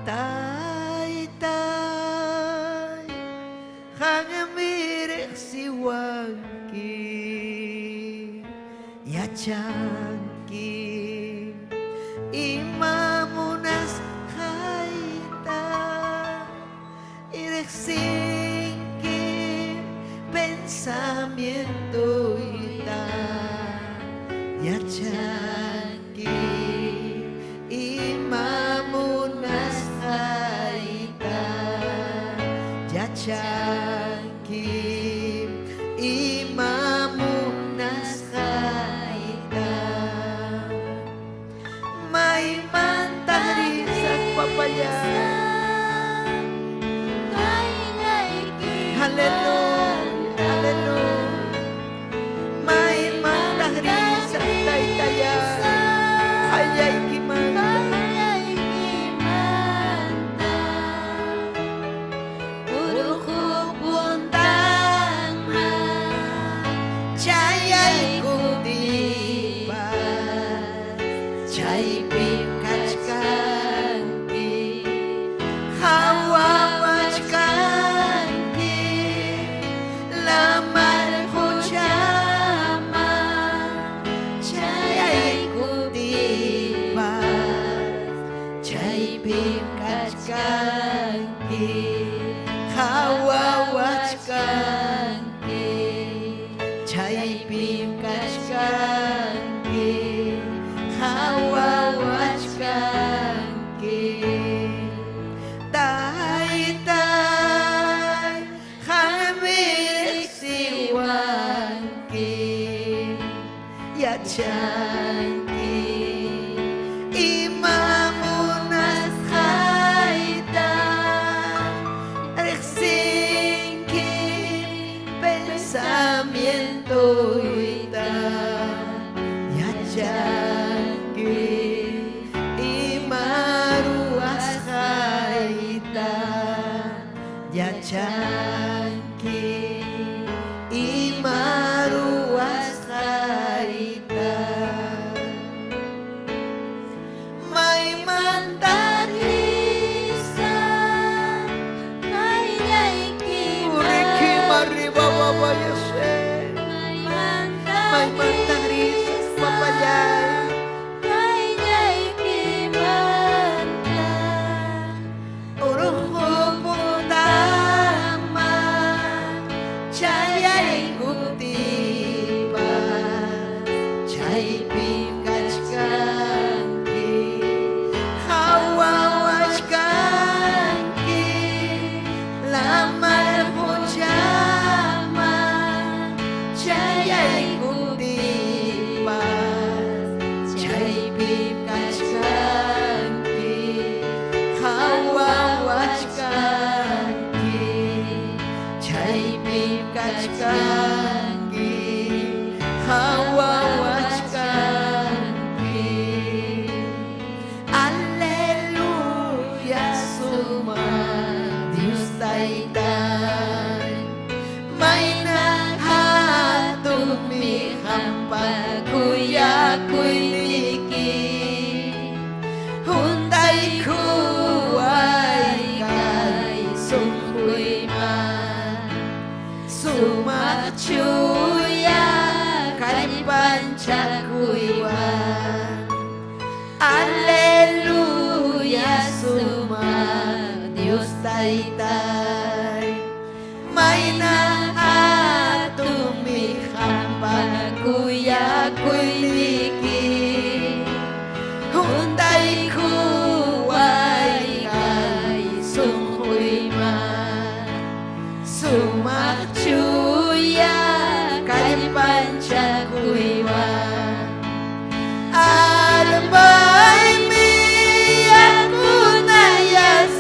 Tay, tay, hangamirek siwanki, yachanki, imamunas haita, ireksinki, pensamiento ita, yachanki, imamunas haita, yachanki, imamunas haita, may mantarisak papaya. Hallelujah, hallelujah. May mantarisak taytaya. Hayay kimanta. Urukuk buntang ma. Chayay kudiba. Chay pikachkanki. Hawawachkanki. Lamar huchama. Chayay kudiba. Chay pikachkanki. Hawawachkanki. Chay pikachkanki. Hawawachkanki. Taytay hamirik siwanki. Yachanki. Imamunas haita. Reksinki. Pensamiento ita. Yachanki. Imaruas haita. Yachanki. Imaruas haita. Boyose. May manta grises papayay. Uruho pundama. Chayay kutipa. Chay pikachkanki. Hawawachkanki. Lamar hujama. Chayay kutipa. Chay pikachkanki. Hawawachkanki. Chay pikachkanki. Hawawachkanki. Aleluya suma Dios taytay. May nahatumihang kuyakoy liki. Hunday kuway kay sungkoy man. Sumachuya kay panchakuywan. Aleluya suma Dios taytay. May naatumihang kuyakoy liki. Hunday kuway kay sungkoy man. Sumachuya kay panchakuywan. Almay miyak kunayashan.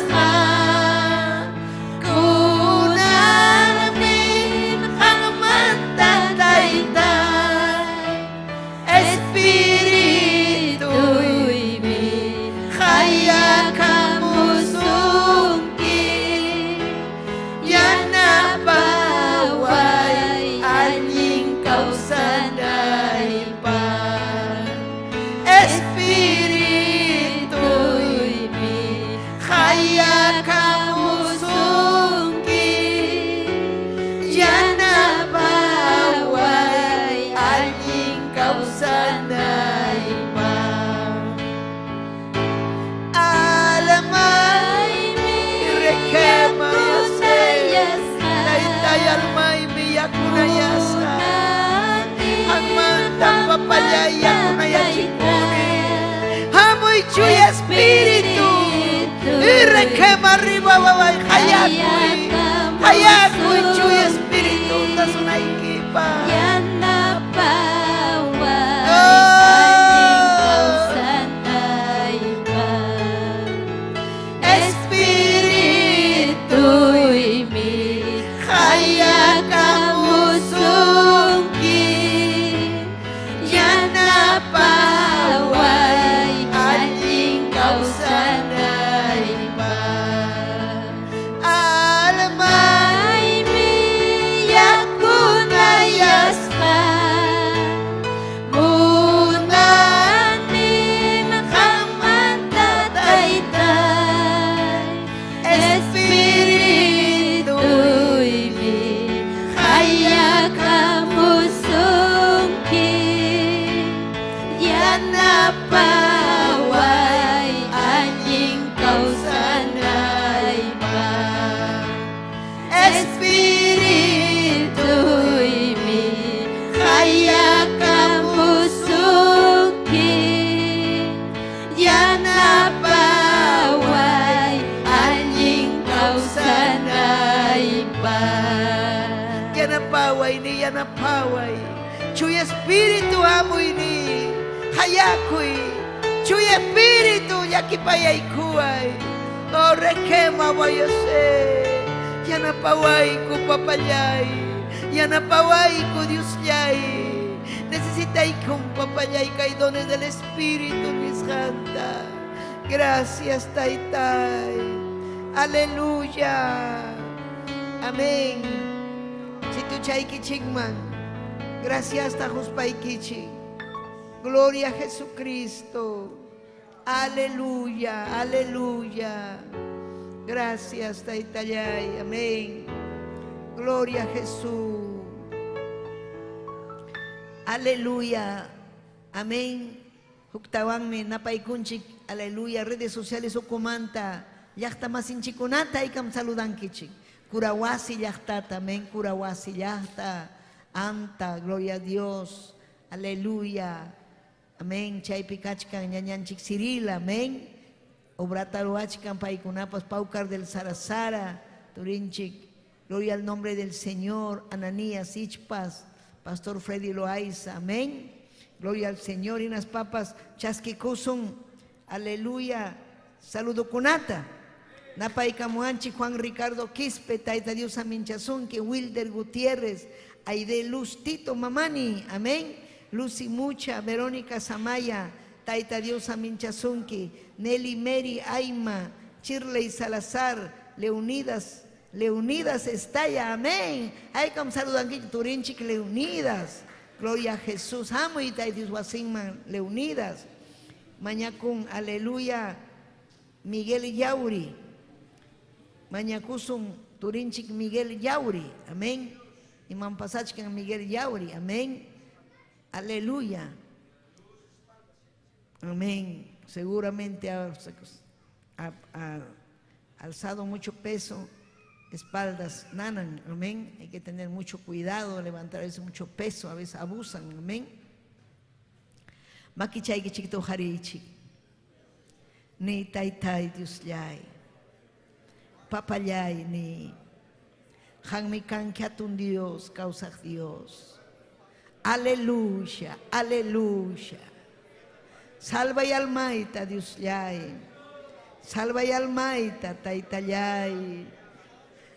Kunan min ang mantataytay. Espiritu'y min kaya kamusungki. Yan na baway anying kausanay pa. Espiritu'y min kaya kamusungki. Yan na baway anying kausanay pa. Alamay irekema yasay. Taytay almay miyak kunayasa. Ang mandang papalaya kunayachikuni. Hamoy chuy espiritu. Irekema riba babay hayakoy. Hayakoy chuy espiritu. Tasunay kipa. Espiritu'y min kaya kamusungki. Yan na paway anying kausanay pa. Alamay miyak kunayashan. Munanim kang mantataytay. Espiritu'y min kaya kamusungki. Yan na paway anying kausanay pa. Espiritu'y min kaya kamusungki. Yan na paway anying kausanay pa. Yan na paway ni yan na paway. Chuy espiritu amoy ni hayakoy. Chuy espiritu yakipayay kuway. O rekema boyose. Yan na paway ko papayay. Yan na paway ko Dios yay. Necesitay kong papayay kay dones del Espíritu mi Santa. Gracias taytay. Aleluya. Amén. Si tu chay kichigman. Gracias ta huspay kichig. Gloria a Jesucristo. Aleluya, aleluya. Gracias, Taytayay. Amén. Gloria a Jesús. Aleluya. Amén. Huktawanme napaykunchik. Aleluya. Redes sociales okumanta. Llaqta masinchikunata aykam saludankichik. Kurawasi llaqtata. Amén. Kurawasi llaqta. Anta. Gloria a Dios. Aleluya. Amén. Chaypi kachkan ñañanchik Cirila. Amén. Obrata roachkan paykunapas Paucar del Sarasara. Turinchik. Gloria al nombre del Señor. Ananías Ichpas. Pastor Freddy Loaiza. Amén. Gloria al Señor. Y unas papas chasquicusum. Aleluya. Saludo kunata. Napaykamuanchi Juan Ricardo Quispe. Taita Dios Aminchazunque. Wilder Gutiérrez. Aide Luz Tito Mamani. Amén. Lucy Mucha. Verónica Samaya. Taita Dios Aminchazunque. Nelly Mary Aima. Chirley Salazar. Leonidas Estalla, amén. Hay como saludan que Turinchik Leonidas. Gloria a Jesús. Amo y Dios Wasimman Leonidas. Mañacun, aleluya. Miguel Yauri. Mañacusum Turinchik Miguel Yauri, amén. Y Mampasachkan Miguel Yauri, amén. Aleluya. Amén. Seguramente ha alzado mucho peso, espaldas nanan, amén. Hay que tener mucho cuidado, levantar a veces mucho peso, a veces abusan, amén. Makichay que chiquito harichi, ni taitai Dios yay, papayay ni, hanmi kan kiatun Dios, causa Dios. Aleluya, aleluya. Salva y almaita Dios yay. Salva y almaita taitayay.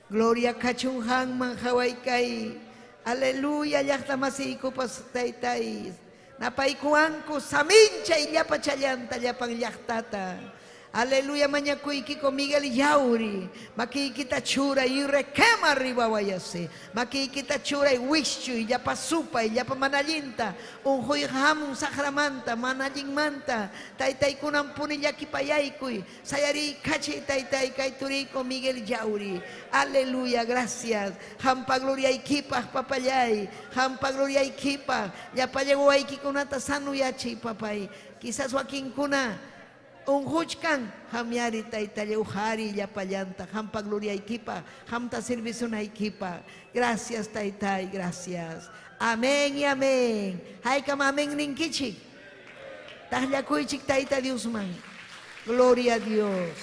Gloria kachun hangman hawaikai. Aleluya yachta masiko pas taitay. Napaikuanko samincha y llapa chayanta llapan yachtata. Aleluya mañakuiki con Miguel Yauri. Makikita chura y requema arriba vayase. Makikita chura y wischu y llapa supa y llapa manalinta. Un huy hamun sahramanta manalin manta. Taitai kunam puni yakipayaikui. Sayari kachi taitai kaituri con Miguel Yauri. Aleluya, gracias. Hampa gloria ikipa papayay. Hampa gloria ikipa. Yapa llegó aiki kunata sanu yachi papay. Quizás Joaquín kuna. Un huchkan, hamiari taitale uhari yapayanta, hampa gloria equipa, hamta servicio na equipa. Gracias taitai, gracias. Amén y amén. Haikam amén ninkichi. Tahla kuichik taita Dios man. Gloria a Dios.